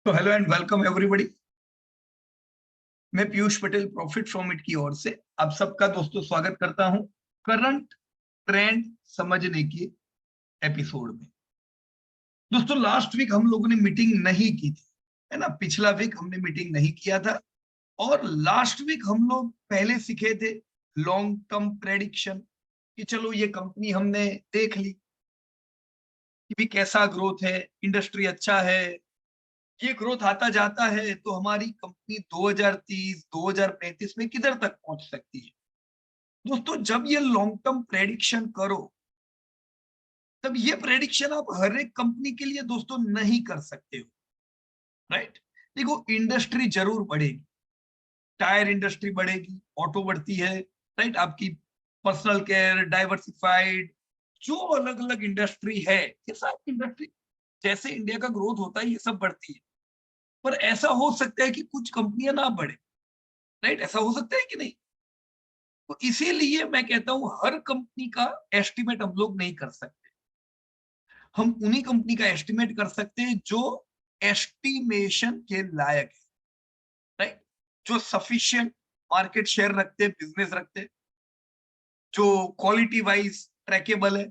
तो hello and welcome everybody. मैं Piyush Patel profit from it की ओर से आप सबका दोस्तों स्वागत करता हूं करंट ट्रेंड समझने के एपिसोड में। दोस्तों लास्ट वीक हम लोगों ने मीटिंग नहीं की थी, है ना। पिछला वीक हमने मीटिंग नहीं किया था और लास्ट वीक हम लोग पहले सीखे थे लॉन्ग टर्म प्रेडिक्शन कि चलो ये कंपनी हमने देख ली कि भी कैसा ग्रोथ है, इंडस्ट्री अच्छा है, ये ग्रोथ आता जाता है तो हमारी कंपनी 2030 2035 में किधर तक पहुंच सकती है। दोस्तों जब ये लॉन्ग टर्म प्रेडिक्शन करो तब ये प्रेडिक्शन आप हर एक कंपनी के लिए दोस्तों नहीं कर सकते हो, राइट। देखो इंडस्ट्री जरूर बढ़ेगी, टायर इंडस्ट्री बढ़ेगी, ऑटो बढ़ती है, राइट। आपकी पर्सनल केयर, डाइवर्सिफाइड, जो अलग अलग इंडस्ट्री है, ये सब इंडस्ट्री जैसे इंडिया का ग्रोथ होता है ये सब बढ़ती है। पर ऐसा हो सकता है कि कुछ कंपनियां ना बढ़े, राइट। ऐसा हो सकता है कि नहीं। तो इसीलिए मैं कहता हूं हर कंपनी का एस्टिमेट हम लोग नहीं कर सकते। हम उन्हीं कंपनी का एस्टिमेट कर सकते हैं जो एस्टिमेशन के लायक है, राइट। जो सफिशिएंट मार्केट शेयर रखते हैं, बिजनेस रखते हैं, जो क्वालिटी वाइज ट्रैकेबल है,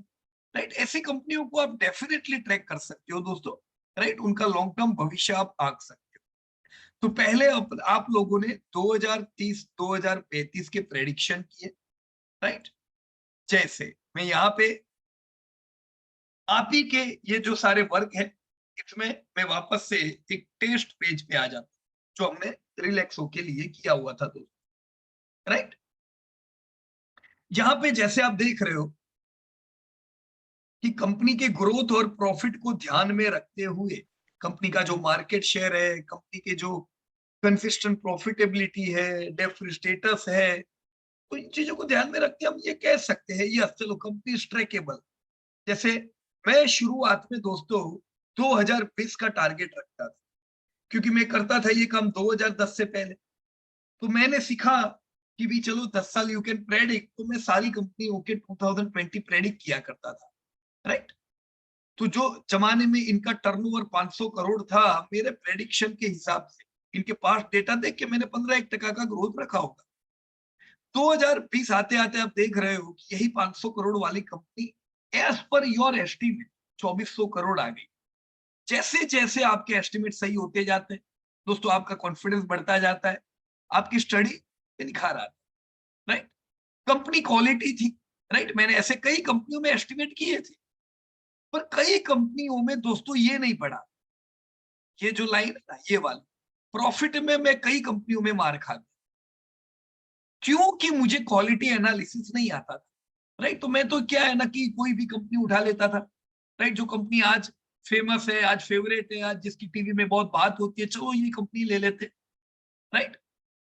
राइट। ऐसी कंपनियों को आप डेफिनेटली ट्रैक कर सकते हो दोस्तों, राइट। उनका लॉन्ग टर्म भविष्य आप आंक सकते हो। तो पहले आप लोगों ने 2030 2035 के प्रेडिक्शन किए, राइट। जैसे मैं यहाँ पे आप ही के ये जो सारे वर्क है इसमें मैं वापस से एक टेस्ट पेज पे आ जाता हूं जो हमने रिलैक्सो के लिए किया हुआ था दोस्तों, राइट। यहाँ पे जैसे आप देख रहे हो कि कंपनी के ग्रोथ और प्रॉफिट को ध्यान में रखते हुए कंपनी का जो मार्केट शेयर है, कंपनी के जो कंसिस्टेंट प्रॉफिटेबिलिटी है, डेब्ट स्टेटस है, तो इन चीजों को ध्यान में रखते हम ये कह सकते हैं यस चलो कंपनी ट्रैकेबल। जैसे मैं शुरुआत में दोस्तों 2020 का टारगेट रखता था क्योंकि मैं करता था ये काम 2010 से पहले। तो मैंने सीखा कि भी चलो 10 साल यू कैन प्रेडिक्ट, तो मैं सारी कंपनियों के 2020 प्रेडिक्ट किया करता था, राइट। तो जो जमाने में इनका टर्नओवर 500 करोड़ था, मेरे प्रेडिक्शन के हिसाब से इनके पास डेटा देख के मैंने 15-1% का ग्रोथ रखा होगा। 2020 आते आते आप देख रहे हो कि यही 500 करोड़ वाली company as per your estimate 2400 crore आ गई। जैसे जैसे आपके एस्टिमेट सही होते जाते हैं दोस्तों, आपका कॉन्फिडेंस बढ़ता जाता है, आपकी स्टडी में निखार आता है, राइट। कंपनी क्वालिटी थी, राइट। मैंने ऐसे कई कंपनियों में एस्टिमेट किए थे, पर कई कंपनियों में दोस्तों ये नहीं पड़ा। ये जो लाइन है ना ये वाली, प्रॉफिट में मैं कई कंपनियों में मार खा गया क्योंकि मुझे क्वालिटी एनालिसिस नहीं आता था, राइट। तो मैं तो क्या है ना कि कोई भी कंपनी उठा लेता था, राइट। जो कंपनी आज फेमस है, आज फेवरेट है, आज जिसकी टीवी में बहुत बात होती है, चलो ये कंपनी ले लेते, राइट।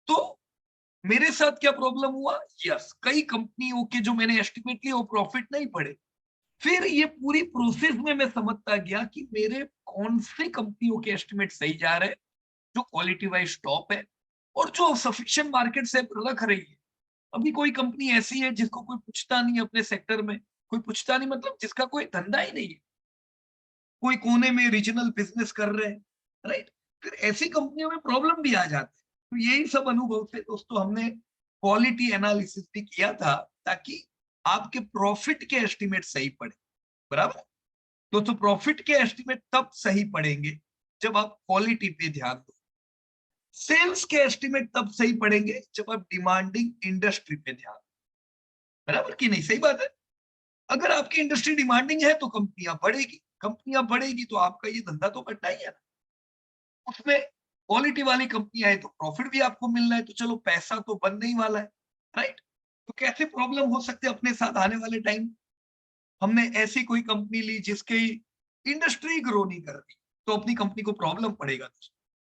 तो मेरे साथ क्या प्रॉब्लम हुआ, यस कई कंपनियों के जो मैंने एस्टिमेट लिए वो प्रॉफिट नहीं पड़े। फिर ये पूरी प्रोसेस में मैं समझता गया कि मेरे कौन सी कंपनियों के एस्टिमेट सही जा रहे हैं, जो क्वालिटी वाइज टॉप है और जो सफिशिएंट मार्केट से रख रही है। अभी कोई कंपनी ऐसी है जिसको कोई पूछता नहीं है अपने सेक्टर में, कोई पूछता नहीं मतलब जिसका कोई धंधा ही नहीं है, कोई कोने में रीजनल बिजनेस कर रहे हैं, राइट। फिर ऐसी कंपनियों में प्रॉब्लम भी आ जाती है। तो यही सब अनुभव से दोस्तों हमने क्वालिटी एनालिसिस भी किया था ताकि आपके प्रॉफिट के एस्टिमेट सही पड़े, बराबर। दोस्तों प्रॉफिट के एस्टिमेट तब सही पड़ेंगे जब आप क्वालिटी पे ध्यान दो। सेल्स के एस्टिमेट तब सही पड़ेंगे जब आप डिमांडिंग इंडस्ट्री पे ध्यान दो, बराबर की नहीं, सही बात है। अगर आपकी इंडस्ट्री डिमांडिंग है तो कंपनियां बढ़ेगी, कंपनियां बढ़ेगी तो आपका ये धंधा तो बढ़ना ही है ना। उसमें क्वालिटी वाली कंपनी आए तो प्रॉफिट भी आपको मिलना है, तो चलो पैसा तो बनने ही वाला है, राइट। तो कैसे प्रॉब्लम हो सकते हैं अपने साथ आने वाले टाइम। हमने ऐसी कोई कंपनी ली जिसकी इंडस्ट्री ग्रो नहीं कर रही, तो अपनी कंपनी को प्रॉब्लम पड़ेगा,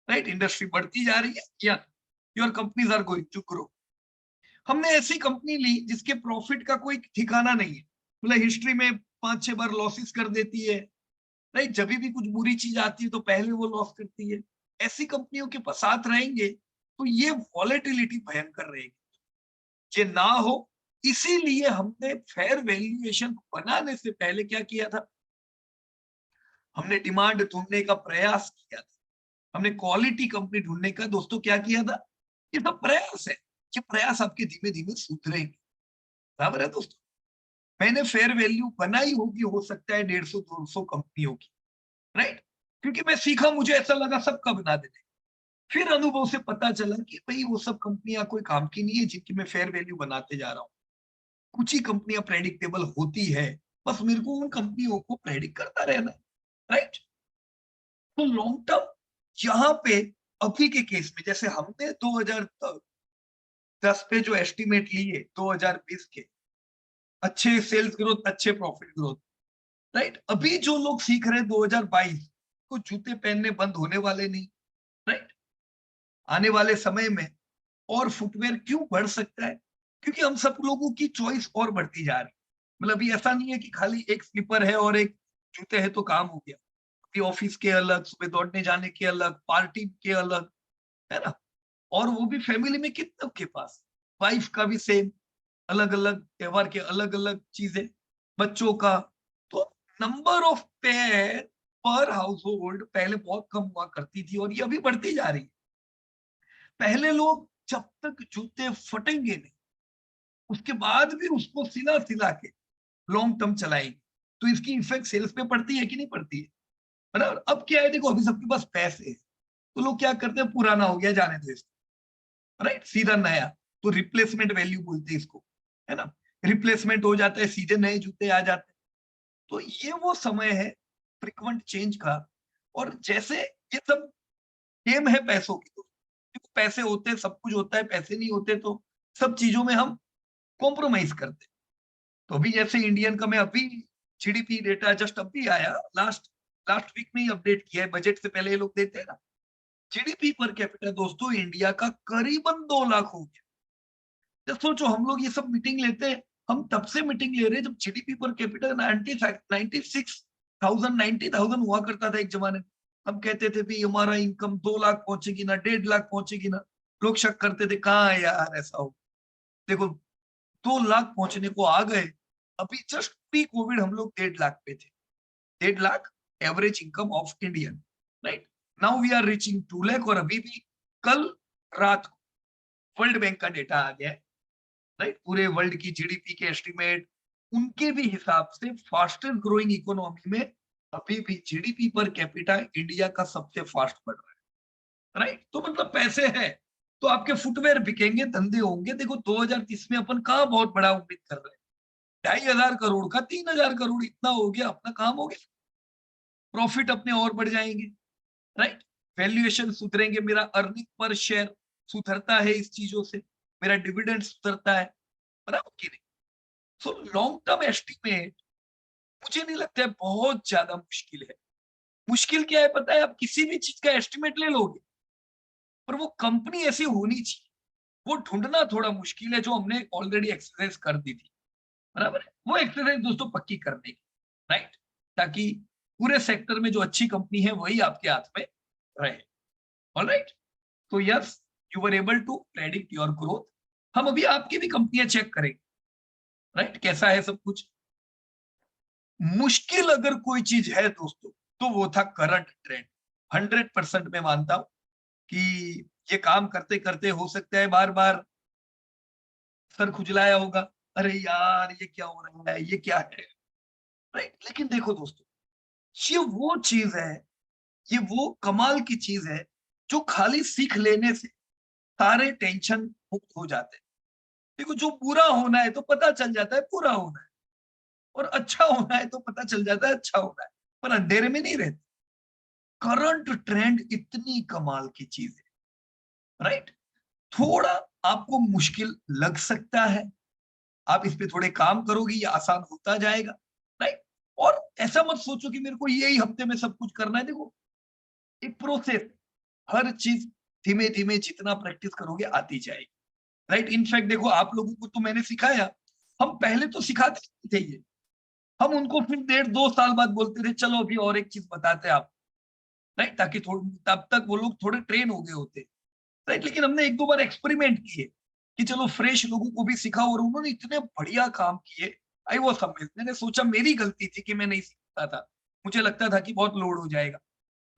राइट। इंडस्ट्री बढ़ती जा रही है या your companies are going to grow. हमने ऐसी कंपनी ली जिसके प्रॉफिट का कोई ठिकाना नहीं है, मतलब हिस्ट्री में 5-6 बार लॉसेस कर देती है, राइट। जब भी कुछ बुरी चीज आती है तो पहले वो लॉस करती है। ऐसी कंपनियों के साथ रहेंगे तो ये वॉलेटिलिटी भयंकर रहेगी, ये ना हो। इसीलिए हमने फेयर वैल्यूएशन बनाने से पहले क्या किया था, हमने डिमांड ढूंढने का प्रयास किया था। हमने क्वालिटी कंपनी ढूंढने का दोस्तों क्या किया था, ये सब प्रयास है, ये प्रयास आपके धीमे धीमे सुधरेंगे, बराबर है दोस्तों। मैंने फेयर वैल्यू बनाई होगी, हो सकता है 150-200 कंपनियों की, राइट, क्योंकि मैं सीखा, मुझे ऐसा लगा सबका बना देने। फिर अनुभव से पता चला कि भाई वो सब कंपनियां कोई काम की नहीं है जिनकी मैं फेयर वैल्यू बनाते जा रहा हूँ। कुछ ही कंपनियां प्रेडिक्टेबल होती है, बस मेरे को उन कंपनियों को प्रेडिक्ट करता रहना है, राइट। तो लॉन्ग टर्म यहाँ पे अभी के केस में, जैसे हमने 2010 पे जो एस्टिमेट लिए 2020 के, अच्छे सेल्स ग्रोथ, अच्छे प्रॉफिट ग्रोथ, राइट, अभी जो लोग सीख रहे हैं 2022 को, जूते पहनने बंद होने वाले नहीं, राइट। आने वाले समय में और फुटवेयर क्यों बढ़ सकता है, क्योंकि हम सब लोगों की चॉइस और बढ़ती जा रही है। मतलब ये ऐसा नहीं है कि खाली एक स्लीपर है और एक जूते हैं तो काम हो गया। अभी ऑफिस के अलग, सुबह दौड़ने जाने के अलग, पार्टी के अलग, है ना। और वो भी फैमिली में कितनों के पास, वाइफ का भी सेम, अलग अलग त्योहार के अलग अलग चीजें, बच्चों का। तो नंबर ऑफ पेयर पर हाउस होल्ड पहले बहुत कम हुआ करती थी और ये अभी बढ़ती जा रही है। पहले लोग जब तक जूते फटेंगे नहीं, उसके बाद भी उसको सिला सिला के लॉन्ग टर्म चलाएंगे, तो इसकी इफेक्ट सेल्स पे पड़ती है कि नहीं पड़ती है, बराबर। अब क्या है, देखो अभी सबके पास पैसे है, तो लोग क्या करते हैं, पुराना हो गया जाने दो इसको, राइट, सीधा नया, तो रिप्लेसमेंट वैल्यू बोलते हैं इसको, है ना। रिप्लेसमेंट हो जाता है, सीधे नए जूते आ जाते हैं। तो ये वो समय है फ्रिक्वेंट चेंज का। और जैसे ये सब गेम है पैसों की, तो पैसे होते हैं सब कुछ होता है, पैसे नहीं होते तो सब चीजों में हम कॉम्प्रोमाइज करते हैं। तो अभी जैसे इंडियन का, मैं अभी जीडीपी डेटा जस्ट अभी आया, लास्ट लास्ट वीक में ही अपडेट किया है, बजट से पहले ये लोग देते हैं ना। जीडीपी पर कैपिटा दोस्तों इंडिया का करीबन 2 लाख हो गया। जब सोचो, हम लोग ये सब मीटिंग लेते हैं, हम तब से मीटिंग ले रहे हैं जब जीडीपी पर कैपिटा 96,000 90,000 हुआ करता था एक जमाने में। हम कहते थे भी हमारा इनकम 2 लाख पहुंचेगी ना, 1.5 लाख पहुंचेगी ना। लोग शक करते थे, कहाँ है यार ऐसा हो। देखो 2 लाख पहुंचने को आ गए। अभी जस्ट प्री कोविड हम लोग 1.5 लाख पे थे, 1.5 lakh average income of Indian, right. Now we are reaching 2 lakh. और अभी भी कल रात को वर्ल्ड बैंक का डेटा आ गया है, राइट, पूरे वर्ल्ड की जीडीपी के एस्टिमेट, उनके भी हिसाब से फास्टर ग्रोइंग इकोनॉमी में अभी भी जीडीपी पर कैपिटा इंडिया का सबसे फास्ट बढ़ रहा है, राइट। तो मतलब पैसे है तो आपके फुटवेयर बिकेंगे, धंधे होंगे। देखो 2030 में अपन कहाँ बहुत बड़ा उम्मीद कर रहे हैं, 2,500 करोड़ का 3,000 करोड़ इतना हो गया, अपना काम हो गया। प्रॉफिट अपने और बढ़ जाएंगे, राइट, वैल्यूएशन सुधरेंगे, मेरा अर्निंग पर शेयर सुधरता है इस चीजों से, मेरा डिविडेंड सुधरता है, बराबर की नहीं। सो लॉन्ग टर्म एस्टिमेट मुझे नहीं लगता है बहुत ज्यादा मुश्किल है। मुश्किल क्या है पता है, आप किसी भी चीज का एस्टिमेट ले लोगे, पर वो कंपनी ऐसी होनी चाहिए, वो ढूंढना थोड़ा मुश्किल है, जो हमने ऑलरेडी एक्सरसाइज कर दी थी, बराबर है। वो एक्सरसाइज दोस्तों पक्की करने की, राइट, ताकि पूरे सेक्टर में जो अच्छी कंपनी है वही आपके हाथ में रहे। ऑलराइट, तो yes, you were able to predict your growth. हम अभी आपकी भी कंपनियां चेक करेंगे, राइट, कैसा है सब कुछ। मुश्किल अगर कोई चीज है दोस्तों, तो वो था करंट ट्रेंड। 100% मैं मानता हूं कि ये काम करते करते हो सकता है बार बार सर खुजलाया होगा, अरे यार ये क्या हो रहा है, ये क्या है, राइट। लेकिन देखो दोस्तों, ये वो चीज है, ये वो कमाल की चीज है, जो खाली सीख लेने से सारे टेंशन मुक्त हो जाते हैं। देखो जो बुरा होना है तो पता चल जाता है बुरा होना है, और अच्छा होना है तो पता चल जाता है अच्छा होना है, पर अंधेरे में नहीं रहते। करंट ट्रेंड इतनी कमाल की चीज है, राइट। थोड़ा आपको मुश्किल लग सकता है, आप इस पे थोड़े काम करोगे ये आसान होता जाएगा, राइट। और ऐसा मत सोचो कि मेरे को यही हफ्ते में सब कुछ करना है। देखो एक प्रोसेस, हर चीज धीमे धीमे जितना प्रैक्टिस करोगे आती जाएगी, राइट। इनफैक्ट देखो आप लोगों को तो मैंने सिखाया, हम पहले तो सिखाते थे ये, हम उनको फिर 1.5-2 साल बाद बोलते थे चलो अभी और एक चीज बताते हैं आप, राइट, ताकि तब तक वो लोग थोड़े ट्रेन हो गए होते, राइट। लेकिन हमने 1-2 बार एक्सपेरिमेंट किए कि चलो फ्रेश लोगों को भी सिखाओ, और उन्होंने इतने बढ़िया काम किए। आई वो समझ, मैंने सोचा मेरी गलती थी कि मैं नहीं सीखता था, मुझे लगता था कि बहुत लोड हो जाएगा,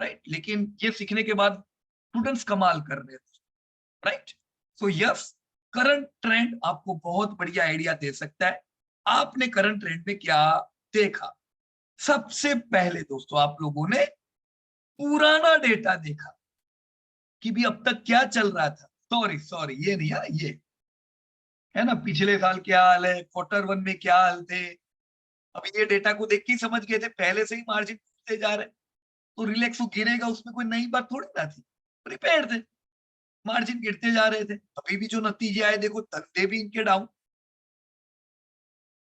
राइट। लेकिन ये सीखने के बाद स्टूडेंट्स कमाल कर रहे थे, right? So yes, current trend आपको बहुत बढ़िया आइडिया दे सकता है। आपने करंट ट्रेंड में क्या देखा? सबसे पहले दोस्तों आप लोगों ने पुराना डेटा देखा कि भी अब तक क्या चल रहा था। सॉरी सॉरी, ये नहीं है, ये है ना, पिछले साल क्या हाल है, क्वार्टर वन में क्या हाल थे। अब ये डेटा को देख के ही समझ गए थे, पहले से ही मार्जिन टूटते जा रहे, तो रिलैक्स गिरेगा, उसमें कोई नई बात थोड़ी ना थी। प्रिपेयर थे, मार्जिन गिरते जा रहे थे। अभी भी जो नतीजे आए देखो, धंधे भी इनके डाउन,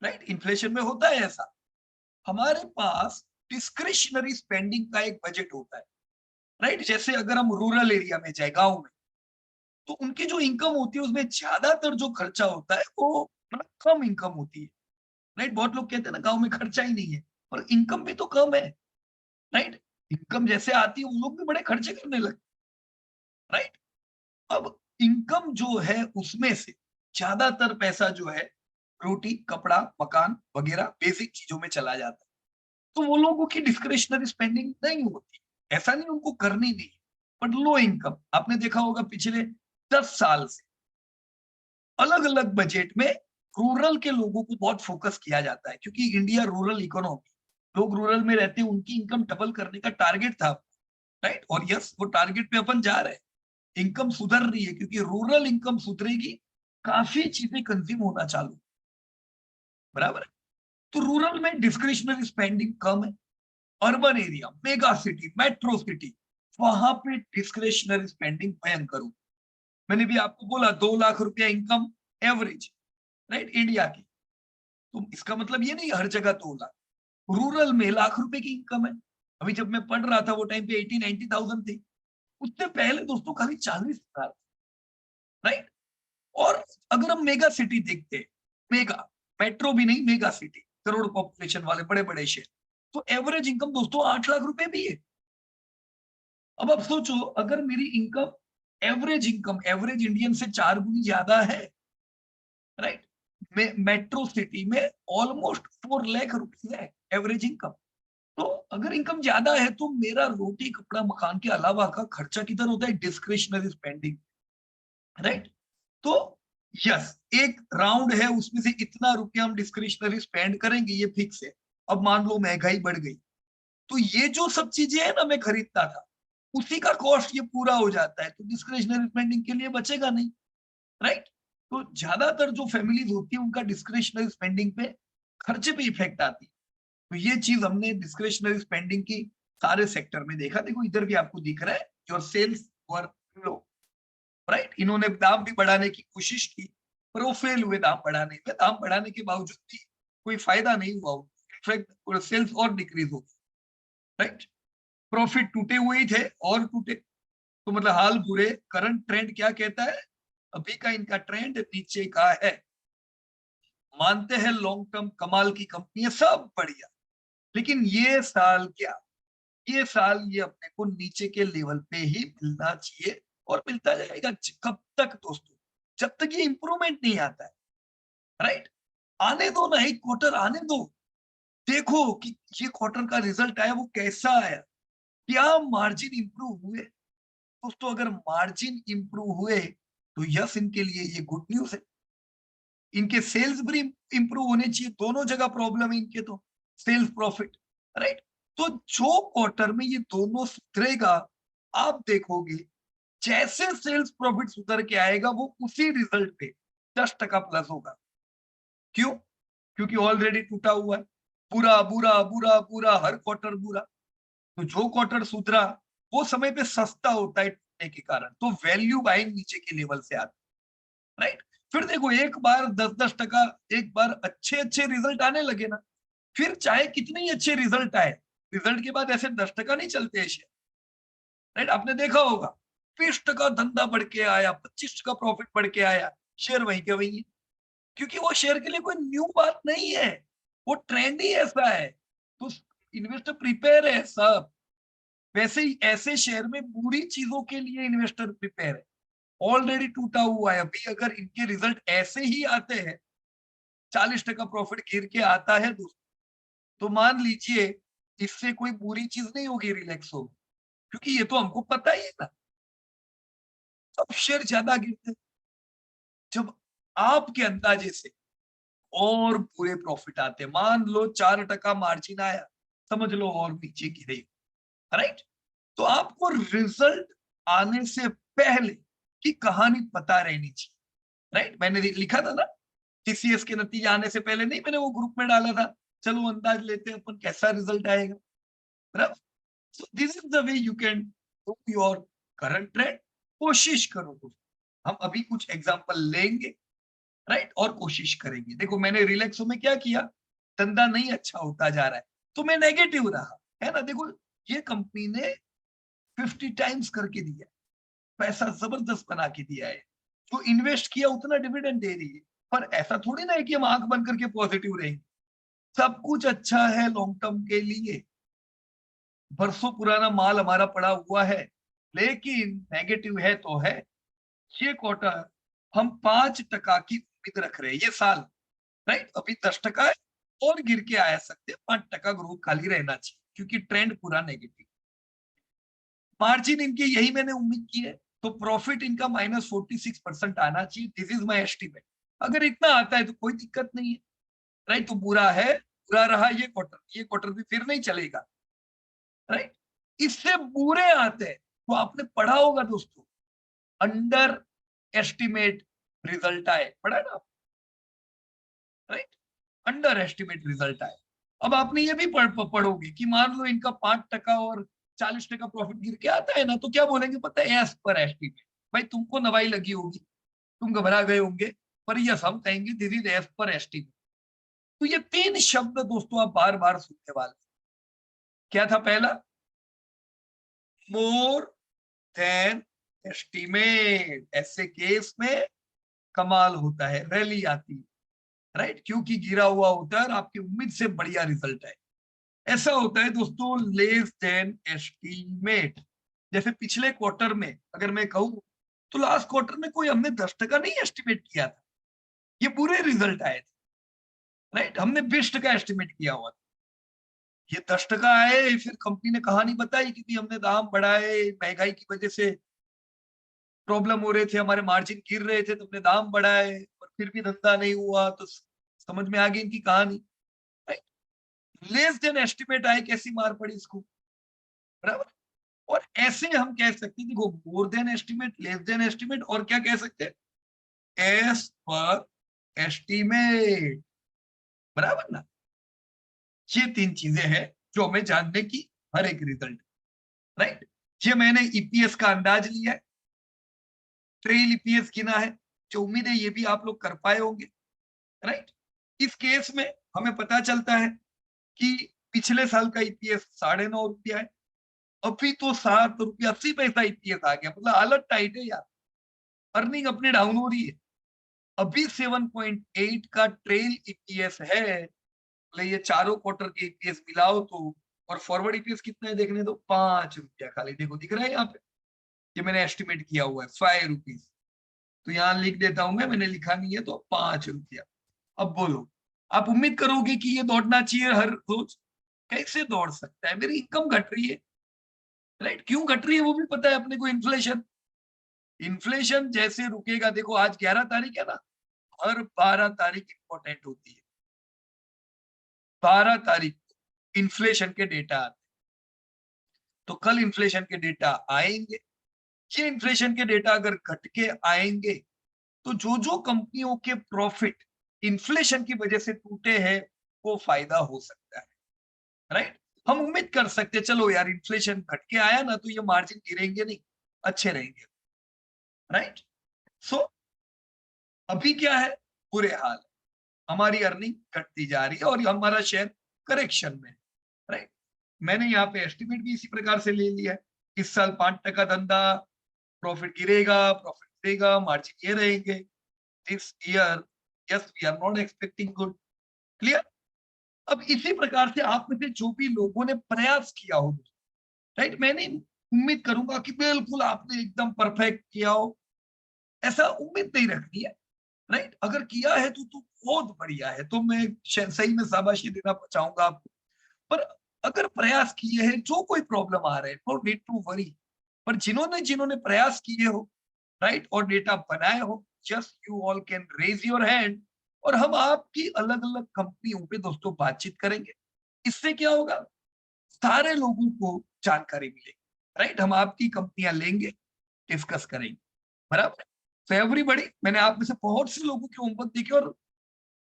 राइट? इन्फ्लेशन में होता है ऐसा। हमारे पास डिस्क्रिशनरी स्पेंडिंग का एक बजट होता है, राइट? जैसे अगर हम रूरल एरिया में जाए, गांव में, तो उनकी जो इनकम होती है उसमें ज्यादातर जो खर्चा होता है वो मतलब कम इनकम होती है, राइट? बहुत लोग कहते हैं ना गांव में खर्चा ही नहीं है, पर इनकम भी तो कम है, राइट? इनकम जैसे आती है वो लोग भी बड़े खर्चे करने लगते, राइट? अब इनकम जो है उसमें से ज्यादातर पैसा जो है रोटी कपड़ा मकान वगैरह बेसिक चीजों में चला जाता है। तो वो लोगों की डिस्क्रिशनरी स्पेंडिंग नहीं होती, ऐसा नहीं उनको करनी नहीं, बट लो इनकम आपने देखा होगा पिछले 10 साल से अलग अलग बजट में रूरल के लोगों को बहुत फोकस किया जाता है, क्योंकि इंडिया रूरल इकोनॉमी, लोग रूरल में रहते हैं, उनकी इनकम डबल करने का टारगेट था, राइट? और यस, वो टारगेट पे अपन जा रहे हैं। इनकम सुधर रही है क्योंकि रूरल इनकम सुधरेगी, काफी चीजें कंज्यूम होना चालू, बराबर है? तो रूरल में डिस्क्रिशनरी स्पेंडिंग कम है। Urban area, mega city, metro city, वहां पे डिस्क्रिशनरी स्पेंडिंग भयंकर हो। मैंने भी आपको बोला 2 लाख रुपया इनकम एवरेज, राइट, इंडिया की। तो इसका मतलब ये नहीं हर जगह 2 लाख, रूरल में लाख रुपए की इनकम है। अभी जब मैं पढ़ रहा था वो टाइम पे 80-90,000 थी, उससे पहले दोस्तों खाली 40,000, राइट? और अगर हम मेगा सिटी देखते हैं, मेगा मेट्रो भी नहीं, मेगा सिटी, करोड़ पॉपुलेशन वाले बड़े बड़े शहर, तो एवरेज इनकम दोस्तों 8 लाख रुपए भी है। अब आप सोचो, अगर मेरी इनकम एवरेज इंडियन से 4 गुनी ज्यादा है, राइट? मेट्रो सिटी में ऑलमोस्ट 4 लाख रुपए है एवरेज इनकम। तो अगर इनकम ज्यादा है तो मेरा रोटी कपड़ा मकान के अलावा का खर्चा किधर होता है? Discretionary spending, right? तो यस, एक राउंड है, उसमें से इतना रुपया हम डिस्क्रिशनरी स्पेंड करेंगे, ये फिक्स है। अब मान लो महंगाई बढ़ गई, तो ये जो सब चीजें है ना मैं खरीदता था, उसी का कॉस्ट ये पूरा हो जाता है, तो डिस्क्रिशनरी स्पेंडिंग के लिए बचेगा नहीं, राइट? तो ज्यादातर जो फैमिलीज होती है उनका डिस्क्रिशनरी स्पेंडिंग पे, खर्चे पे इफेक्ट आती है। तो ये चीज हमने डिस्क्रिशनरी स्पेंडिंग की सारे सेक्टर में देखा। देखो इधर भी आपको दिख रहा है, your sales were low, right? इन्होंने दाम भी बढ़ाने की कोशिश की, पर वो फेल हुए दाम बढ़ाने में। दाम बढ़ाने के बावजूद भी कोई फायदा नहीं हुआ, इनफैक्ट सेल्स और डिक्रीज हो गई, राइट? प्रॉफिट टूटे हुए ही थे और टूटे, तो मतलब हाल बुरे। करंट ट्रेंड क्या कहता है? अभी का इनका ट्रेंड नीचे का है। मानते हैं लॉन्ग टर्म कमाल की कंपनी है, सब बढ़िया, लेकिन ये साल क्या, ये साल ये अपने को नीचे के लेवल पे ही मिलना चाहिए, और मिलता जाएगा। कब तक दोस्तों? जब तक ये इंप्रूवमेंट नहीं आता है, राइट? आने दो ना, एक क्वार्टर आने दो, देखो कि ये क्वार्टर का रिजल्ट आया वो कैसा आया, क्या मार्जिन इंप्रूव हुए। दोस्तों अगर मार्जिन इंप्रूव हुए तो यस, इनके लिए ये गुड न्यूज है। इनके सेल्स भी इंप्रूव होने चाहिए, दोनों जगह प्रॉब्लम है इनके, तो सेल्स प्रॉफिट, राइट? तो जो क्वार्टर में ये दोनों सुधरेगा, आप देखोगे जैसे सेल्स प्रॉफिट सुधर के आएगा वो उसी रिजल्ट पे 10% प्लस होगा। क्यों? क्योंकि ऑलरेडी टूटा हुआ है, बुरा बुरा बुरा बुरा, हर क्वार्टर बुरा। तो जो क्वार्टर सुधरा वो समय पे सस्ता होता है टूटने के कारण, तो वैल्यू बाइंग नीचे के लेवल से आता है, राइट? फिर देखो एक बार 10-10%, एक बार अच्छे अच्छे रिजल्ट आने लगे ना, फिर चाहे कितने ही अच्छे रिजल्ट आए, रिजल्ट के बाद ऐसे 10% नहीं चलते शेयर, राइट? आपने देखा होगा 20% धंधा बढ़ के आया, 25% प्रॉफिट बढ़ के आया, शेयर वहीं के वहीं है, क्योंकि वो शेयर के लिए कोई न्यू बात नहीं है, वो ट्रेंड ही ऐसा है। तो इन्वेस्टर प्रिपेयर है सब। वैसे ही ऐसे शेयर में बुरी चीजों के लिए इन्वेस्टर प्रिपेयर है। ऑलरेडी टूटा हुआ है, अभी अगर इनके रिजल्ट ऐसे ही आते हैं, 40% प्रॉफिट गिर के आता है दोस्तों, तो मान लीजिए इससे कोई बुरी चीज नहीं होगी, रिलैक्स होगी, क्योंकि ये तो हमको पता ही है ना। सब शेयर ज्यादा गिरते। जब आपके अंदाजे से और पूरे प्रॉफिट आते, मान लो 4% मार्जिन आया, समझ लो और नीचे गिरे, राइट? तो आपको रिजल्ट आने से पहले की कहानी पता रहनी चाहिए, राइट? मैंने लिखा था ना, टीसीएस के नतीजे आने से पहले नहीं, मैंने वो ग्रुप में डाला था, चलो अंदाज लेते हैं अपन कैसा रिजल्ट आएगा, बराबर? So this is the way you can do your current trend. कोशिश करो तो हम अभी कुछ एग्जांपल लेंगे, राइट, और कोशिश करेंगे। देखो मैंने रिलैक्सो में क्या किया, धंधा नहीं अच्छा होता जा रहा है तो मैं नेगेटिव रहा, है ना? देखो ये कंपनी ने 50 टाइम्स करके दिया, पैसा जबरदस्त बना के दिया है, जो इन्वेस्ट किया उतना डिविडेंड दे रही है। पर ऐसा थोड़ी ना है कि हम आंख बंद करके पॉजिटिव रहेंगे, सब कुछ अच्छा है लॉन्ग टर्म के लिए, बरसों पुराना माल हमारा पड़ा हुआ है, लेकिन नेगेटिव है तो है। ये क्वार्टर हम 5% की उम्मीद रख रहे हैं ये साल, राइट? अभी 10% है और गिर के आ सकते हैं, 5% ग्रोथ खाली रहना चाहिए क्योंकि ट्रेंड पूरा नेगेटिव। मार्जिन इनकी यही मैंने उम्मीद की है, तो प्रॉफिट इनका -46% आना चाहिए, दिस इज माय एस्टिमेट। अगर इतना आता है तो कोई दिक्कत नहीं है, राइट? तो बुरा है, बुरा रहा ये क्वार्टर भी फिर नहीं चलेगा, राइट? इससे बुरे आते हैं तो आपने पढ़ा होगा दोस्तों, अंडर एस्टिमेट रिजल्ट आए, पढ़ा ना, राइट? अंडर एस्टिमेट रिजल्ट आए। अब आपने ये भी पढ़ोगे कि मान लो इनका 5% और 40% प्रॉफिट गिर के आता है ना, तो क्या बोलेंगे पता है? As per estimate. भाई तुमको नवाई लगी होगी, तुम घबरा गए होंगे, पर यस हम कहेंगे this is as per estimate. तो ये 3 शब्द दोस्तों आप बार बार सुनने वाले। क्या था पहला? More than estimate. ऐसे केस में कमाल होता है, रैली आती है, राइट? क्योंकि गिरा हुआ होता है और आपकी उम्मीद से बढ़िया रिजल्ट है। ऐसा होता है दोस्तों लेस देन एस्टीमेट। जैसे पिछले क्वार्टर में अगर मैं कहूं, तो लास्ट क्वार्टर में कोई हमने 10% नहीं एस्टिमेट किया था, ये बुरे रिजल्ट आए थे, राइट? हमने 20% एस्टिमेट किया हुआ था, ये 10% आए। फिर कंपनी ने कहानी बताई कि हमने दाम बढ़ाए, महंगाई की वजह से प्रॉब्लम हो रहे थे, हमारे मार्जिन गिर रहे थे, तो हमने दाम बढ़ाए और फिर भी धंधा नहीं हुआ। तो समझ में आ गई इनकी कहानी, राइट? लेस देन एस्टिमेट आए, कैसी मार पड़ी इसको, बराबर? और ऐसे हम कह सकते हैं, देखो more than estimate, less than estimate, और क्या कह सकते हैं? एस पर एस्टिमेट, बराबर ना? ये 3 चीजें हैं जो हमें जानने की हर एक रिजल्ट, राइट? ये मैंने ईपीएस का अंदाज लिया है, ट्रेल ईपीएस गिना है, जो उम्मीद है ये भी आप लोग कर पाए होंगे, राइट? इस केस में हमें पता चलता है कि पिछले साल का ईपीएस ₹9.5 है, अभी तो ₹7.80 ईपीएस आ गया, मतलब हालत टाइट है यार, अर्निंग अपनी डाउन हो रही है। अभी 7.8 का ट्रेल ईपीएस है, मतलब ये चारों क्वार्टर के ईपीएस मिलाओ तो, और फॉरवर्ड ईपीएस कितना है देखने दो, ₹5 खाली, देखो दिख रहा है यहाँ पे, ये मैंने एस्टिमेट किया हुआ है ₹5। तो यहाँ लिख देता हूं मैंने लिखा नहीं है तो ₹5। अब बोलो, आप उम्मीद करोगे कि ये दौड़ना चाहिए हर रोज? कैसे दौड़ सकता है? मेरी इनकम घट रही है, राइट? क्यों घट रही है वो भी पता है अपने को, इन्फ्लेशन। इन्फ्लेशन जैसे रुकेगा, देखो आज 11 तारीख है ना, हर 12 तारीख इंपॉर्टेंट होती है। 12 तारीख इन्फ्लेशन के डेटा आते, तो कल इन्फ्लेशन के डेटा आएंगे। ये इन्फ्लेशन के डेटा अगर घट के आएंगे, तो जो जो कंपनियों के प्रॉफिट इन्फ्लेशन की वजह से टूटे हैं, वो फायदा हो सकता है, राइट? हम उम्मीद कर सकते हैं चलो यार इन्फ्लेशन घट के आया ना, तो ये मार्जिन गिरेंगे नहीं, अच्छे रहेंगे, राइट? सो अभी क्या है? बुरे हाल है, हमारी अर्निंग घटती जा रही है और हमारा शेयर करेक्शन में, राइट? मैंने यहाँ पे एस्टिमेट भी इसी प्रकार से ले लिया है, इस साल 5% धंधा, प्रॉफिट गिरेगा, प्रॉफिट गिरेगा, मार्जिन ये रहेंगे। This year yes we are not expecting good, clear? अब इसी प्रकार से आप में से जो भी लोगों ने प्रयास किया हो, राइट, मैंने उम्मीद करूंगा कि बिल्कुल आपने एकदम परफेक्ट किया हो, ऐसा उम्मीद नहीं रखनी है, राइट? अगर किया है तो बहुत बढ़िया है, तो मैं सही में शाबाशी देना चाहूंगा आपको। पर अगर प्रयास किए हैं, जो कोई प्रॉब्लम आ रहे हैं, नो नीड टू वरी। पर जिन्होंने जिन्होंने प्रयास किए हो, राइट, और डेटा बनाए हो, just you all can raise your hand, और हम आपकी अलग अलग कंपनियों पे दोस्तों बातचीत करेंगे। इससे क्या होगा, सारे लोगों को जानकारी मिलेगी, राइट। हम आपकी कंपनियां लेंगे, डिस्कस करेंगे, बराबर। तो एवरीबॉडी, मैंने आप में से बहुत से लोगों के होमवर्क देखे और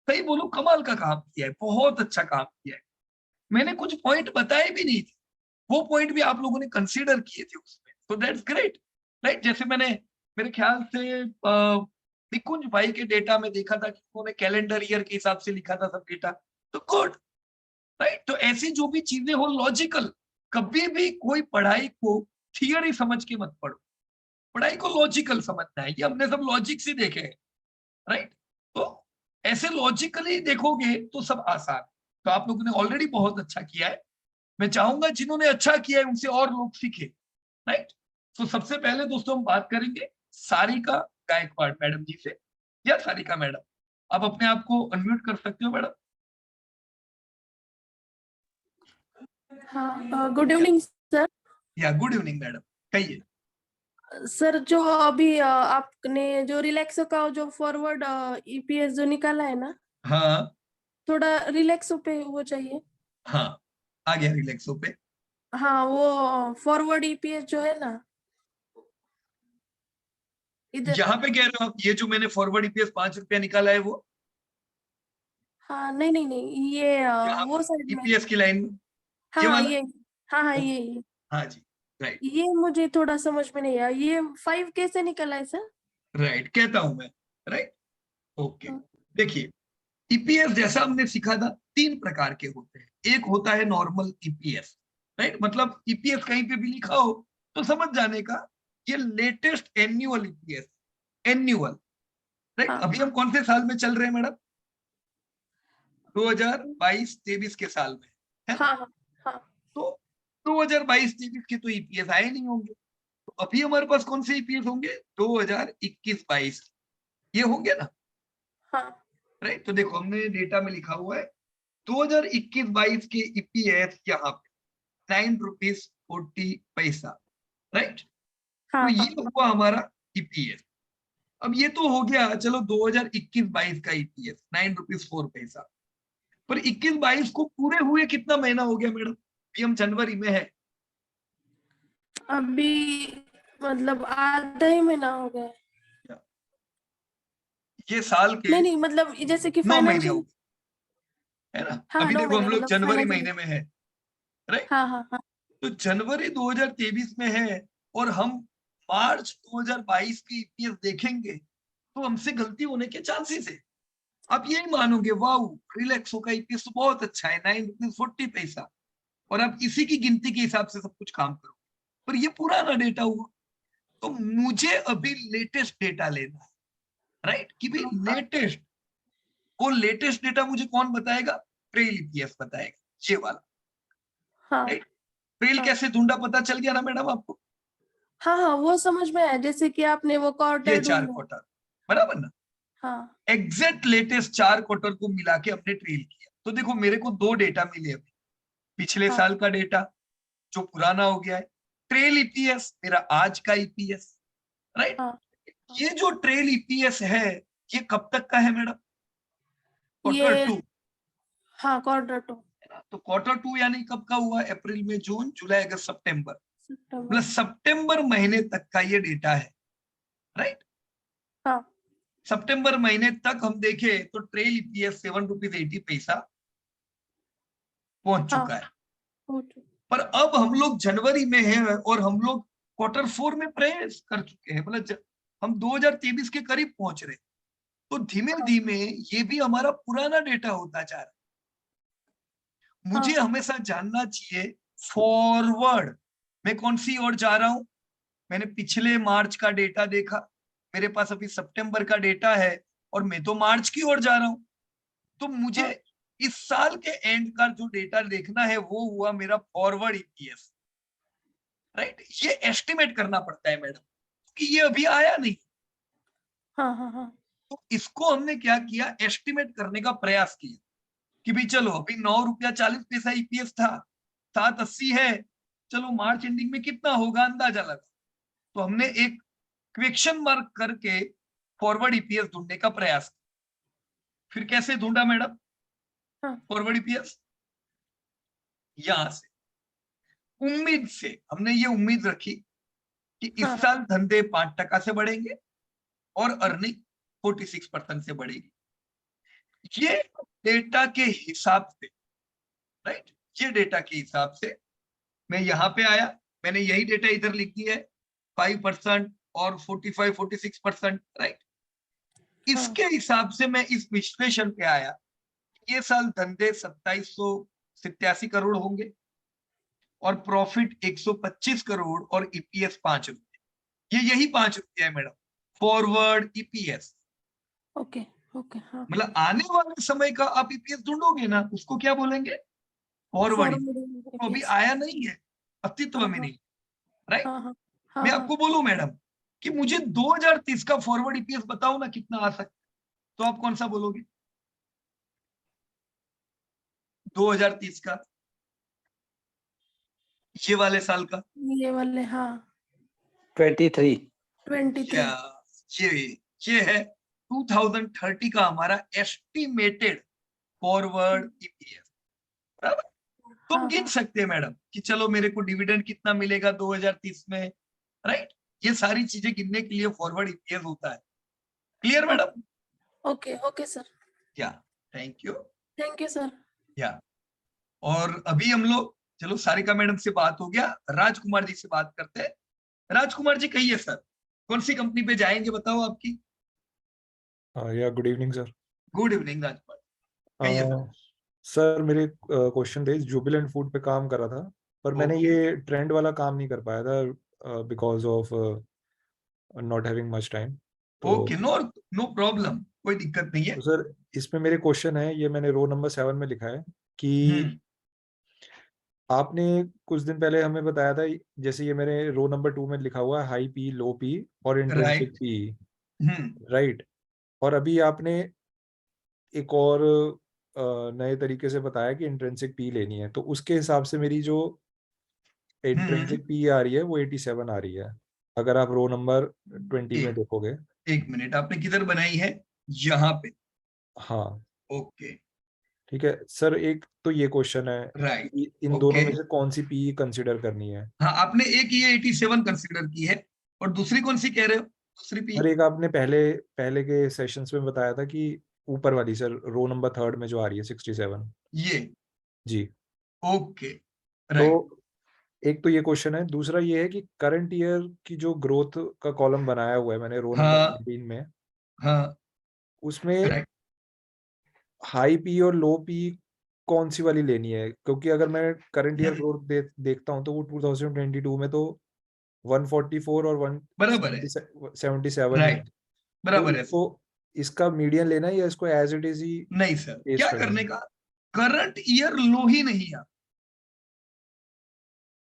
सही बोलूं कमाल का काम किया है, बहुत अच्छा काम किया है। मैंने कुछ पॉइंट बताए भी नहीं थे, वो पॉइंट भी आप लोगों ने कंसीडर किए थे उसमें, तो दैट्स ग्रेट, राइट। जैसे मैंने, मेरे ख्याल से निकुंज भाई के डेटा में देखा था कि उन्होंने कैलेंडर ईयर के हिसाब से लिखा था सब डेटा, तो गुड, राइट। तो ऐसी जो भी चीजें हो लॉजिकल, कभी भी कोई पढ़ाई को थियरी समझ के मत पढ़ो, पढ़ाई को लॉजिकल समझना है, ये हमने सब लॉजिक से देखे हैं, राइट। तो ऐसे लॉजिकली देखोगे तो सब आसान है। तो आप लोगों ने ऑलरेडी बहुत अच्छा किया है, मैं चाहूंगा जिन्होंने अच्छा किया है उनसे और लोग सीखे, राइट। तो सबसे पहले दोस्तों हम बात करेंगे सारिका गायकवाड़ मैडम जी से। या सारिका मैडम, आप अपने आप को अनम्यूट कर सकते हो मैडम? हाँ, गुड इवनिंग सर। या गुड इवनिंग मैडम, कहिए। सर, जो अभी आपने जो रिलैक्सो का जो फॉरवर्ड ईपीएस जो निकाला है ना, हाँ थोड़ा रिलैक्सो पे वो चाहिए। हाँ, आ गया रिलैक्सो पे। हाँ, वो फॉरवर्ड ईपीएस जो है ना इधर। यहाँ पे कह रहे हो आप, ये जो मैंने फॉरवर्ड ईपीएस 5 रुपया निकाला है वो? हाँ, नहीं नहीं नहीं, ये यहाँ वो साइड में। ईपीएस की लाइन में, ये हाँ वाला? ये, हाँ हाँ ओके, ये हाँ जी, राइट ये मुझे थोड़ा समझ में नहीं आया, ये 5 कैसे निकला है सर? राइट, कहता हूं मैं, राइट, ओके। हाँ देखिए, ईपीएस जैसा हमने सीखा था, 3 प्रकार के होते हैं। एक होता है नॉर्मल ईपीएस, राइट, मतलब ईपीएस कहीं पे भी लिखा हो तो समझ जाने का ये latest annual EPS, annual, right. हाँ अभी हम कौन से साल में चल रहे हैं मैडम? 2022-23 के साल में, है ना? हाँ हाँ हाँ तो 2022-23 के तो ईपीएस आए नहीं होंगे, तो अभी हमारे पास कौन से ईपीएस होंगे? 2021-22 ये होंगे ना, हाँ राइट। तो देखो हमने डेटा में लिखा हुआ है 2021-22 के ईपीएस यहाँ पे 9 रुपीज 40 पैसा, राइट। तो हाँ ये हाँ हुआ हमारा ईपीएस। अब ये तो हो गया, चलो 2021-22 का ईपीएस 9 रुपीज 4 पैसा। पर 21-22 को पूरे हुए कितना महीना हो गया मैडम? अभी हम जनवरी में है, अभी मतलब आधा ही महीना हो गया है। ये साल के नहीं नहीं, मतलब जैसे कि 9 महीने हो फाइनेंशियल। गए, है ना? हाँ, अभी 9 देखो हम महीने लोग मतलब जनवरी फाइनेंशियल। महीने में है, राइट। हाँ हाँ हाँ तो जनवरी 2023 में है और हम मार्च 2022 के ईपीएस देखेंगे तो हमसे गलती होने के चांसेस है। आप यही मानोगे, वाह रिलैक्सो का ईपीएस तो बहुत अच्छा है, 9 रुपीज 40 पैसा, और आप इसी की गिनती के हिसाब से सब कुछ काम करो। पर ये पुराना डेटा हुआ, तो मुझे अभी लेटेस्ट डेटा लेना है, राइट, कि भाई हाँ लेटेस्ट। वो लेटेस्ट डेटा मुझे कौन बताएगा? ट्रेल ईपीएस बताएगा, ये वाला, हाँ राइट। ट्रेल हाँ कैसे ढूंढा, पता चल गया ना मैडम आपको? हाँ हाँ, वो समझ में आया, जैसे कि आपने वो ये क्वार्टर 4 ढूंढा। क्वार्टर, बराबर ना? हाँ एग्जैक्ट लेटेस्ट 4 क्वार्टर को मिला के हमने ट्रेल किया। तो देखो मेरे को 2 डेटा मिले अभी, पिछले हाँ साल का डेटा जो पुराना हो गया है, ट्रेल ईपीएस मेरा आज का ईपीएस, राइट। हाँ हाँ। ये जो ट्रेल ईपीएस है, ये कब तक का है मैडम? क्वार्टर ये, 2, हाँ क्वार्टर 2 तो क्वार्टर 2 यानी कब का हुआ? अप्रैल में जून जुलाई अगस्त सितंबर, सितंबर। मतलब सितंबर महीने तक का ये डेटा है, राइट। हाँ सितंबर महीने तक हम देखें तो ट्रेल ईपीएस 7 रुपीज 80 पैसा पहुंच हाँ चुका है। okay। पर अब हम लोग जनवरी में हैं और हम लोग क्वार्टर 4 में प्रवेश कर चुके हैं, मतलब हम 2023 के करीब पहुंच रहे हैं। तो धीमे हाँ धीमे ये भी हमारा पुराना डेटा होता जा रहा है। हाँ मुझे हमेशा जानना चाहिए फॉरवर्ड, मैं कौन सी ओर जा रहा हूं। मैंने पिछले मार्च का डेटा देखा, मेरे पास अभी सितंबर का डेटा है और मैं तो मार्च की ओर जा रहा हूं। तो मुझे हाँ इस साल के एंड का जो डेटा देखना है वो हुआ मेरा फॉरवर्ड ईपीएस, राइट। ये एस्टिमेट करना पड़ता है मैडम, कि ये अभी आया नहीं। हाँ हाँ हाँ तो इसको हमने क्या किया, एस्टिमेट करने का प्रयास किया कि भाई चलो अभी 9 रुपया 40 पैसा ईपीएस था, 780 है, चलो मार्च एंडिंग में कितना होगा अंदाजा लगा। तो हमने एक क्वेश्चन मार्क करके फॉरवर्ड ईपीएस ढूंढने का प्रयास किया। फिर कैसे ढूंढा मैडम हाँ। Forward EPS? यहां से उम्मीद से हमने ये उम्मीद रखी कि इस हाँ। साल धंधे 5% से बढ़ेंगे और अर्निंग 46% से बढ़ेगी। ये डेटा के हिसाब से, राइट, ये डेटा के हिसाब से मैं यहां पे आया, मैंने यही डेटा इधर लिख दिया है, 5% और 45-46%, राइट। इसके हिसाब से मैं इस विश्लेषण पे आया, ये साल धंधे 2787 करोड़ होंगे और प्रॉफिट 125 करोड़ और ईपीएस 5 रुपए। ये यही 5 रुपए है madam forward EPS. Okay okay. हाँ। मतलब आने वाले समय का आप ईपीएस ढूंढोगे ना, उसको क्या बोलेंगे? फॉरवर्ड। तो अभी आया नहीं है, अस्तित्व में नहीं, राइट। हाँ हाँ मैं हाँ। आपको बोलूं मैडम कि मुझे 2030 का फॉरवर्ड ईपीएस बताओ ना कितना आ सकता है, तो आप कौन सा बोलोगे? 2030 का, ये वाले साल का? ये वाले, हाँ। 23। 23। ये है 2030 का हमारा एस्टिमेटेड फॉरवर्ड ईपीएस, बराबर। तो हम हाँ गिन हाँ। सकते हैं मैडम कि चलो मेरे को डिविडेंड कितना मिलेगा 2030 में, राइट। ये सारी चीजें गिनने के लिए फॉरवर्ड ईपीएस होता है। Clear madam? Okay okay sir. Yeah thank you. Thank you sir. Yeah और अभी हम लोग, चलो सारिका मैडम से बात हो गया, राजकुमार जी से बात करते हैं। राजकुमार जी कहिए सर, कौन सी कंपनी पे जाएंगे बताओ आपकी? Yeah good evening sir. Good evening Rajkumar, कहिए सर। सर मेरे क्वेश्चन थे, जुबिलेंट फूड पे काम कर रहा था, पर मैंने Okay. ये ट्रेंड वाला काम नहीं कर पाया था because of not having much time. Okay, no problem, कोई दिक्कत नहीं है। तो सर इसमें मेरे क्वेश्चन है, ये मैंने रो नंबर 7 में लिखा है कि आपने कुछ दिन पहले हमें बताया था, जैसे ये मेरे रो नंबर 2 में लिखा हुआ है, हाई पी, लो पी और इंट्रिंसिक राइट। P, right. और अभी आपने एक और नए तरीके से बताया कि इंट्रिंसिक पी लेनी है, तो उसके हिसाब से मेरी जो इंट्रिंसिक पी आ रही है वो 87 आ रही है, अगर आप रो नंबर 20 में देखोगे। एक मिनट, आपने किधर बनाई है? यहाँ पे? हाँ ओके, ठीक है सर। एक तो ये क्वेश्चन है राइट। कि इन दोनों ओके, में से कौन सी पी कंसिडर करनी है। हाँ, आपने एक ये 87 कंसीडर की है और दूसरी कौन सी कह रहे हो? दूसरी पी? और एक आपने पहले पहले के सेशंस में बताया था कि ऊपर वाली सर, रो नंबर 3 में जो आ रही है 67। ये? जी। ओके, तो राइट। एक तो ये क्वेश्चन है, दूसरा ये है कि करंट ईयर की जो ग्रोथ का कॉलम बनाया हुआ है मैंने रो नंबर हाँ 19 में, हाँ, उसमें राइट। हाई पी और लो पी कौन सी वाली लेनी है? क्योंकि अगर मैं करंट ईयर ग्रोथ देखता हूँ तो वो 2022 में तो 144 और बराबर है, 177 ही है। राइट, तो बराबर है। इसको, इसका मीडियन लेना है या इसको एज इट इज ही नहीं सर, पेश क्या करना करने है? का, करंट ईयर लो ही नहीं है,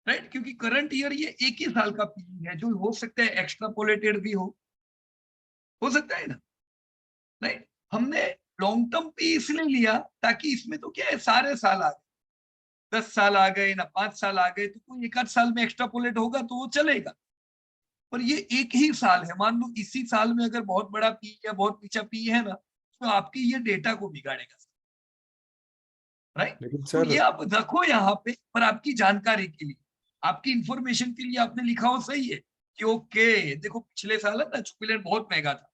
राइट, क्योंकि करंट ईयर ये एक ही साल का पी है, जो हो सकता है एक्स्ट्रापोलेटेड भी हो सकता है ना, राइट। हमने लॉन्ग टर्म पी इसलिए लिया ताकि इसमें तो क्या है, सारे साल आ गए, 10 साल आ गए ना, 5 साल आ गए, तो कोई एक आध साल में एक्स्ट्रापोलेट होगा तो वो चलेगा। पर ये एक ही साल है, मान लो इसी साल में अगर बहुत बड़ा पी या बहुत पीछा पी है ना, तो आपकी ये डेटा को बिगाड़ेगा, राइट। लेकिन तो सर ये आप रखो यहाँ पे, पर आपकी जानकारी के लिए, आपकी इंफॉर्मेशन के लिए आपने लिखा हो, सही है कि ओके देखो पिछले साल है ना जुबिलेंट बहुत महंगा था,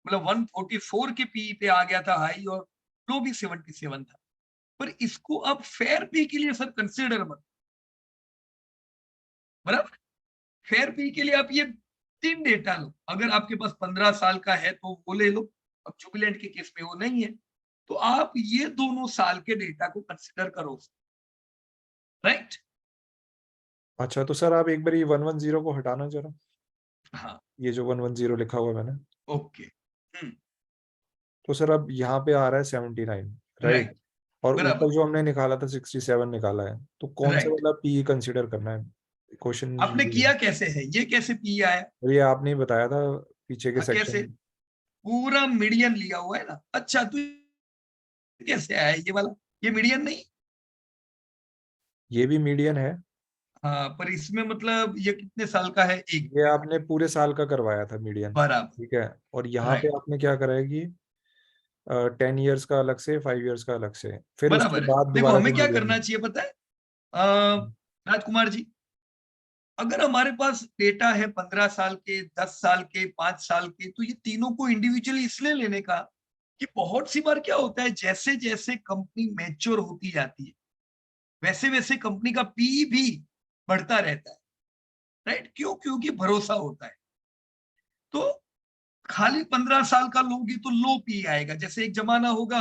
मतलब 144 के पी पे आ गया था हाई, और लो भी 77 था, पर इसको अब फेयर पी के लिए सर कंसिडर मत, बराबर। फेयर पी के लिए आप ये 3 डेटा लो, अगर आपके पास 15 साल का है तो वो ले लो, अब जुबिलेंट के केस में वो नहीं है, तो आप ये दोनों साल के डेटा को कंसिडर करो, राइट। अच्छा, तो सर आप एक बार ये 110 को हटाना जरा, हाँ, ये जो 110 लिखा हुआ है मैंने। ओके, तो सर अब यहाँ पे आ रहा है 79, राइट। राइट, और बराबर, ऊपर जो हमने निकाला था 67 निकाला है, तो कौन सा राइट। वाला पी कंसिडर करना है? क्वेश्चन आपने किया कैसे है, ये कैसे पी आया? ये आपने ही बताया था पीछे के हाँ, कैसे? सेक्शन। पूरा मीडियन लिया हुआ है ना, अच्छा, तो कैसे आया ये वाला? ये मीडियन नहीं? ये भी मीडियन है। हाँ, पर इसमें मतलब ये कितने साल का है? एक ये आपने पूरे साल का करवाया था मीडियन, बराबर, ठीक है। और यहाँ पे राइट, आपने क्या करा है कि 10 ईयर्स का अलग से, 5 ईयर्स का अलग से, फिर उसके बराबर है। बाद देखो दोबारा हमें से क्या मीडियन। करना चाहिए पता है राजकुमार जी, अगर हमारे पास डेटा है 15 साल के, 10 साल के, 5 साल के, तो ये तीनों को इंडिविजुअली इसलिए लेने का कि बहुत सी बार क्या होता है, जैसे जैसे कंपनी मैच्योर होती जाती है वैसे वैसे कंपनी का पी भी बढ़ता रहता है, राइट? क्यों? क्योंकि भरोसा होता है। तो खाली 15 साल का लोगे तो लो पी आएगा। जैसे एक जमाना होगा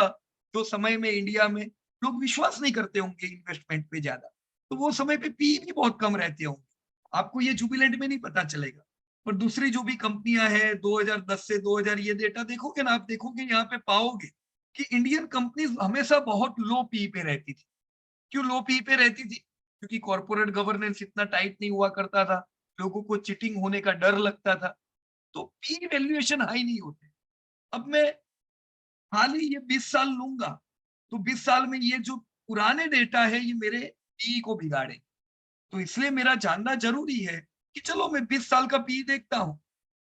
जो समय में इंडिया में लोग विश्वास नहीं करते होंगे इन्वेस्टमेंट पे ज्यादा, तो वो समय पे पी भी बहुत कम रहते होंगे। आपको ये जुबिलेंट में नहीं पता चलेगा, पर दूसरी जो भी कंपनियां हैं 2010 से 2000, ये डेटा देखोगे ना, आप देखोगे यहाँ पे पाओगे कि इंडियन कंपनीज हमेशा बहुत लो पी पे रहती थी। क्यों लो पी पे रहती थी? क्योंकि कॉर्पोरेट गवर्नेंस इतना टाइट नहीं हुआ करता था, लोगों को चीटिंग होने का डर लगता था, तो पी वैल्यूएशन हाई नहीं होते। अब मैं खाली ये 20 साल लूंगा तो 20 साल में ये जो पुराने डेटा है ये मेरे पी को बिगाड़े। तो इसलिए मेरा जानना जरूरी है कि चलो मैं 20 साल का पी देखता हूं,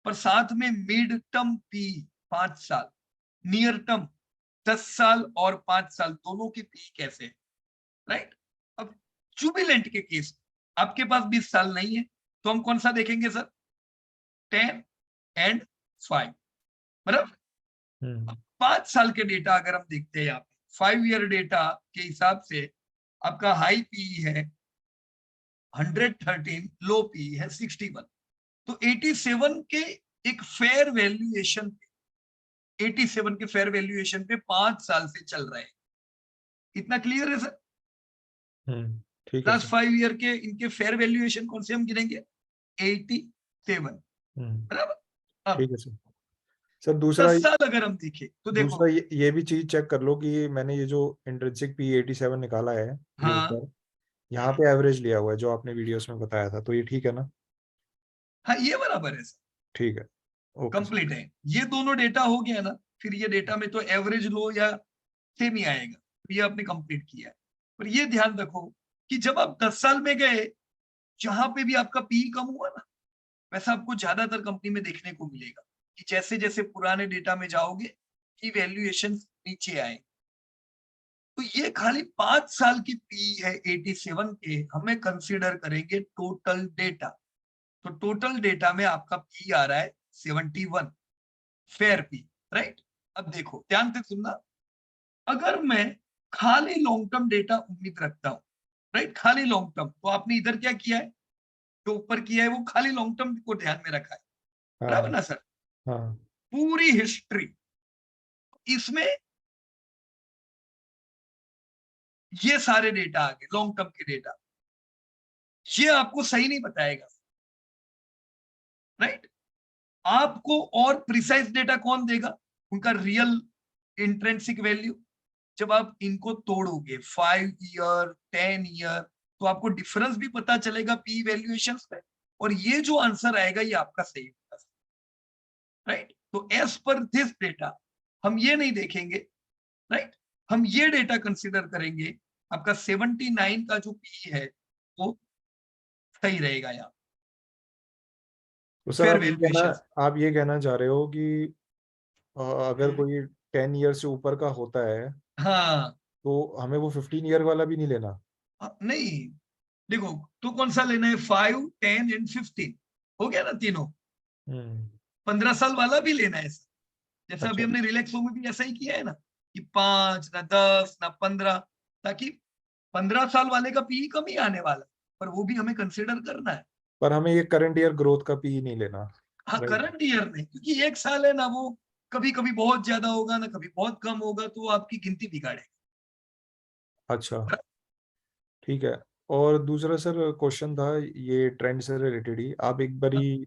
पर साथ में मिड टर्म पी 5 साल, नियर टर्म 10 साल और 5 साल दोनों के पी कैसे है, राइट? अब जुबिलेंट के केस आपके पास 20 साल नहीं है तो हम कौन सा देखेंगे सर? 10 एंड 5, बराबर। हम्म 5 साल के डेटा अगर हम देखते हैं यहाँ पे 5 ईयर डेटा के हिसाब से आपका हाई पी है 113, लो पी है 61, तो 87 के एक फेयर वैल्यूएशन पे, 87 के फेयर वैल्यूएशन पे 5 साल से चल रहे हैं। इतना क्लियर है सर? ठीक है लास्ट सर। 5 ईयर के इनके फेयर वैल्यूएशन कौन से हम गिनेंगे? 87, बराबर। अब ठीक है सर। सर दूसरा 10 साल अगर हम देखें तो दूसरा देखो, ये भी चीज चेक कर लो कि मैंने ये जो इंट्रिंसिक पी 87 निकाला है, ये हाँ ऊपर यहाँ पे एवरेज लिया हुआ है जो आपने वीडियोस में बताया था, तो ये ठीक है ना? हाँ ये बराबर है सर, ठीक है, ओके सर। कंप्लीट है। ये दोनों डेटा हो गया ना, फिर ये डेटा में तो एवरेज लो या सेम ही आएगा, तो ये आपने कंप्लीट किया है। पर ये ध्यान रखो कि जब आप 10 साल में गए, जहां पे भी आपका पी कम हुआ ना, वैसा आपको ज्यादातर कंपनी में देखने को मिलेगा कि जैसे जैसे पुराने डेटा में जाओगे की वैल्यूएशन नीचे आए। तो ये खाली 5 साल की पी है 87 के, हमें कंसीडर करेंगे टोटल डेटा। तो टोटल डेटा में आपका पी आ रहा है 71, फेयर पी, राइट? अब देखो ध्यान से सुनना, अगर मैं खाली लॉन्ग टर्म डेटा उम्मीद रखता हूं, राइट, खाली लॉन्ग टर्म, तो आपने इधर क्या किया है, जो ऊपर किया है वो खाली लॉन्ग टर्म को ध्यान में रखा है, बराबर हाँ ना सर? हाँ पूरी हिस्ट्री इसमें ये सारे डेटा आ गए, लॉन्ग टर्म के डेटा, ये आपको सही नहीं बताएगा, राइट? आपको और प्रिसाइज डेटा कौन देगा? उनका रियल इंट्रेंसिक वैल्यू। जब आप इनको तोड़ोगे 5 ईयर, 10 ईयर, तो आपको डिफरेंस भी पता चलेगा पी वैल्यूएशन पे, और ये जो आंसर आएगा ये आपका सही होगा, राइट? तो एज पर दिस डेटा हम ये नहीं देखेंगे, राइट, हम ये डेटा कंसीडर करेंगे, आपका 79 का जो पी है वो सही रहेगा यहाँ, तो सर फेयर वैल्यूएशन। आप ये कहना चाह रहे हो कि अगर हम्म, कोई 10 ईयर से ऊपर का होता है हाँ तो हमें वो 15 ईयर वाला भी नहीं लेना? नहीं, देखो तो कौन सा लेना है? 5, 10 एंड 15 हो गया ना तीनों। हम्म 15 साल वाला भी लेना है सर, जैसा अभी अच्छा। हमने रिलैक्सो में भी ऐसा ही किया है ना, कि 5 ना 10 ना 15, ताकि 15 साल वाले का पी कम ही आने वाला है, पर वो भी हमें कंसिडर करना है। पर हमें ये करंट ईयर ग्रोथ का पी नहीं लेना, हाँ राइट? करंट ईयर में, क्योंकि एक साल है ना, वो कभी कभी बहुत ज्यादा होगा ना, कभी बहुत कम होगा, तो वो आपकी गिनती बिगाड़ेगा। अच्छा, ठीक है। और दूसरा सर क्वेश्चन था ये ट्रेंड से रिलेटेड ही, आप एक बारी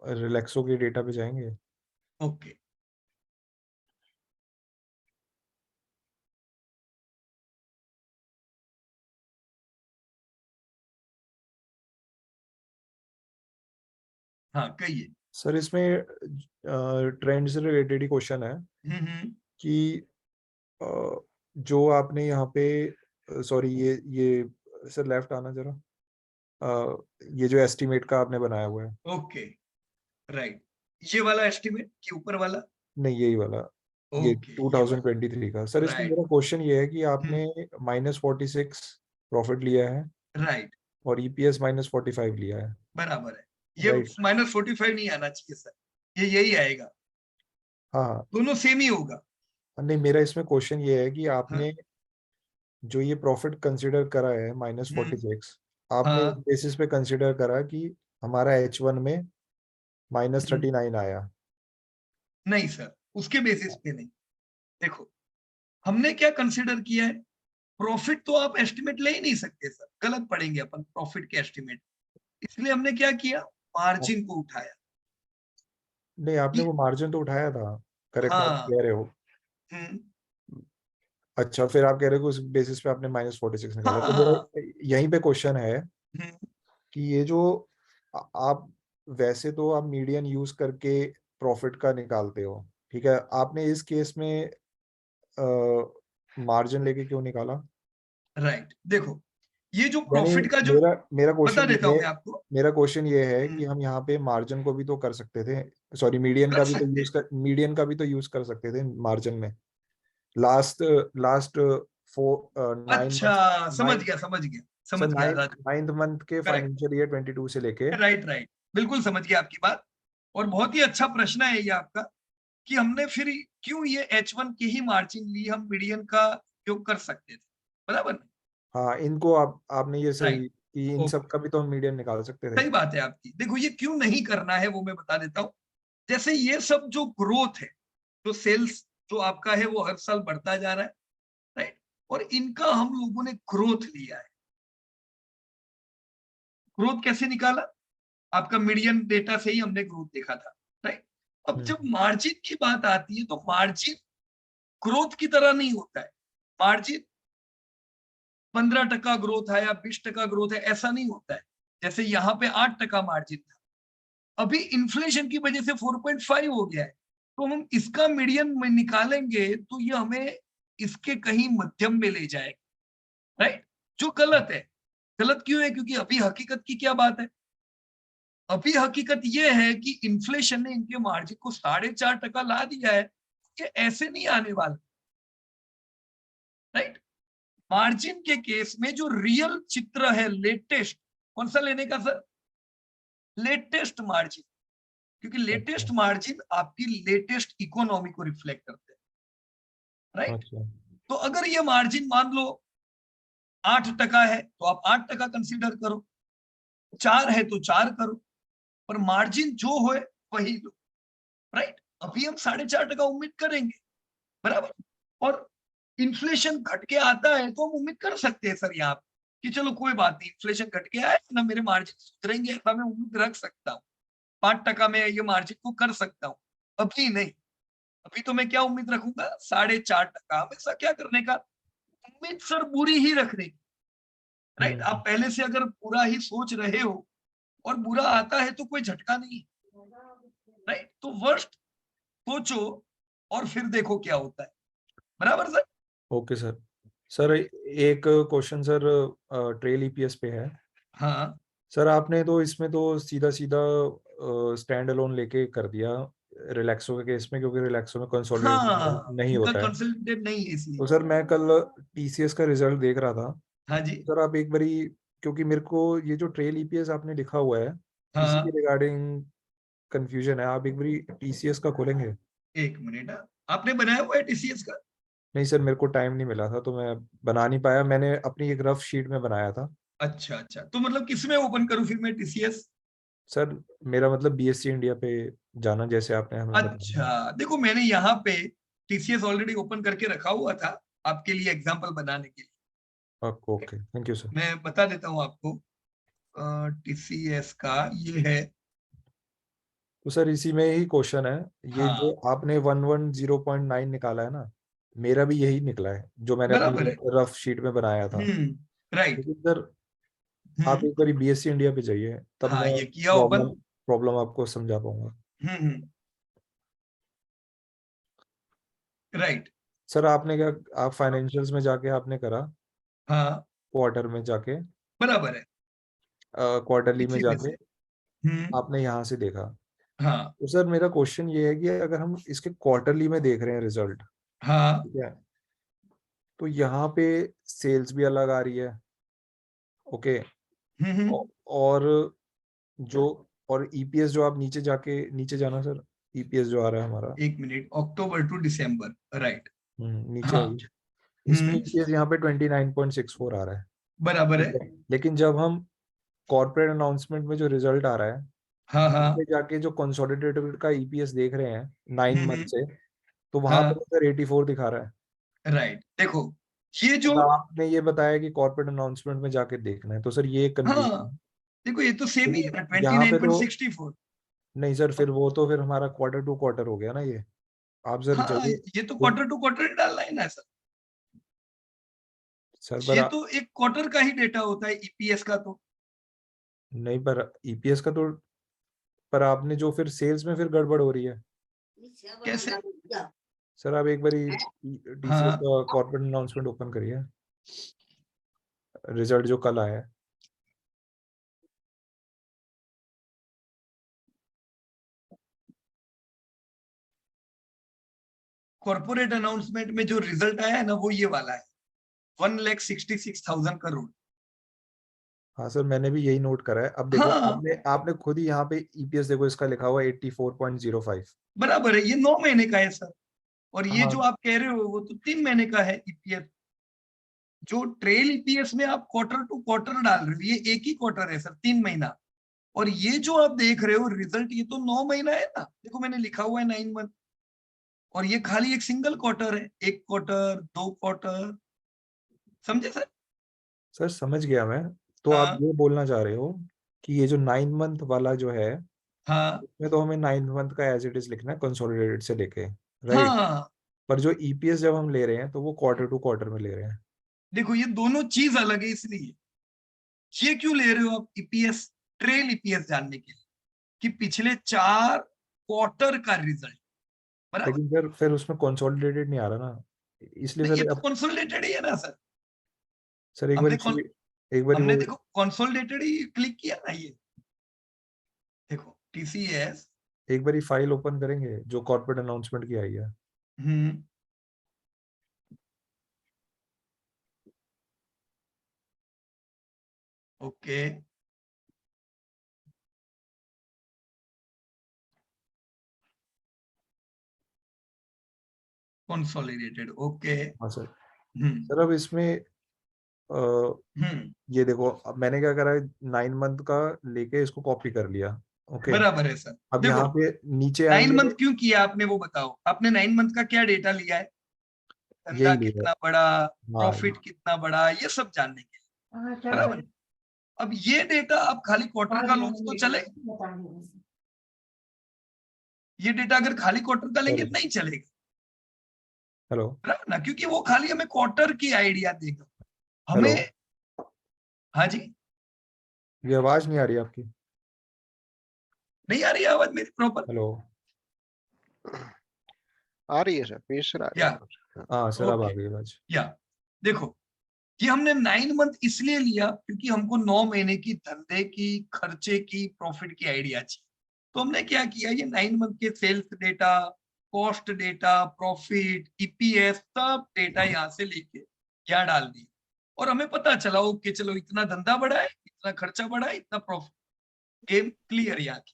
रिलैक्सो के डेटा पे जाएंगे? ओके, हाँ कहिए। सर इसमें ट्रेंड से रिलेटेड ही क्वेश्चन है हम्म। कि जो आपने यहाँ पे, सॉरी ये सर लेफ्ट आना जरा, ये जो एस्टिमेट का आपने बनाया हुआ है, ओके, राइट, ये वाला एस्टिमेट कि ऊपर वाला? नहीं यही वाला, ये ओके, ये वाला, 2023 का। सर इसमें राइट, मेरा क्वेश्चन ये है कि आपने -46 प्रॉफिट लिया है राइट, और ईपीएस -45 लिया है, बराबर है। ये राइट? -45 नहीं आना चाहिए सर, ये यही आएगा, हाँ हाँ, दोनों सेम ही होगा। नहीं मेरा इसमें क्वेश्चन ये है कि हाँ, आपने जो ये प्रॉफिट कंसिडर करा है -46, आपने इस हाँ, बेसिस पे कंसिडर करा कि हमारा H1 में -39 आया। नहीं सर, उसके बेसिस पे नहीं। देखो, हमने क्या कंसिडर किया है, प्रॉफिट तो आप एस्टिमेट ले ही नहीं सकते सर, गलत पड़ेंगे अपन प्रॉफिट के एस्टिमेट, इसलिए हमने क्या किया, मार्जिन को उठाया नहीं आपने कि वो मार्जिन तो उठाया था, करेक्ट आप हाँ, कह रहे हो। हम्म, अच्छा, फिर आप कह रहे हो कि उस बेसिस पे आपने -46 निकाला, तो हाँ, मेरा यहीं पे क्वेश्चन है हम्म, कि ये जो आप वैसे तो आप मीडियन यूज करके प्रॉफिट का निकालते हो, ठीक है, आपने इस केस में मार्जिन लेके क्यों निकाला? राइट। देखो, ये जो यानी प्रॉफिट का जो, मेरा मेरा बता क्वेश्चन देता ये हूं है, मैं आपको, मेरा क्वेश्चन ये है हम्म, कि हम यहाँ पे मार्जिन को भी तो कर सकते थे, सॉरी मीडियन कर का भी तो सकते हैं। मीडियन का भी तो यूज कर सकते थे मार्जिन में। लास्ट लास्ट 9 अच्छा, समझ मंथ, गया, समझ गया, सर समझ गया राजू, 9th मंथ के करेक्ट, फाइनेंशियल ईयर 22 से लेके। राइट, राइट, बिल्कुल समझ गया आपकी बात। और बहुत ही अच्छा प्रश्न है ये आपका, कि हमने फिर क्यों ये H1 की ही मार्जिन ली, हम मीडियन का उपयोग कर सकते थे, बराबर ना? हाँ, इनको आपने ये राइट, सही कि इन सब ओके, का भी तो हम मीडियन निकाल सकते थे। सही बात है आपकी। देखो, ये क्यों नहीं करना है वो मैं बता देता हूँ। जैसे ये सब जो ग्रोथ है, जो सेल्स जो आपका है वो हर साल बढ़ता जा रहा है, राइट, और इनका हम लोगों ने ग्रोथ लिया है। ग्रोथ कैसे निकाला, आपका मीडियन डेटा से ही हमने ग्रोथ देखा था, राइट। अब जब हम्म, मार्जिन की बात आती है तो मार्जिन ग्रोथ की तरह नहीं होता है। मार्जिन 15% ग्रोथ है या 20% ग्रोथ है, ऐसा नहीं होता है। जैसे यहाँ पे 8% मार्जिन था, अभी इन्फ्लेशन की वजह से 4.5 हो गया है, तो हम इसका मीडियन में निकालेंगे तो ये हमें इसके कहीं मध्यम में ले जाएगा, राइट, जो गलत है। गलत क्यों है, क्योंकि अभी हकीकत की क्या बात है, अभी हकीकत ये है कि इन्फ्लेशन ने इनके मार्जिन को 4.5% ला दिया है, ये ऐसे नहीं आने वाला, राइट। मार्जिन के केस में जो रियल चित्र है, लेटेस्ट, कौन सा लेने का सर, लेटेस्ट मार्जिन, क्योंकि अच्छा लेटेस्ट मार्जिन आपकी लेटेस्ट इकोनॉमी को रिफ्लेक्ट करते हैं, राइट। अच्छा। तो अगर ये मार्जिन मान लो 8% है तो आप 8% कंसीडर करो, 4 है तो 4 करो, पर मार्जिन जो हो वही लो, राइट। अभी हम 4.5% उम्मीद करेंगे, बराबर। और इन्फ्लेशन घट के आता है तो हम उम्मीद कर सकते हैं सर यहाँ पे कि चलो कोई बात नहीं, इन्फ्लेशन घट के आए ना, मेरे मार्जिन सुधरेंगे, ऐसा मैं उम्मीद रख सकता हूँ, 5% में ये मार्जिन को कर सकता हूँ। अभी नहीं, अभी तो मैं क्या उम्मीद रखूंगा, 4.5%। हमेशा क्या करने का, उम्मीद सर बुरी ही रखने की, राइट। आप हम्म, पहले से अगर बुरा ही सोच रहे हो और बुरा आता है तो कोई झटका नहीं, राइट। तो वर्स्ट सोचो और फिर देखो क्या होता है, बराबर सर। Okay sir. सर एक क्वेश्चन सर ट्रेल ईपीएस पे है। हाँ, सर आपने तो इसमें तो सीधा सीधा स्टैंड अलोन लेके कर दिया रिलैक्सो के केस में, क्योंकि रिलैक्सो में कंसोलिडेटेड हाँ, नहीं उनका होता है। कंसल्टेंट नहीं है इसलिए। तो सर मैं कल टीसीएस का रिजल्ट देख रहा था, हाँ जी, सर आप एक बारी, क्योंकि मेरे को ये जो ट्रेल ईपीएस आपने लिखा हुआ है इसी के हाँ, रिगार्डिंग कंफ्यूजन है, आप एक बारी टीसीएस का खोलेंगे? एक मिनट, आपने बनाया हुआ है टीसीएस का? नहीं सर, मेरे को टाइम नहीं मिला था तो मैं बना नहीं पाया, मैंने अपनी एक रफ शीट में बनाया था। अच्छा, अच्छा, तो मतलब किसमें ओपन करूं फिर मैं टीसीएस? सर मेरा मतलब बीएससी इंडिया पे जाना, जैसे आपने हमें बताया। अच्छा, देखो मैंने यहाँ पे टीसीएस ऑलरेडी ओपन करके रखा हुआ था आपके लिए एग्जांपल बनाने के लिए। Okay, thank you sir. मैं बता देता हूँ आपको, टीसीएस का ये है। तो सर इसी में ही क्वेश्चन है, ये जो हाँ, आपने 110.9 निकाला है ना, मेरा भी यही निकला है जो मैंने अपनी बराबर है, रफ शीट में बनाया था। राइट, लेकिन सर आप हम्म, एक बार बीएससी इंडिया पे जाइए, तब हाँ, मैं ये किया ओपन, प्रॉब्लम प्रॉब्लम आपको समझा पाऊंगा। राइट, सर आपने क्या, आप फाइनेंशियल्स में जाके आपने करा हाँ, क्वार्टर में जाके, बराबर है, क्वार्टरली में पिछले जाके से। आपने यहाँ से देखा। हाँ तो सर मेरा क्वेश्चन ये है कि अगर हम इसके क्वार्टरली में देख रहे हैं रिजल्ट, हाँ। ठीक है, तो यहाँ पे सेल्स भी अलग आ रही है, ओके, हम्म। और जो और ईपीएस जो आप नीचे जाके, नीचे जाना सर, ईपीएस जो आ रहा है हमारा, 1 minute, October to December, right. नीचे हाँ। आइए, इसमें ईपीएस यहाँ पे 29.64 आ रहा है, बराबर ठीक है। है। लेकिन जब हम कॉर्पोरेट अनाउंसमेंट में जो रिजल्ट आ रहा है, हाँ हाँ। उसमें जाके जो कंसोलिडेटेड का ईपीएस देख रहे हैं 9 मंथ हम्म। से, तो वहां हाँ पे सर 84 दिखा रहा है। राइट, देखो ये जो, और आपने ये बताया कि कॉर्पोरेट अनाउंसमेंट में जाके देखना है, तो सर ये हाँ कंफ्यूजन। देखो ये तो सेम ही है ना, लेकिन यहाँ पे तो 29.64। नहीं सर, फिर वो तो फिर हमारा क्वार्टर टू क्वार्टर हो गया ना ये। आप सर हाँ जगह ये तो जो क्वार्टर टू क्वार्टर डालना है ना सर, सर ये तो एक क्वार्टर का ही डेटा होता है ईपीएस का तो। नहीं, पर ईपीएस का तो, पर आपने जो फिर सेल्स में फिर गड़बड़ हो रही है कैसे? सर। आप एक बारी टीसीएस हाँ का कॉर्पोरेट अनाउंसमेंट ओपन करिए, रिजल्ट जो कल आया है। कॉर्पोरेट अनाउंसमेंट में जो रिजल्ट आया है ना, वो ये वाला है, 1,66,000 करोड़। हाँ सर, मैंने भी यही नोट करा है। अब देखो, हाँ आपने आपने खुद ही यहाँ पे ईपीएस देखो, इसका लिखा हुआ है 84.05। बराबर है, ये 9 महीने का है सर। और ये हाँ जो आप कह रहे हो वो तो 3 महीने का है ईपीएस। जो ट्रेल ईपीएस में आप क्वार्टर टू क्वार्टर डाल रहे हो, ये एक ही क्वार्टर है सर, 3 महीना। और ये जो आप देख रहे हो रिजल्ट, ये तो 9 महीना है ना, देखो मैंने लिखा हुआ है 9 मंथ। और ये खाली एक सिंगल क्वार्टर है, एक क्वार्टर, 2 क्वार्टर, समझे सर? सर, समझ गया मैं। तो आप हाँ ये बोलना चाह रहे हो कि ये जो 9 मंथ वाला जो है, हाँ इसमें तो हमें 9 मंथ का एज इट इज लिखना है कंसोलिडेटेड से लेके, राइट। हाँ। पर जो ईपीएस जब हम ले रहे हैं, तो वो क्वार्टर टू क्वार्टर में ले रहे हैं। देखो ये दोनों चीज अलग है, इसलिए ये क्यों ले रहे हो आप ईपीएस, ट्रेल ईपीएस जानने के लिए कि पिछले 4 क्वार्टर का रिजल्ट, बराबर। लेकिन सर फिर उसमें कंसोलिडेटेड नहीं आ रहा ना, इसलिए नहीं ये सर तो अब कंसोलिडेटेड ही है ना सर। सर एक बार हमने एक बार हमने वो देखो कंसोलिडेटेड ही क्लिक किया ना, ये देखो टीसीएस। एक बार फाइल ओपन करेंगे जो कॉर्पोरेट अनाउंसमेंट की आई है। हम्म। Okay, consolidated, okay. हाँ सर। हम्म सर अब इसमें हम्म। ये देखो, अब मैंने क्या करा है, 9 मंथ का लेके इसको कॉपी कर लिया, ओके। बराबर है सर। अब देखो यहाँ पे नीचे 9 मंथ आएंगे, क्यों किया आपने, वो बताओ, आपने 9 मंथ का क्या डेटा लिया है? धंधा यही लिया कितना बड़ा, है। प्रॉफिट हाँ कितना बड़ा, ये सब जानने के लिए, बराबर। अब ये डेटा आप खाली क्वार्टर का लोगे तो चले, ये डेटा अगर खाली क्वार्टर का लेंगे सर, तो नहीं चलेगा, हेलो बराबर ना, क्योंकि वो खाली हमें क्वार्टर की आइडिया देगा हेलो, हमें। हाँ जी। ये आवाज नहीं आ रही आपकी? नहीं आ रही है आवाज मेरी प्रॉपर? हेलो। आ रही है सर, पेश सर आ रही या है। हाँ सर, अब आ ओके, गई आवाज। या देखो, ये हमने 9 मंथ इसलिए लिया क्योंकि हमको 9 महीने की धंधे की, खर्चे की, प्रॉफिट की आइडिया चाहिए। तो हमने क्या किया, ये 9 मंथ के sales data, cost data, profit, EPS, सब डेटा यहाँ से लेके यहाँ डाल दिए। और हमें पता चला ओके चलो इतना धंधा बढ़ा है, इतना खर्चा बढ़ा है, इतना प्रॉफिट, गेम क्लियर यहाँ की।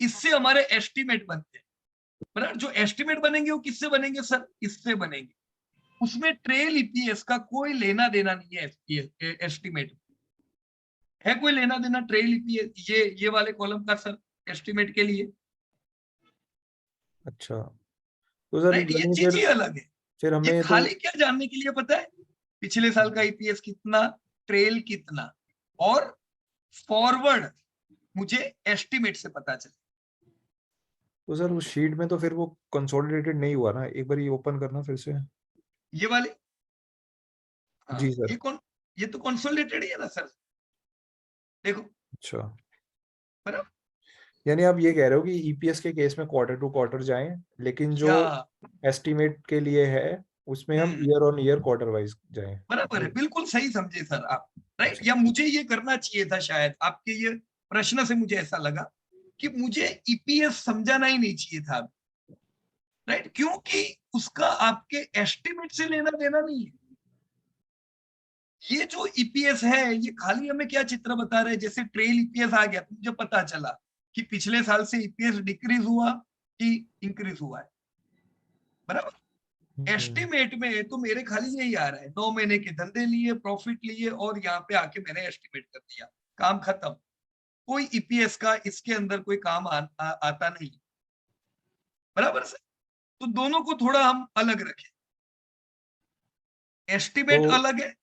इससे हमारे एस्टिमेट बनते हैं, बराबर। जो एस्टिमेट बनेंगे वो किससे बनेंगे सर? इससे बनेंगे। उसमें ट्रेल ईपीएस का कोई लेना देना नहीं है एस्टिमेट, है कोई लेना देना ट्रेल ईपीएस ये वाले कॉलम का सर, एस्टिमेट के लिए? अच्छा, तो सर राइट, ये यानी चीज ही अलग है। फिर ये हमें तो खाली क्या जानने के लिए पता है, पिछले साल का ईपीएस कितना, ट्रेल कितना, और फॉरवर्ड मुझे एस्टिमेट से पता चले। सर उस शीट में तो फिर वो कंसोलिडेटेड नहीं हुआ ना, एक बार ये ओपन करना फिर से। ये वाले, हाँ जी सर। ये तो कंसोलिडेटेड ही है ना सर, देखो, अच्छा, बराबर। यानी आप ये कह रहे हो कि ईपीएस के केस में क्वार्टर टू क्वार्टर जाएं, लेकिन जो या एस्टिमेट के लिए है उसमें हम year on year quarter wise जाएं। बराबर है, बिल्कुल सही समझे सर आप, राइट। या मुझे ये करना चाहिए था शायद, आपके ये प्रश्न से मुझे ऐसा लगा कि मुझे ईपीएस समझाना ही नहीं चाहिए था, राइट, क्योंकि उसका आपके एस्टिमेट से लेना देना नहीं है। ये जो ईपीएस है ये खाली हमें क्या चित्र बता रहे हैं, जैसे ट्रेल ईपीएस आ गया तो मुझे पता चला कि पिछले साल से ईपीएस डिक्रीज हुआ कि इंक्रीज हुआ है, बराबर। एस्टिमेट में तो मेरे खाली यही आ रहा है, 9 महीने के धंधे लिए, प्रॉफिट लिए, और यहाँ पे आके मैंने एस्टिमेट कर दिया, काम खत्म। कोई ईपीएस का इसके अंदर कोई काम आता नहीं, बराबर से। तो दोनों को थोड़ा हम अलग रखें, एस्टिमेट तो अलग है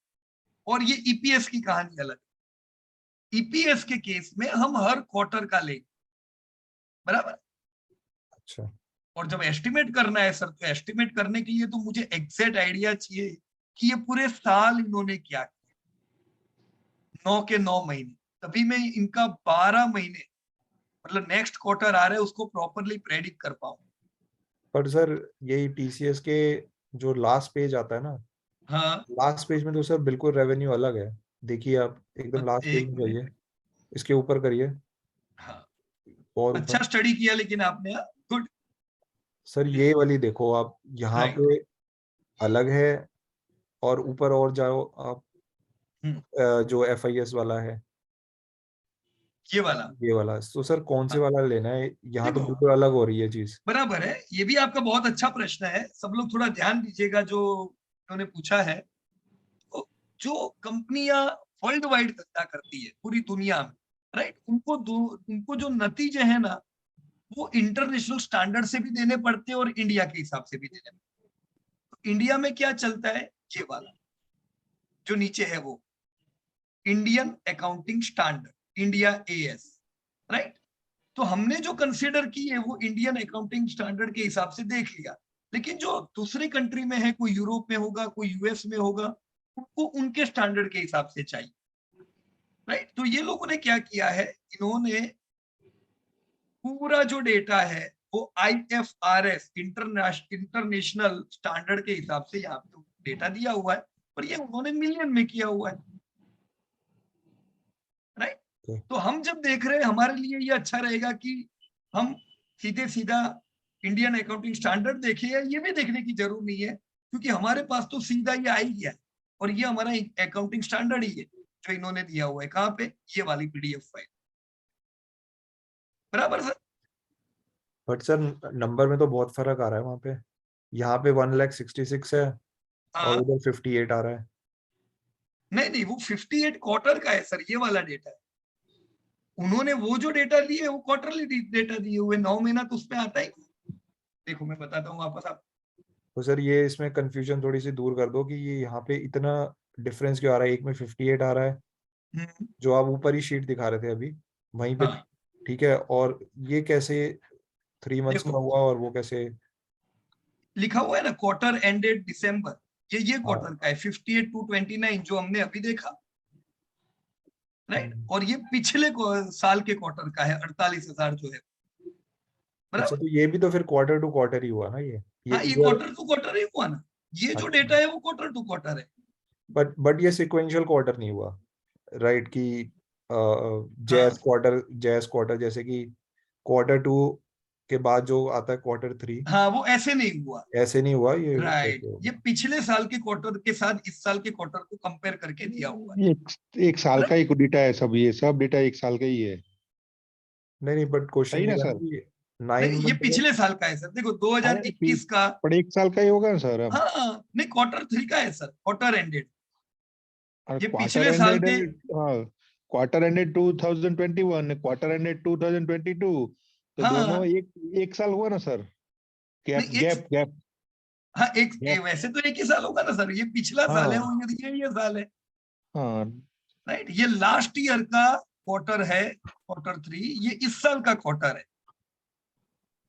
और ये ईपीएस की कहानी अलग है। ईपीएस के केस में हम हर क्वार्टर का लेंगे, बराबर। अच्छा, और जब एस्टिमेट करना है सर, तो एस्टिमेट करने के लिए तो मुझे एग्जैक्ट आइडिया चाहिए कि ये पूरे साल इन्होंने क्या किया, 9 के 9 महीने, तभी मैं इनका 12 महीने मतलब नेक्स्ट क्वार्टर आ रहा है उसको प्रॉपरली प्रेडिक्ट कर पाऊं। पर सर यही टीसीएस के जो लास्ट पेज आता है ना, हाँ, लास्ट पेज में तो सर बिल्कुल रेवेन्यू अलग है। देखिए आप एकदम लास्ट पेज एक में मिनट। जाइए, इसके ऊपर करिए हाँ, और अच्छा ऊपर। स्टडी किया लेकिन आपने, गुड। सर ये वाली देखो आप, यहाँ राइट, पे अलग है, और ऊपर और जाओ आप, जो एफआईएस वाला है, ये वाला ये वाला। तो सर कौन से हाँ, वाला लेना है? यहाँ तो देखो बिल्कुल अलग हो रही है चीज। बराबर है, ये भी आपका बहुत अच्छा प्रश्न है, सब लोग थोड़ा ध्यान दीजिएगा जो उन्होंने पूछा है। तो जो कंपनियां वर्ल्ड वाइड धंधा करती है पूरी दुनिया में, राइट, उनको जो नतीजे हैं ना, वो इंटरनेशनल स्टैंडर्ड से भी देने पड़ते हैं और इंडिया के हिसाब से भी देने पड़ते हैं। तो इंडिया में क्या चलता है, ये वाला जो नीचे है वो Indian accounting standard, India as, right. तो हमने जो कंसीडर की है वो इंडियन अकाउंटिंग स्टैंडर्ड के हिसाब से देख लिया, लेकिन जो दूसरी कंट्री में है, कोई यूरोप में होगा, कोई यूएस में होगा, उनको उनके स्टैंडर्ड के हिसाब से चाहिए, राइट। तो ये लोगों ने क्या किया है, इन्होंने पूरा जो डेटा है वो आईएफआरएस इंटरनेशनल स्टैंडर्ड के हिसाब से यहाँ पे डेटा दिया हुआ है, और ये उन्होंने मिलियन में किया हुआ है, राइट। तो हम जब देख रहे हैं, हमारे लिए ये अच्छा रहेगा कि हम सीधे सीधा इंडियन अकाउंटिंग स्टैंडर्ड देखें, या ये भी देखने की जरूरत नहीं है, क्योंकि हमारे पास तो सीधा ये आ ही गया है, और ये हमारा अकाउंटिंग स्टैंडर्ड ही है जो इन्होंने दिया हुआ है। कहाँ पे, ये वाली पीडीएफ फाइल, बराबर सर। बट सर नंबर में तो बहुत फर्क आ रहा है वहां पे। यहाँ पे 1,66,000 है और हाँ, उधर 58 आ रहा है। नहीं नहीं, वो 58 क्वार्टर का है सर, ये वाला डेटा है। उन्होंने वो जो डेटा लिए वो क्वार्टरली डेटा दिए हुए, 9 महीना तो उसमें आता ही नहीं। देखो मैं बताता हूँ वापस आप। तो सर ये इसमें कंफ्यूजन थोड़ी सी दूर कर दो कि ये यहाँ पे इतना डिफरेंस क्यों आ रहा है। एक में 58 आ रहा है, हम्म, जो आप ऊपर ही शीट दिखा रहे थे अभी, वहीं पे, हाँ, ठीक है। और ये कैसे 3 मंथ्स का देखो हुआ और वो कैसे? लिखा हुआ है ना, क्वार्टर एंडेड दिसंबर, ये हाँ। क्वार्टर का है 58 to 29 जो हमने अभी देखा, राइट। और ये पिछले साल के क्वार्टर का है 48,000 जो है, अच्छा, बराबर। तो ये भी तो फिर क्वार्टर टू क्वार्टर ही हुआ ना ये हाँ, ये ईयर। क्वार्टर टू क्वार्टर ही हुआ ना, ये जो अच्छा, डेटा है वो क्वार्टर टू क्वार्टर है। बट ये सिक्वेंशियल क्वार्टर नहीं हुआ, राइट? कि हाँ जैस क्वार्टर जैसे कि क्वार्टर टू के बाद जो आता है क्वार्टर 3, हाँ, वो ऐसे नहीं हुआ, ऐसे नहीं हुआ ये, राइट। कैसे ये होगा? पिछले साल के क्वार्टर के साथ इस साल के क्वार्टर को कंपेयर करके दिया हुआ है, एक साल का ही डेटा है सब, ये सब डेटा एक साल का ही है। नहीं नहीं, बट क्वेश्चन सही ये ना था ना सर? कि 9 नहीं, ये मंथ में। पिछले साल का है सर, देखो अरे 2021 का। पर एक साल का ही होगा ना सर अब। हाँ, नहीं क्वार्टर 3 का है सर, क्वार्टर एंडेड, और ये क्वार्टर पिछले साल एंडेड, के। हाँ, क्वार्टर एंडेड 2021, क्वार्टर एंडेड 2022, तो दोनों हाँ, एक एक साल हुआ ना सर? गैप नहीं एक, गैप गैप हाँ एक, गैप। वैसे तो एक ही साल होगा ना सर, ये पिछला साल है हाँ और ये साल है, हाँ। राइट। ये लास्ट ईयर का क्वार्टर है, क्वार्टर 3, ये इस साल का क्वार्टर है,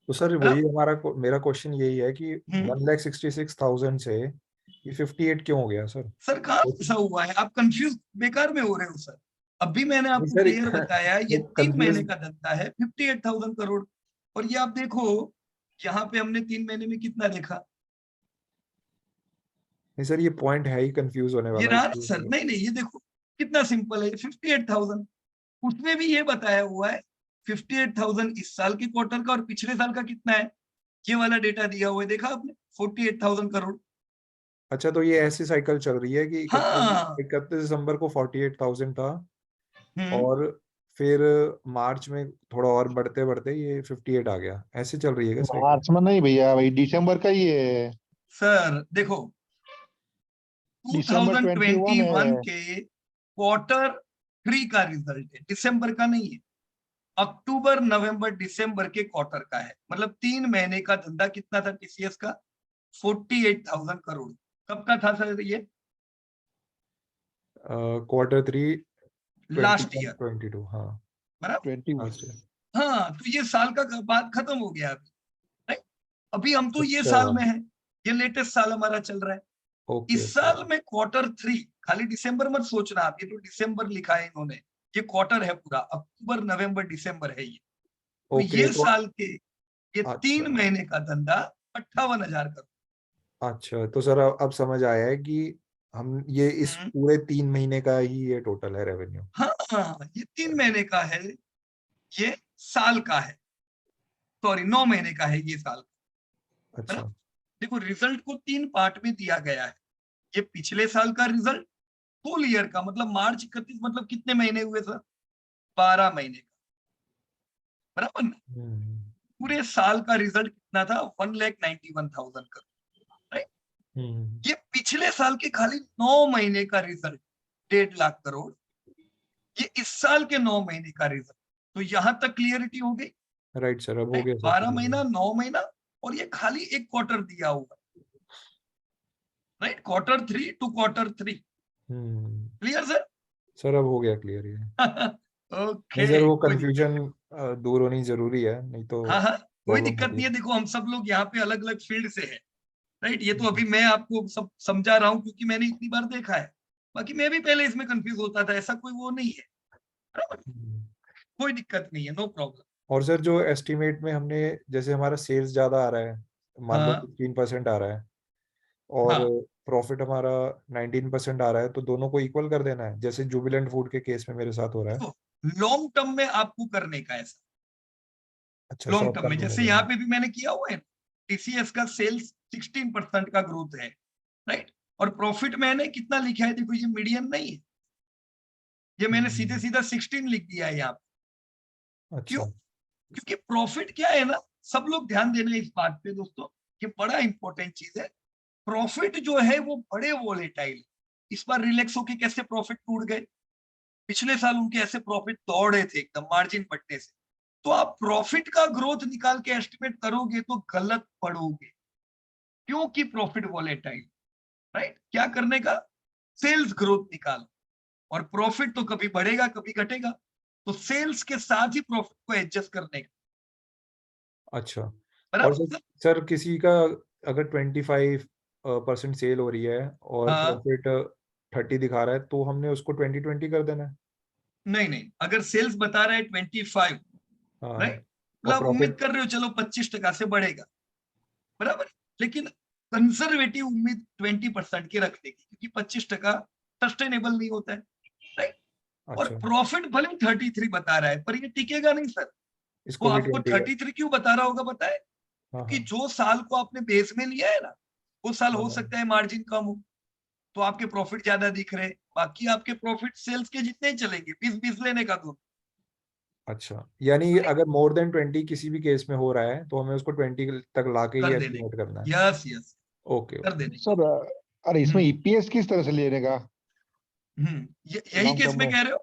तो सर वही बराबर। मेरा क्वेश्चन यही है कि हम्म, 1,66,000 से ये 58 क्यों हो गया सर? सर कहाँ ऐसा हुआ है, आप कंफ्यूज बेकार में हो रहे हो सर। अभी मैंने नहीं आपको सर, क्लियर बताया, ये वो 3 महीने कंफ्यूज। का धंधा है, 58,000 करोड़। और ये आप देखो, यहाँ पे हमने 3 महीने में कितना देखा, नहीं सर, ये पॉइंट है ही कंफ्यूज होने ये वाला। रहा ना सर, नहीं नहीं, ये देखो कितना सिंपल है, 58,000 उसमें भी ये बताया हुआ है 58,000 इस साल के क्वार्टर का, और पिछले साल का कितना है ये वाला डेटा दिया हुआ है, देखा आपने 48,000 करोड़। अच्छा, तो ये ऐसी साइकिल चल रही है कि हाँ 31 दिसंबर को 48,000 था, हम्म, और फिर मार्च में थोड़ा और बढ़ते बढ़ते ये 58 आ गया, ऐसे चल रही है क्या साइकिल? मार्च में नहीं भैया, भाई दिसंबर का ही है। सर देखो दिसंबर 21 2021 है। के क्वार्टर 3 का रिजल्ट है, दिसंबर का नहीं है, अक्टूबर नवंबर दिसंबर के क्वार्टर का है, मतलब 3 महीने का धंधा कितना था टीसीएस का, 48,000 करोड़। कब का था सर ये? Q3 लास्ट ईयर, 22, हाँ, बराबर। 21। Last year. हाँ तो ये साल का बाद खत्म हो गया अभी, राइट? अभी हम तो ये अच्छा, साल में है, ये लेटेस्ट साल हमारा चल रहा है। ओके इस साल में Q3, खाली दिसंबर मत सोचना आप, ये तो दिसंबर लिखा है इन्होंने, ये क्वार्टर है पूरा, अक्टूबर नवंबर दिसंबर है ये। तो ओके। ये तो साल के ये अच्छा 3 महीने का धंधा 58,000 करोड़। अच्छा, तो सर अब समझ आया है कि हम ये इस पूरे 3 महीने का ही ये टोटल है रेवेन्यू। हाँ ये 3 महीने का है, ये साल का है, सॉरी 9 महीने का है ये साल का, अच्छा। बराबर। देखो रिजल्ट को 3 पार्ट में दिया गया है, ये पिछले साल का रिजल्ट फुल ईयर का, मतलब मार्च 31 मतलब कितने महीने हुए सर, 12 महीने का, बराबर ना। हम्म पूरे साल का रिजल्ट कितना था, 1,91,000 करोड़, राइट। हम्म ये पिछले साल के खाली 9 महीने का रिजल्ट 1.5 लाख करोड़, ये इस साल के 9 महीने का रिजल्ट। तो यहां तक क्लियरिटी हो गई, राइट सर, अब हो राइट। गया सर 12 clear। महीना 9 महीना, और ये खाली एक क्वार्टर दिया हुआ है, right, Q3 to Q3, hmm clear sir? Sir अब हो गया क्लियर ये। नहीं ओके सर, वो कोई दिक्कत कंफ्यूजन दूर होनी जरूरी है, नहीं तो हाँ हाँ कोई प्रॉब्लम दिक्कत होगी। नहीं है, देखो हम सब लोग यहाँ पे अलग अलग फील्ड से हैं, राइट। ये तो अभी मैं आपको सब समझा रहा हूँ क्योंकि मैंने इतनी बार देखा है, बाकी मैं भी पहले इसमें कंफ्यूज होता था, ऐसा कोई वो नहीं है, बराबर। हम्म। कोई दिक्कत नहीं है, नो प्रॉब्लम। और सर जो एस्टिमेट में हमने, जैसे हमारा सेल्स ज्यादा आ रहा है, मान लो हाँ 15% आ रहा है, और हाँ, प्रॉफिट हमारा 19% आ रहा है, तो दोनों को इक्वल कर देना है, जैसे जुबिलेंट फूड के केस में मेरे साथ हो रहा है। देखो लॉन्ग टर्म में आपको करने का ऐसा, अच्छा, लॉन्ग शॉर्ट टर्म में टर्म में जैसे यहाँ नहीं। पे भी मैंने किया हुआ है, टीसीएस का सेल्स 16% का ग्रोथ है, राइट। और प्रॉफिट मैंने कितना लिखा है, देखो ये मीडियन नहीं है, ये मैंने सीधे सीधा 16 लिख दिया है यहाँ पे। क्यों? अच्छा। क्योंकि प्रॉफिट क्या है ना, सब लोग ध्यान देना इस बात पे दोस्तों, ये बड़ा इंपॉर्टेंट चीज है। प्रॉफिट जो है वो बड़े वोलेटाइल, इस बार रिलैक्स होके कैसे प्रॉफिट टूट गए, पिछले साल उनके ऐसे प्रॉफिट दौड़े थे एकदम मार्जिन बढ़ने से। तो आप प्रॉफिट का ग्रोथ निकाल के एस्टिमेट करोगे तो गलत पड़ोगे, क्योंकि प्रॉफिट वोलेटाइल, राइट। क्या करने का, सेल्स ग्रोथ निकालो, और प्रॉफिट तो कभी बढ़ेगा कभी घटेगा, तो सेल्स के साथ ही प्रॉफिट को एडजस्ट करने का, अच्छा। और बराबर सर सर? सर किसी का अगर 25% सेल हो रही है और हाँ प्रॉफिट 30 दिखा रहा है, तो हमने उसको 20-20 कर देना है। नहीं नहीं, अगर सेल्स बता रहा है 25, हाँ, राइट, मतलब और आप उम्मीद प्रॉफिट। कर रहे हो चलो 25% से बढ़ेगा, बराबर। लेकिन कंजर्वेटिव उम्मीद 20% की रखने की, क्योंकि 25% सस्टेनेबल नहीं होता है, राइट। और अच्छा, प्रॉफिट भले 33 बता रहा है पर ये टिकेगा नहीं सर। वो इसको भी आपको 20 का। 33 क्यों बता रहा होगा बताए, हाँ क्योंकि हाँ जो साल को आपने बेस में लिया है ना, वो साल हो हाँ। सकता है मार्जिन कम हो, तो आपके प्रॉफिट ज्यादा दिख रहे हैं, बाकी आपके प्रॉफिट सेल्स के जितने ही चलेंगे, 20-20 लेने का दोनों, अच्छा, यानी राइट, अगर मोर देन 20 किसी भी केस में हो रहा है, तो हमें उसको 20 तक लाके ही कर देने एस्टिमेट करना है। यस यस, ओके कर ओके। देने सर अरे इसमें हम्म ईपीएस किस तरह से लेने का? यही लॉन्ग केस टर्म में में कह रहे हो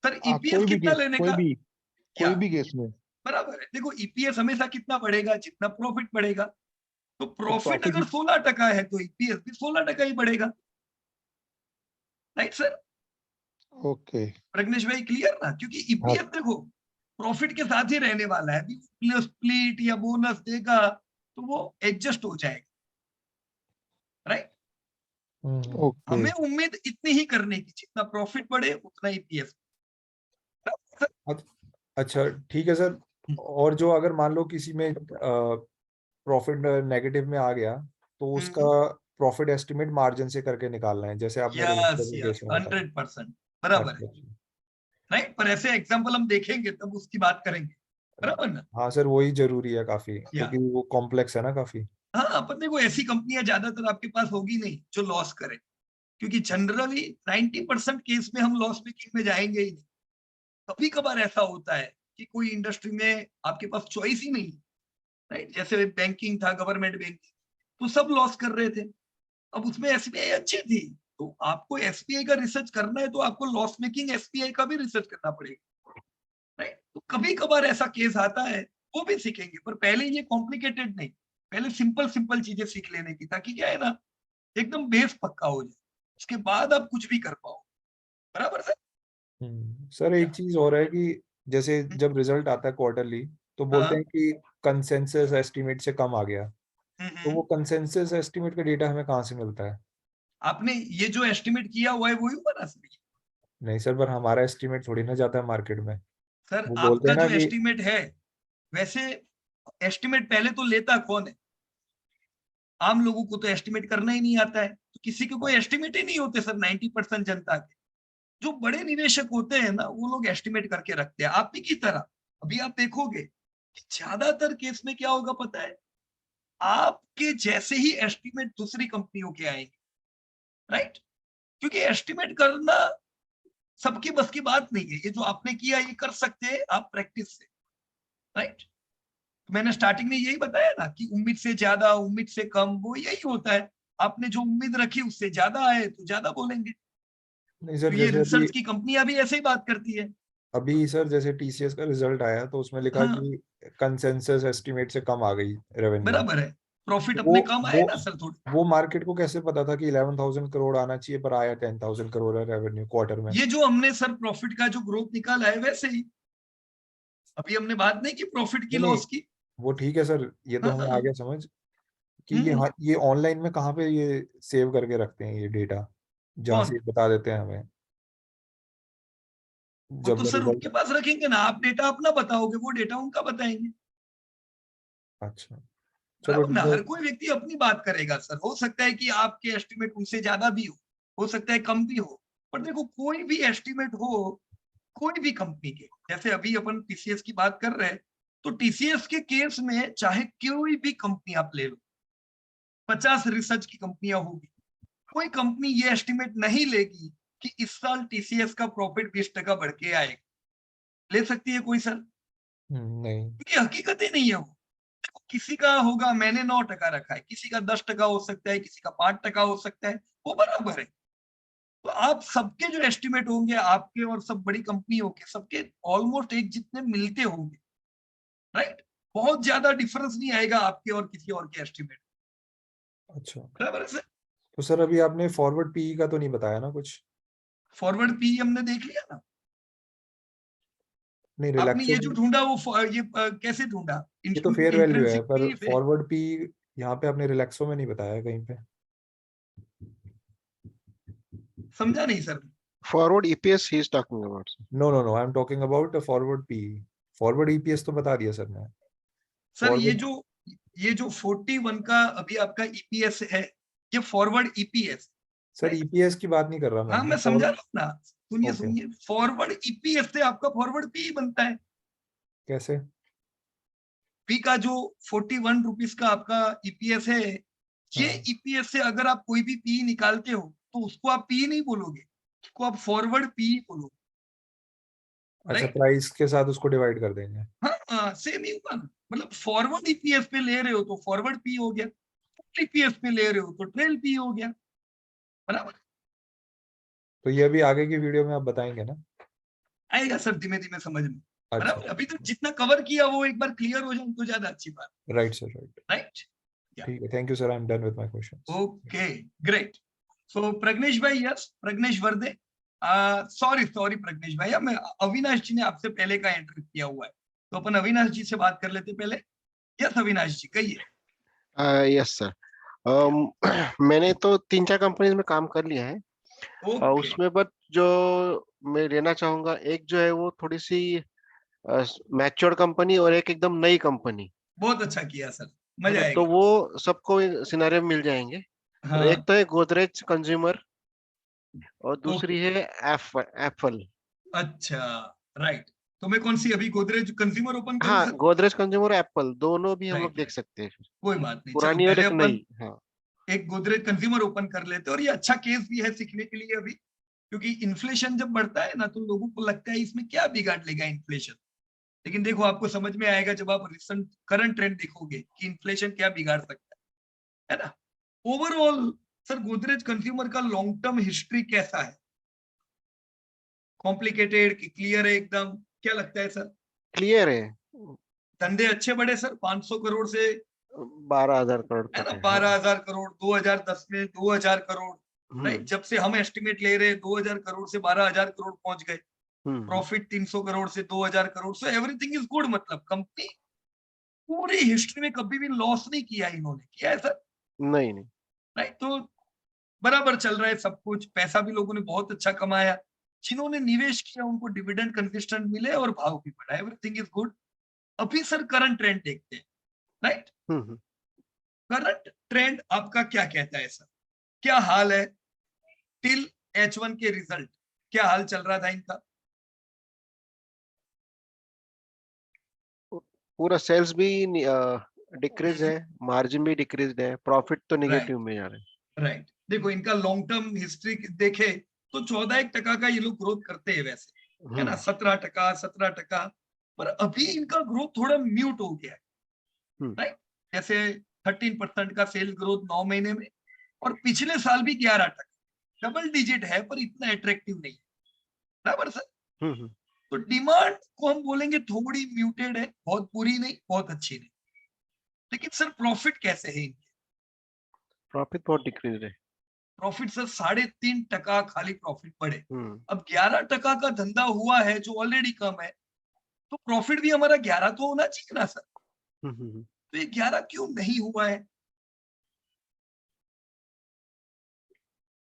सर, ईपीएस कोई भी कितना केस, लेने कोई का, भी क्या, कोई भी केस में। बराबर है। देखो ईपीएस हमेशा कितना बढ़ेगा, जितना प्रॉफिट बढ़ेगा, तो तो प्रॉफिट प्रॉफिट। अगर 16% है तो ईपीएस भी 16% ही बढ़ेगा, राइट सर? ओके। प्रज्ञेश भाई क्लियर ना, क्योंकि हाँ। ईपीएस देखो प्रॉफिट के साथ ही रहने वाला है, स्प्लिट या बोनस देगा तो वो एडजस्ट हो जाएगा, राइट। ओके। हमें उम्मीद इतनी ही करने की, जितना प्रॉफिट बढ़े उतना ईपीएस। अच्छा, ठीक है सर। और जो अगर मान लो किसी में प्रॉफिट नेगेटिव में आ गया, तो उसका प्रॉफिट एस्टिमेट मार्जिन से करके निकालना है, जैसे आपने यस के यस केस में बताया। 100% बराबर है, अच्छा, राइट। पर ऐसे एग्जांपल हम देखेंगे तब उसकी बात करेंगे, बराबर ना। हाँ सर, वही जरूरी है काफी, या क्योंकि वो कॉम्प्लेक्स है ना काफी। हाँ, पर देखो ऐसी कंपनियां ज्यादातर आपके पास होगी नहीं जो लॉस करे, क्योंकि जनरली 90% केस में हम लॉस मेकिंग में जाएंगे ही नहीं। कभी कभार ऐसा होता है कि कोई इंडस्ट्री में आपके पास चॉइस ही नहीं, राइट। जैसे बैंकिंग था, गवर्नमेंट बैंकिंग, तो सब लॉस कर रहे थे। अब उसमें एसबीआई अच्छी थी, तो आपको एसबीआई का रिसर्च करना है तो आपको लॉस मेकिंग एसबीआई का भी रिसर्च करना पड़ेगा, राइट। तो कभी कभार ऐसा केस आता है, वो भी सीखेंगे, पर पहले ये कॉम्प्लिकेटेड नहीं, पहले सिंपल सिंपल चीजें सीख लेने की, ताकि क्या है ना, एकदम बेस पक्का हो जाए, उसके बाद आप कुछ भी कर पाओ, बराबर सर। सर एक चीज और है कि जैसे जब रिजल्ट आता है क्वार्टरली, तो बोलते हैं कि कंसेंसस एस्टिमेट से कम आ गया, तो वो कंसेंसस एस्टिमेट का डेटा हमें कहाँ से मिलता है? आपने ये जो एस्टिमेट किया हुआ है वही हुआ ना सर? नहीं सर, पर हमारा एस्टिमेट थोड़ी ना जाता है मार्केट में। सर वो बोलते आपका हैं ना जो कि एस्टिमेट है, वैसे एस्टिमेट पहले तो लेता कौन है? आम लोगों को तो एस्टिमेट करना ही नहीं आता है, तो किसी के कोई एस्टिमेट ही नहीं होते सर 90% जनता के। जो बड़े निवेशक होते हैं ना, वो लोग एस्टिमेट करके रखते हैं, आप ही की तरह। अभी आप देखोगे कि ज्यादातर केस में क्या होगा पता है, आपके जैसे ही एस्टिमेट दूसरी कंपनियों के आएंगे, राइट। क्योंकि एस्टिमेट करना सबकी बस की बात नहीं है। ये जो आपने किया ये कर सकते हैं आप प्रैक्टिस से, राइट। मैंने स्टार्टिंग में यही बताया ना कि उम्मीद से ज्यादा, उम्मीद से कम, वो यही होता है। आपने जो उम्मीद रखी उससे ज्यादा आए तो ज्यादा बोलेंगे। नहीं तो सर, ये जैसे अभी रिसर्च की कंपनियां भी ऐसे ही बात करती है। अभी सर जैसे टीसीएस का रिजल्ट आया तो उसमें लिखा हाँ कि कंसेंसस एस्टिमेट से कम आ गई रेवेन्यू। बराबर है, प्रॉफिट वो अपने कम आए वो ना सर थोड़े। वो मार्केट को कैसे पता था कि 11,000 करोड़ आना चाहिए, पर आया 10,000 करोड़ है रेवेन्यू क्वार्टर में? ये जो हमने सर प्रॉफिट का जो ग्रोथ निकाला है वैसे ही, अभी हमने बात नहीं की प्रॉफिट की नहीं नहीं, लॉस की। वो ठीक है सर, ये तो हाँ हमें आ हाँ। गया समझ कि हम्म, ये ऑनलाइन में कहाँ पे ये सेव करके रखते हैं ये डेटा, जहाँ से कौन? ये बता देते हैं हमें वो जब तो सर रिजल्ट। उनके पास रखेंगे ना, आप डेटा अपना बताओगे, वो डेटा उनका बताएंगे, अच्छा, चलो बराबर ना। ठीक है। हर कोई व्यक्ति अपनी बात करेगा सर। हो सकता है कि आपके एस्टिमेट उनसे ज्यादा भी हो सकता है कम भी हो। पर देखो कोई भी एस्टिमेट हो, कोई भी कंपनी के, जैसे अभी अपन टीसीएस की बात कर रहे हैं, तो टीसीएस के केस में चाहे कोई भी कंपनी आप ले लो, 50 रिसर्च की कंपनियां होगी, कोई कंपनी ये एस्टिमेट नहीं लेगी कि इस साल टीसीएस का प्रॉफिट 20% बढ़ के आएगा। ले सकती है कोई सर? नहीं। क्योंकि हकीकत ही नहीं है वो। किसी का होगा, मैंने 9% रखा है, किसी का 10% हो सकता है, किसी का 5% हो सकता है, वो बराबर है। तो आप सबके जो एस्टिमेट होंगे, आपके और सब बड़ी कंपनियों के, सबके ऑलमोस्ट एक जितने मिलते होंगे, राइट। बहुत ज्यादा डिफरेंस नहीं आएगा आपके और किसी और के एस्टिमेट, अच्छा, बराबर है। तो सर अभी आपने फॉरवर्ड पीई का तो नहीं बताया ना कुछ? फॉरवर्ड पी हमने देख लिया ना। नहीं, आपने रिलैक्सो ये जो की ढूंढा वो कैसे ढूंढा? ये तो फेयर वैल्यू है, इंट्रिंसिक पर पी से? फॉरवर्ड पी यहाँ पे आपने रिलैक्सो में नहीं बताया कहीं पे। समझा नहीं sir. Forward EPS he is talking about. No no no, I am talking about forward P. Forward EPS तो बता दिया सर ने। सर फॉरवर्ड ये जो 41 का अभी आपका ईपीएस है, ये फॉरवर्ड ईपीएस, सर ईपीएस की बात नहीं कर रहा हाँ मैं मैं समझा फॉर रहा हूँ ना। सुनिए ओके, सुनिए, फॉरवर्ड ईपीएस से आपका फॉरवर्ड पी बनता है। कैसे? पी का जो 41 रुपीज का आपका ईपीएस है, ये हाँ, ईपीएस से अगर आप कोई भी पी निकालते हो तो उसको आप पी नहीं बोलोगे, उसको आप फॉरवर्ड पी बोलोगे, अच्छा, राइट। प्राइस के साथ उसको डिवाइड कर देंगे। हाँ हाँ, सेम ही हुआ ना। मतलब फॉरवर्ड ईपीएस पे ले रहे हो तो फॉरवर्ड पी हो गया, ईपीएस पे ले रहे हो तो ट्रेल पी हो गया, बराबर। तो ये अभी आगे की वीडियो में आप बताएंगे ना? आएगा सर धीमे धीमे समझ में, अच्छा, बराबर। अभी तो जितना कवर किया वो एक बार क्लियर हो जाए तो ज्यादा अच्छी बात, राइट सर, राइट। राइट। ठीक है, thank you sir, I am done with my questions. Okay great. So Pragnesh भाई, यस प्रज्ञेश वर्दे, सॉरी सॉरी प्रज्ञेश भाई, मैं अविनाश जी ने आपसे पहले का एंटर किया हुआ है, तो अपन अविनाश जी से बात कर लेते पहले। यस अविनाश जी कहिए। Yes sir. मैंने तो 3-4 कंपनीज में काम कर लिया है। ओके, उसमें बट जो मैं लेना चाहूंगा, एक जो है वो थोड़ी सी मैच्योर कंपनी और एक एकदम नई कंपनी। बहुत अच्छा किया सर, मजा तो आएगा। वो सबको सिनेरियो मिल जाएंगे। हाँ एक तो है गोदरेज कंज्यूमर और दूसरी है एप्पल। अच्छा, राइट। तो मैं कौन सी अभी गोदरेज कंज्यूमर ओपन करूं हाँ, सर? गोदरेज कंज्यूमर एप्पल दोनों भी हम लोग राइट देख राइट, सकते हैं, कोई बात नहीं, चलो पुरानी और पहले एक अपन नई। हाँ। एक गोदरेज कंज्यूमर ओपन कर लेते हैं। और ये अच्छा केस भी है सीखने के लिए अभी, क्योंकि इन्फ्लेशन जब बढ़ता है ना तो लोगों को लगता है इसमें क्या बिगाड़ लेगा इन्फ्लेशन, लेकिन देखो आपको समझ में आएगा जब आप रिसेंट करंट ट्रेंड देखोगे कि इन्फ्लेशन क्या बिगाड़ सकता है ना। ओवरऑल सर गोदरेज कंज्यूमर का लॉन्ग टर्म हिस्ट्री कैसा है? कॉम्प्लिकेटेड कि क्लियर है एकदम, क्या लगता है सर? क्लियर है। धंधे अच्छे बढ़े सर, 500 करोड़ से 12,000 करोड़ है ना तक है। 12,000 करोड़, 2010 में 2,000 करोड़, राइट। हम्म। जब से हम एस्टिमेट ले रहे हैं 2,000 करोड़ से 12,000 करोड़ पहुंच गए। हम्म। प्रॉफिट 300 करोड़ से 2,000 crore, so everything is good. मतलब कंपनी पूरी हिस्ट्री में कभी भी लॉस नहीं किया इन्होंने, किया है सर? नहीं नहीं। राइट। तो बराबर चल रहा है सब कुछ, पैसा भी लोगों ने बहुत अच्छा कमाया, जिन्होंने निवेश किया उनको डिविडेंड कंसिस्टेंट मिले और भाव भी बढ़ा, एवरीथिंग इज गुड। अभी सर करंट ट्रेंड देखते हैं, राइट। हम्म। करंट ट्रेंड आपका क्या कहता है सर? क्या हाल है टिल H1 के रिजल्ट? क्या हाल चल रहा था इनका? पूरा सेल्स भी डिक्रीज है, मार्जिन भी डिक्रीज है, प्रॉफिट तो राइट निगेटिव में जा रहा है। राइट। देखो इनका लॉन्ग टर्म हिस्ट्री देखे तो 14% का ये लोग ग्रोथ करते हैं वैसे, है ना, 17%, पर अभी इनका ग्रोथ थोड़ा म्यूट हो गया है, हम्म। राइट। जैसे 13% का सेल ग्रोथ 9 महीने में, और पिछले साल भी 11%, डबल डिजिट है पर इतना अट्रैक्टिव नहीं है, बराबर सर। हम्म। तो डिमांड को हम बोलेंगे थोड़ी म्यूटेड है, बहुत बुरी नहीं बहुत अच्छी नहीं। लेकिन सर प्रॉफिट कैसे है इनके? प्रॉफिट बहुत डिक्रीज है। प्रॉफिट सर 3.5% खाली प्रॉफिट बढ़े। हम्म। अब 11% का धंधा हुआ है जो ऑलरेडी कम है, तो प्रॉफिट भी हमारा 11 तो होना चाहिए ना सर। हम्म। तो ये 11 क्यों नहीं हुआ है?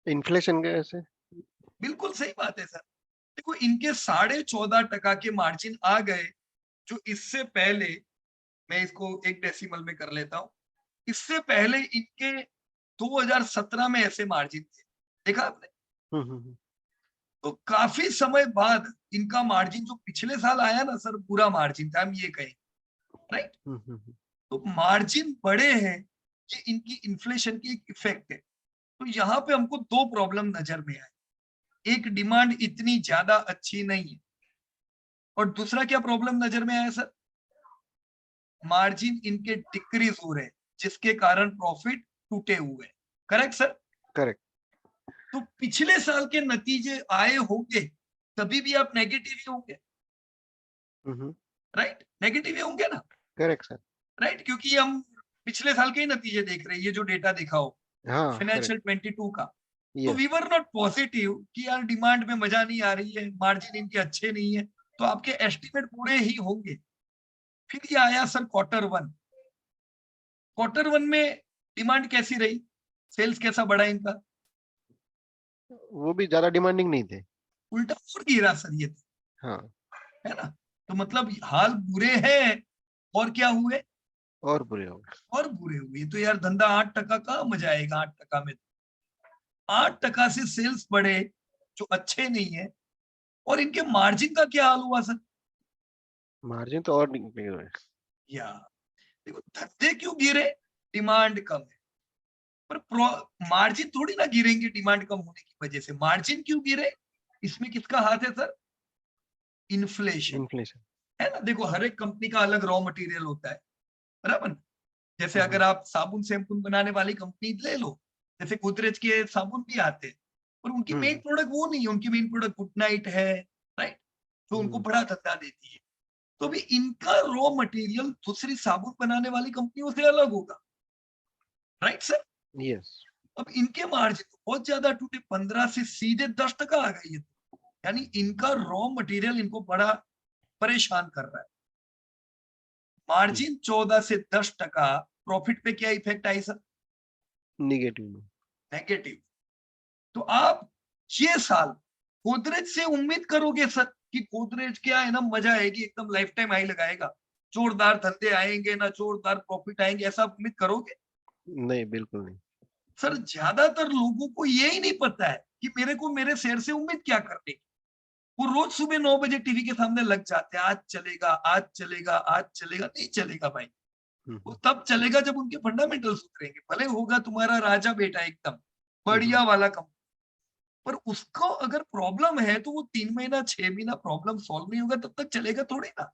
इन्फ्लेशन के वजह से। बिल्कुल सही बात है सर। देखो इनके 14.5% के मार्जिन आ गए, जो इससे पहले, मैं इसको एक डेसिमल में कर लेता हूं, इससे पहले इनके 2017 में ऐसे मार्जिन थे, देखा आपने? हम्म। तो काफी समय बाद इनका मार्जिन जो पिछले साल आया ना सर, बुरा मार्जिन था, हम ये कहें, राइट। हम्म। तो मार्जिन बड़े हैं, ये इनकी इन्फ्लेशन की एक इफेक्ट है। तो यहाँ पे हमको दो प्रॉब्लम नजर में आए, एक डिमांड इतनी ज्यादा अच्छी नहीं है, और दूसरा क्या प्रॉब्लम नजर में आया सर? मार्जिन इनके डिक्रीज हो रहे हैं, जिसके कारण प्रॉफिट टूटे हुए हैं। Correct sir? करेक्ट। तो पिछले साल के नतीजे आए होंगे तभी भी आप नेगेटिव ही होंगे, हम्म। राइट, नेगेटिव ही होंगे ना, करेक्ट सर। राइट, क्योंकि हम पिछले साल के ही नतीजे देख रहे हैं, ये जो डेटा दिखा हो हाँ फाइनेंशियल करेक्ट। 22 का। तो we yes. Were not positive कि यार डिमांड में मजा नहीं आ रही है, मार्जिन इनके अच्छे नहीं है, तो आपके एस्टिमेट पूरे ही होंगे। फिर ये आया सर क्वार्टर 1। क्वार्टर 1 में डिमांड कैसी रही, सेल्स कैसा बढ़ा इनका? वो भी ज्यादा डिमांडिंग नहीं थे। उल्टा और गिरा सर ये तो, हाँ। है ना। तो मतलब हाल बुरे हैं, और क्या हुए, और बुरे हो गए। और बुरे हुए। तो यार धंधा 8% कहाँ मजा आएगा 8% में? 8% से सेल्स बढ़े जो अच्छे नहीं है, और इनके मार्जिन का क्या हाल हुआ सर? मार्जिन तो और निकले हुए हैं। या देखो धंधे क्यों गिरे, डिमांड कम है, पर मार्जिन थोड़ी ना गिरेंगे डिमांड कम होने की वजह से। मार्जिन क्यों गिरे, इसमें किसका हाथ है सर? Inflation, inflation. है ना। देखो हर एक कंपनी का अलग रॉ मटेरियल होता है, बराबर। जैसे हम्म। अगर आप साबुन शैम्पून बनाने वाली कंपनी ले लो, जैसे गोदरेज के साबुन भी आते हैं, पर उनकी मेन प्रोडक्ट वो नहीं है, उनकी मेन प्रोडक्ट गुड नाइट है, राइट, जो उनको बड़ा धंधा देती है। तो भी इनका रॉ मटेरियल दूसरी साबुन बनाने वाली कंपनियों से अलग होगा, राइट सर। यस। अब इनके मार्जिन तो बहुत ज्यादा टूटे, 15 से सीधे 10% आ गई है, यानी इनका रॉ मटेरियल इनको बड़ा परेशान कर रहा है। मार्जिन 14 से 10%, प्रॉफिट पे क्या इफेक्ट आई सर? निगेटिव में। नेगेटिव। तो आप ये साल गोदरेज से उम्मीद करोगे सर कि गोदरेज क्या है ना, मजा आएगी एकदम, लाइफ टाइम हाई लगाएगा, जोरदार धंधे आएंगे ना, जोरदार प्रॉफिट आएंगे, ऐसा आप उम्मीद करोगे? नहीं बिल्कुल नहीं। सर ज्यादातर लोगों को ये ही नहीं पता है कि मेरे को मेरे शेयर से उम्मीद क्या करनी है। वो रोज सुबह 9 बजे टीवी के सामने लग जाते हैं, आज चलेगा, आज चलेगा, आज चलेगा। नहीं चलेगा भाई, वो तब चलेगा जब उनके फंडामेंटल्स उतरेंगे। भले होगा तुम्हारा राजा बेटा एकदम बढ़िया वाला कंपनी, पर उसको अगर प्रॉब्लम है तो वो 3 महीना 6 महीना प्रॉब्लम सॉल्व नहीं होगा तब तक चलेगा थोड़ी ना।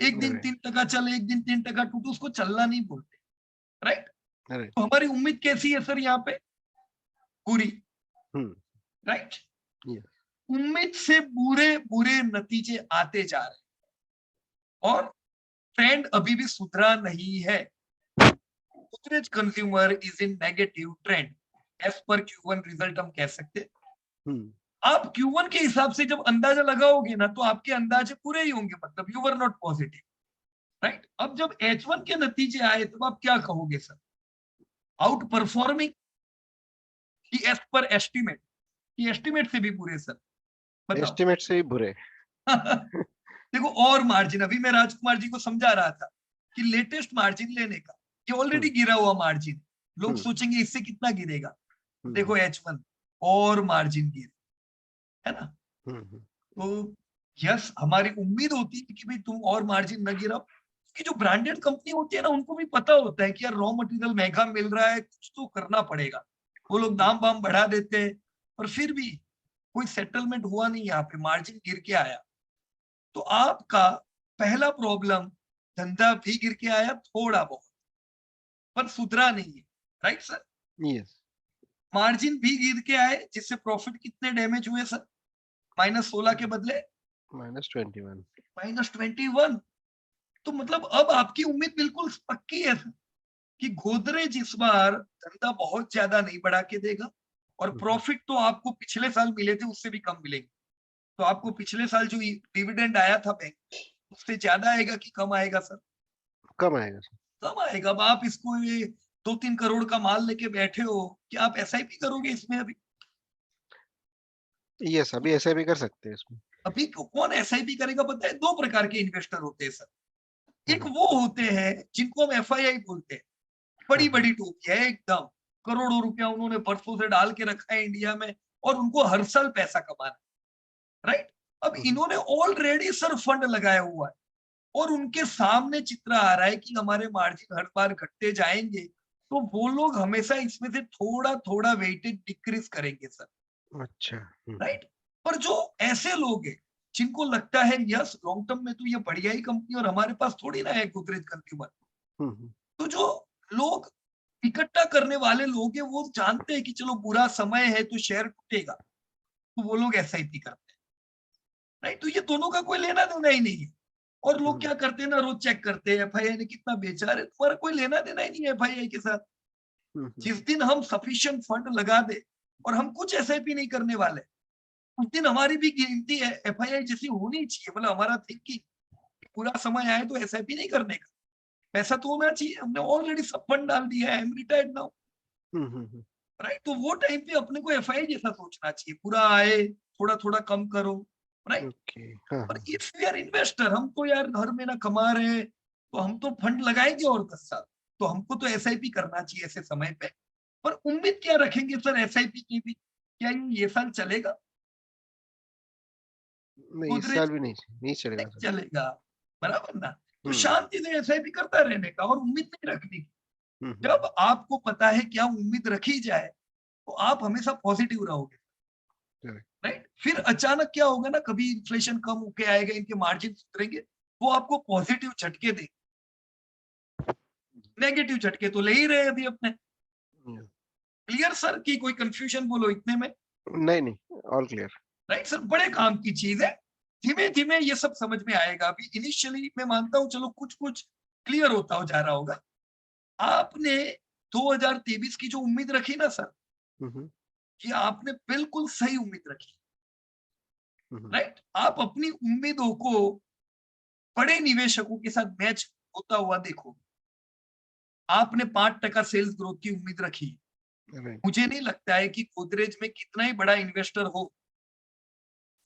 एक दिन Right. 3% चले, एक दिन 3% टूटे, उसको चलना नहीं बोलते। Right, Right. तो हमारी उम्मीद कैसी है सर यहाँ पे? पूरी। हम्म, राइट, Yes. उम्मीद से बुरे बुरे नतीजे आते जा रहे हैं और ट्रेंड अभी भी सुधरा नहीं है। Godrej consumer is in negative trend as per Q1 result हम कह सकते हैं। हम्म, आप Q1 के हिसाब से जब अंदाजा लगाओगे ना तो आपके अंदाजे पूरे ही होंगे, मतलब you were not positive. Right, अब जब H1 के नतीजे आए तब आप क्या कहोगे सर? आउट परफॉर्मिंग कि एज पर एस्टिमेट, कि एस्टिमेट से भी बुरे सर? बताओ। एस्टिमेट से ही बुरे। देखो, और मार्जिन, अभी मैं राजकुमार जी को समझा रहा था कि लेटेस्ट मार्जिन लेने का, ये ऑलरेडी गिरा हुआ मार्जिन, लोग हम्म। सोचेंगे इससे कितना गिरेगा। हम्म, देखो H1 और मार्जिन गिर, है ना? हम्म, तो यस, हमारी उम्मीद होती है कि भाई तुम और मार्जिन न गिराओ, कि जो ब्रांडेड कंपनी होती है ना उनको भी पता होता है कि यार रॉ मटेरियल महंगा मिल रहा है, कुछ तो करना पड़ेगा। वो लोग दाम वाम बढ़ा देते हैं, पर फिर भी कोई सेटलमेंट हुआ नहीं, यहाँ पे मार्जिन गिर के आया। तो आपका पहला प्रॉब्लम, धंधा भी गिर के आया थोड़ा बहुत, पर सुधरा नहीं है। Right sir, Yes. मार्जिन भी गिर के आए, जिससे प्रॉफिट कितने डैमेज हुए सर? -16 के बदले -21. -21। तो मतलब अब आपकी उम्मीद बिल्कुल पक्की है सर कि गोदरेज इस बार धंधा बहुत ज्यादा नहीं बढ़ा के देगा और प्रॉफिट तो आपको पिछले साल मिले थे उससे भी कम मिलेंगे। तो आपको पिछले साल जो डिविडेंड आया था बैंक, उससे ज्यादा आएगा कि कम आएगा सर? कम आएगा सर। कम आएगा। अब आप इसको ये 2-3 करोड़ का माल लेके बैठे हो, क्या आप SIP करोगे इसमें? यस, अभी ऐसा भी कर सकते हैं इसमें। अभी कौन SIP करेगा? पता है, 2 प्रकार के इन्वेस्टर होते हैं सर। एक वो होते हैं जिनको हम FII बोलते हैं, बड़ी बड़ी टोपी है एकदम, करोड़ों रुपया उन्होंने बरसों से डाल के रखा है इंडिया में और उनको हर साल पैसा कमाना है। राइट, अब इन्होंने ऑलरेडी सर फंड लगाया हुआ है और उनके सामने चित्र आ रहा है कि हमारे मार्जिन हर बार घटते जाएंगे, तो वो लोग हमेशा इसमें से थोड़ा थोड़ा वेटेज डिक्रीज करेंगे सर। अच्छा। राइट, पर जो ऐसे लोग हैं जिनको लगता है यस लॉन्ग टर्म में तो ये बढ़िया ही कंपनी और हमारे पास थोड़ी ना है गोदरेज कंज्यूमर, तो जो लोग इकट्ठा करने वाले लोग हैं वो जानते हैं कि चलो बुरा समय है तो शेयर टूटेगा, तो वो लोग SIP करते हैं। राइट, तो ये दोनों का कोई लेना देना ही नहीं है। और लोग क्या करते हैं ना, रोज चेक करते हैं FII ने कितना बेचा है, तुम्हारा कोई लेना देना ही नहीं है FII के साथ। जिस दिन हम सफिशिएंट फंड लगा दे और हम कुछ SIP नहीं करने वाले, उस दिन हमारी भी गिनती है FII जैसी होनी चाहिए। मतलब हमारा थिंकिंग, पूरा समय आए तो SIP नहीं करने का, पैसा तो होना चाहिए, हमने ऑलरेडी सब फंड डाल दिया है, I am retired now. Right, तो वो टाइम पे अपने को FII जैसा सोचना चाहिए, पूरा आए थोड़ा थोड़ा कम करो। Right, okay. हाँ, और इफ वी आर इन्वेस्टर, हम तो यार हर महीना कमा रहे हैं तो हम तो फंड लगाएंगे और 10 साल, तो हमको तो SIP करना चाहिए ऐसे समय पे। पर उम्मीद क्या रखेंगे सर SIP की भी? क्या ये साल चलेगा? नहीं इस गोदरेज साल भी नहीं चलेगा नहीं सर। चलेगा, बराबर ना? तो हम्म, शांति से SIP करता रहने का और उम्मीद नहीं रखनी की। हम्म, जब आपको पता है क्या उम्मीद रखी जाए तो आप हमेशा पॉजिटिव रहोगे। Correct. राइट, फिर अचानक क्या होगा ना, कभी इन्फ्लेशन कम होके आएगा, इनके मार्जिन सुधरेंगे, वो आपको पॉजिटिव झटके देंगे। नेगेटिव झटके तो ले ही रहे अभी अपने। Yeah. Clear sir? की कोई कंफ्यूजन बोलो इतने में? नहीं, ऑल क्लियर। राइट सर, बड़े काम की चीज है, धीमे धीमे ये सब समझ में आएगा। अभी इनिशियली मैं मानता हूँ चलो कुछ कुछ क्लियर होता हो जा रहा होगा। आपने 2023 की जो उम्मीद रखी ना सर, कि आपने बिल्कुल सही उम्मीद रखी। राइट, आप अपनी उम्मीदों को बड़े निवेशकों के साथ मैच होता हुआ देखो। आपने 5% सेल्स ग्रोथ की उम्मीद रखी। मुझे नहीं लगता है कि गोदरेज में कितना ही बड़ा इन्वेस्टर हो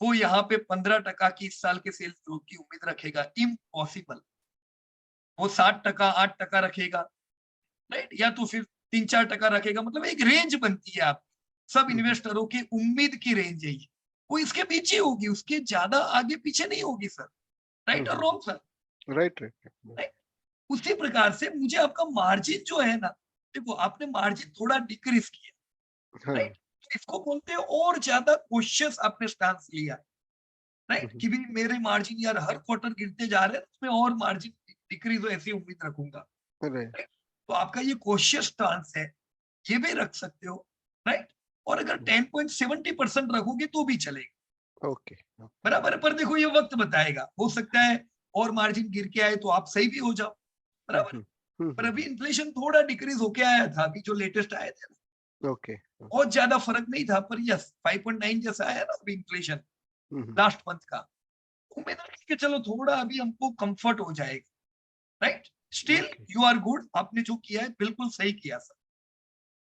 वो यहाँ पे 15% की इस साल के सेल्स ग्रोथ की उम्मीद रखेगा। इम्पॉसिबल। वो 7%, 8% रखेगा। राइट, या तो फिर 3-4% रखेगा, मतलब एक रेंज बनती है आप सब इन्वेस्टरों की उम्मीद की रेंज है ये, वो इसके पीछे होगी, उसके ज्यादा आगे पीछे नहीं होगी सर। राइट और रॉन्ग सर? राइट। राइट। उसी प्रकार से मुझे आपका मार्जिन जो है ना, देखो आपने मार्जिन थोड़ा डिक्रीज किया, राइट, इसको बोलते हैं और ज्यादा कॉशियस आपने स्टांस लिया, राइट, कि भी मेरे मार्जिन यार हर क्वार्टर गिरते जा रहे हैं, मैं और मार्जिन डिक्रीज हो ऐसी उम्मीद रखूंगा। तो आपका ये कॉशियस स्टांस है, ये भी रख सकते हो, राइट। और अगर 10.70% रखोगे तो भी चलेगा, ओके बराबर है। पर देखो ये वक्त बताएगा, हो सकता है और मार्जिन गिर के आए तो आप सही भी हो जाओ, बराबर। पर अभी इन्फ्लेशन थोड़ा डिक्रीज होके आया था, अभी जो लेटेस्ट आए थे, ओके बहुत ज्यादा फर्क नहीं था, पर यस 5.9 जैसा आया ना अभी इन्फ्लेशन लास्ट मंथ का, उम्मीद है कि चलो थोड़ा अभी हमको कंफर्ट हो जाएगा, right. Still you are good, आपने जो किया है बिल्कुल सही किया सर,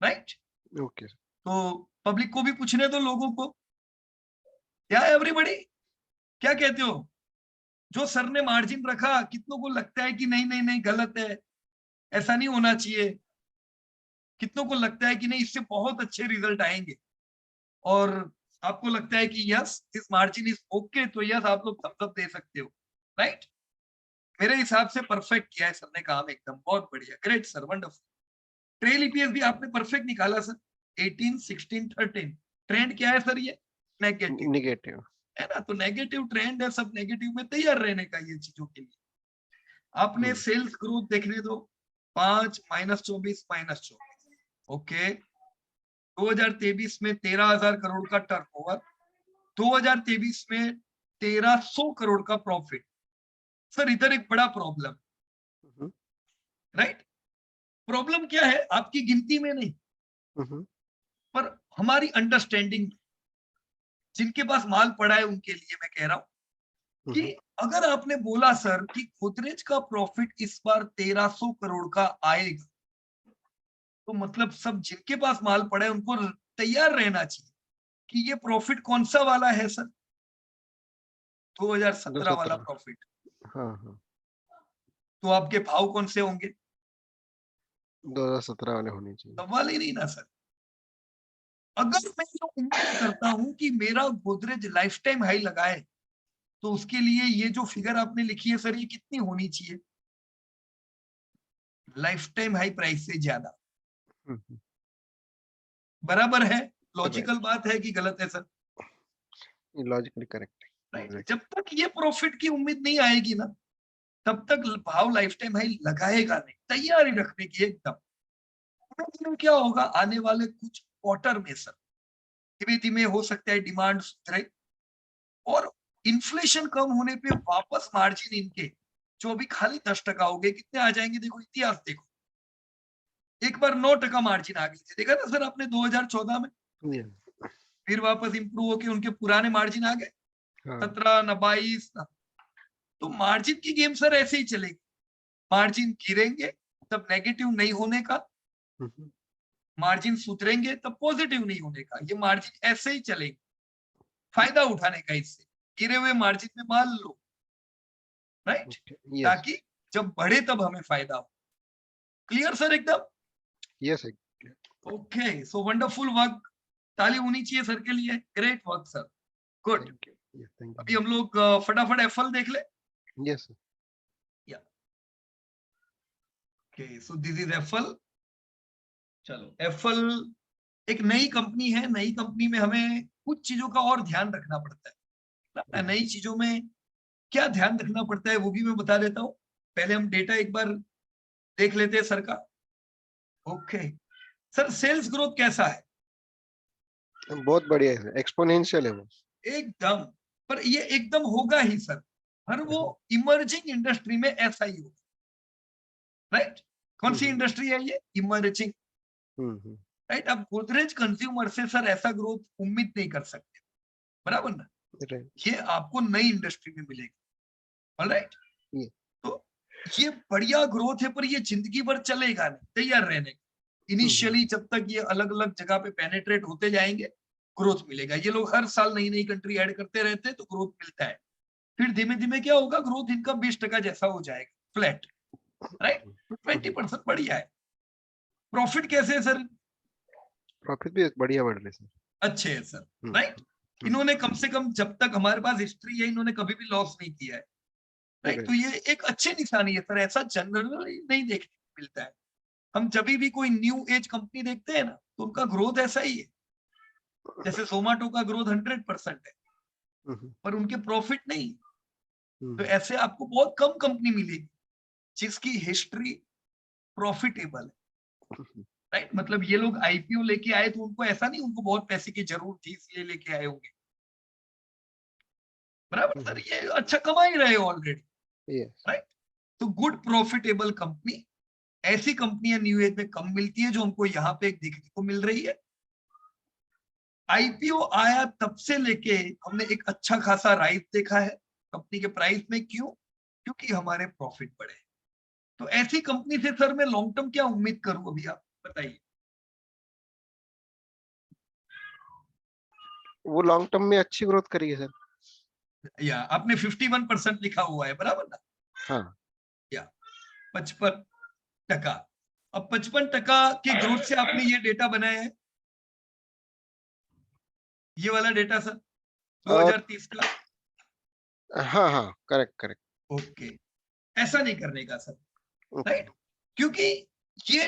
राइट। ओके। तो पब्लिक को भी पूछने दो, लोगों को, क्या एवरीबॉडी क्या कहते हो? जो सर ने मार्जिन रखा, कितनों को लगता है कि नहीं नहीं नहीं गलत है, ऐसा नहीं होना चाहिए? कितनों को लगता है कि नहीं इससे बहुत अच्छे रिजल्ट आएंगे? और आपको लगता है कि yes this margin is okay, तो यस आप लोग थम्स अप दे सकते हो, राइट। मेरे हिसाब से परफेक्ट किया है सर ने काम, एकदम बहुत बढ़िया, great sir, wonderful. Trail EPS भी आपने परफेक्ट निकाला सर, 18, 16, 13। ट्रेंड क्या है सर? ये नेगेटिव है ना, तो नेगेटिव ट्रेंड है, सब नेगेटिव में तैयार रहने का ये चीजों के लिए। आपने सेल्स ग्रोथ देखने दो, 5 -24 -24, ओके। 2023 में 13,000 करोड़ का टर्नओवर, 2023 में 1300 करोड़ का प्रॉफिट। सर इधर एक बड़ा प्रॉब्लम, राइट। प्रॉब्लम क्या है? आपकी गिनती में नहीं, पर हमारी अंडरस्टैंडिंग, जिनके पास माल पड़ा है उनके लिए मैं कह रहा हूं कि अगर आपने बोला सर कि गोदरेज का प्रॉफिट इस बार 1300 करोड़ का आएगा, तो मतलब सब जिनके पास माल पड़ा है उनको तैयार रहना चाहिए कि ये प्रॉफिट कौन सा वाला है सर? 2017 वाला प्रॉफिट। तो आपके भाव कौन से होंगे? 2017 वाले होने चाहिए। सवाल ही नहीं ना सर। अगर मैं ये उम्मीद करता हूं कि मेरा गोदरेज लाइफ टाइम हाई लगाए, तो उसके लिए ये जो फिगर आपने लिखी है सर, ये कितनी होनी चाहिए? लाइफ टाइम हाई प्राइस से ज्यादा, बराबर है? लॉजिकल बात है कि गलत है सर? Logically correct right. जब तक ये प्रॉफिट की उम्मीद नहीं आएगी ना, तब तक भाव लाइफ टाइम हाई लगाएगा नहीं, तैयारी रखने की एकदम। क्या होगा आने वाले कुछ क्वार्टर में सर, धीमे धीमे हो सकता है डिमांड सुधरे, और इन्फ्लेशन कम होने पे वापस मार्जिन इनके जो अभी खाली 10% हो गए, कितने आ जाएंगे? देखो इतिहास देखो, एक बार 9% मार्जिन आ गए थे, देखा ना सर आपने 2014 में, फिर वापस इंप्रूव होके उनके पुराने मार्जिन आ गए 17 न 22 न। तो मार्जिन की गेम सर ऐसे ही चलेगी, मार्जिन गिरेंगे तब नेगेटिव नहीं होने का, मार्जिन सुधरेंगे तब पॉजिटिव नहीं होने का, ये मार्जिन ऐसे ही चलेगी, फायदा उठाने का इससे, गिरे हुए मार्जिन में माल लो, राइट, ताकि जब बढ़े तब हमें फायदा हो। क्लियर सर एकदम? Yes. Okay, so wonderful work, ताली होनी चाहिए सर के लिए, ग्रेट वर्क सर, गुड। अभी हम लोग फटाफट एफएल देख ले। यस या okay, so this is FL. चलो, एफएल एक नई कंपनी है, नई कंपनी में हमें कुछ चीजों का और ध्यान रखना पड़ता है। नई चीजों में क्या ध्यान रखना पड़ता है वो भी मैं बता देता हूँ। पहले हम डेटा एक बार देख लेते हैं सर का। ओके सर, सेल्स ग्रोथ कैसा है? बहुत बढ़िया है, एक्सपोनेंशियल है वो एकदम। पर ये एकदम होगा ही सर, हर वो इमर्जिंग इंडस्ट्री में ऐसा ही होगा, राइट। कौन सी इंडस्ट्री है ये? Emerging, right. अब गोदरेज कंज्यूमर से सर ऐसा ग्रोथ उम्मीद नहीं कर सकते, बराबर ना? ये आपको नई इंडस्ट्री में मिलेगा, ऑलराइट। तो ये बढ़िया ग्रोथ है, पर ये जिंदगी भर चलेगा नहीं, तैयार रहने का। इनिशियली जब तक ये अलग अलग जगह पे पेनिट्रेट होते जाएंगे, ग्रोथ मिलेगा। ये लोग हर साल नई नई कंट्री ऐड करते रहते हैं, तो ग्रोथ मिलता है। फिर धीमे धीमे क्या होगा, ग्रोथ इनका 20% जैसा हो जाएगा, फ्लैट, राइट। 20% बढ़िया है। प्रॉफिट कैसे है सर? प्रॉफिट भी बढ़िया बढ़ रहे सर। अच्छे है सर, राइट। इन्होंने कम से कम, जब तक हमारे पास हिस्ट्री है, इन्होंने कभी भी लॉस नहीं किया है, राइट। तो ये एक अच्छी निशानी है सर, ऐसा जनरली नहीं देखने को मिलता है। हम जब भी कोई न्यू एज कंपनी देखते हैं ना, तो उनका ग्रोथ ऐसा ही है। जैसे जोमेटो का ग्रोथ 100% है, पर उनके प्रॉफिट नहीं। तो ऐसे आपको बहुत कम कंपनी मिलेगी जिसकी हिस्ट्री प्रॉफिटेबल है, राइट। मतलब ये लोग आईपीओ लेके आए तो उनको ऐसा नहीं, उनको बहुत पैसे की जरूरत थी इसलिए लेके आए होंगे, बराबर सर। ये अच्छा कमा ही रहे ऑलरेडी, राइट। तो गुड प्रॉफिटेबल कंपनी, ऐसी कंपनियां न्यू एज में कम मिलती है, जो हमको यहाँ पे देखने को मिल रही है। आईपीओ आया तब से लेके हमने एक अच्छा खासा राइज देखा है कंपनी के प्राइस में। क्यों? क्योंकि हमारे प्रॉफिट बढ़े। तो ऐसी कंपनी से सर मैं लॉन्ग टर्म क्या उम्मीद करूं, अभी आप बताइए। वो लॉन्ग टर्म में अच्छी ग्रोथ करेगी सर। या आपने 51% लिखा हुआ है, बराबर ना? हाँ। या 55%। अब 55% की ग्रोथ से आपने ये डेटा बनाया है, ये वाला डेटा सर 2030 का। हाँ हाँ, करेक्ट करेक्ट। ओके, ऐसा नहीं करने का सर, राइट। क्योंकि ये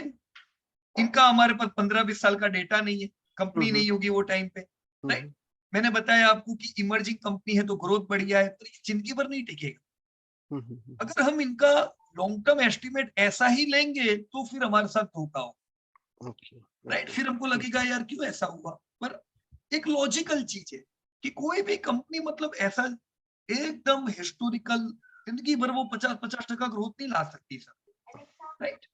इनका हमारे पास 15-20 साल का डेटा नहीं है, कंपनी नहीं होगी वो टाइम पे, राइट। मैंने बताया आपको कि इमर्जिंग कंपनी है तो ग्रोथ बढ़िया है, तो ये जिंदगी भर नहीं टिकेगा। अगर हम इनका लॉन्ग टर्म एस्टिमेट ऐसा ही लेंगे तो फिर हमारे साथ धोखा होगा, राइट। फिर हमको लगेगा यार क्यों ऐसा हुआ। पर एक लॉजिकल चीज है कि कोई भी कंपनी मतलब ऐसा एकदम हिस्टोरिकल जिंदगी भर वो 50% ग्रोथ नहीं ला सकती सर, राइट।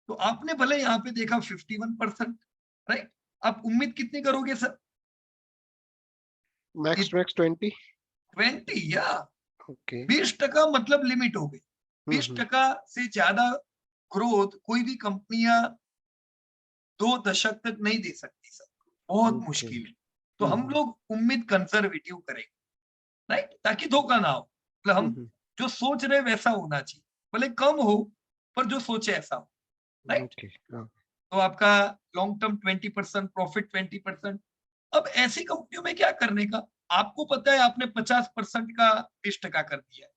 तो आपने भले यहाँ पे देखा 51%, राइट। आप उम्मीद कितनी करोगे सर? मैक्स 20 या ओके। 20% मतलब लिमिट हो गई। 20% से ज्यादा ग्रोथ कोई भी कंपनियां 2 दशक तक नहीं दे सकती सर, बहुत मुश्किल है। तो हम लोग उम्मीद कंजर्वेटिव करेंगे, राइट, ताकि धोखा ना हो। मतलब हम जो सोच रहे वैसा होना चाहिए, भले कम हो पर जो सोचे ऐसा हो, राइट। तो आपका लॉन्ग टर्म 20%, प्रॉफिट 20%। अब ऐसी कंपनियों में क्या करने का? आपको पता है आपने 50% का 20% कर दिया है,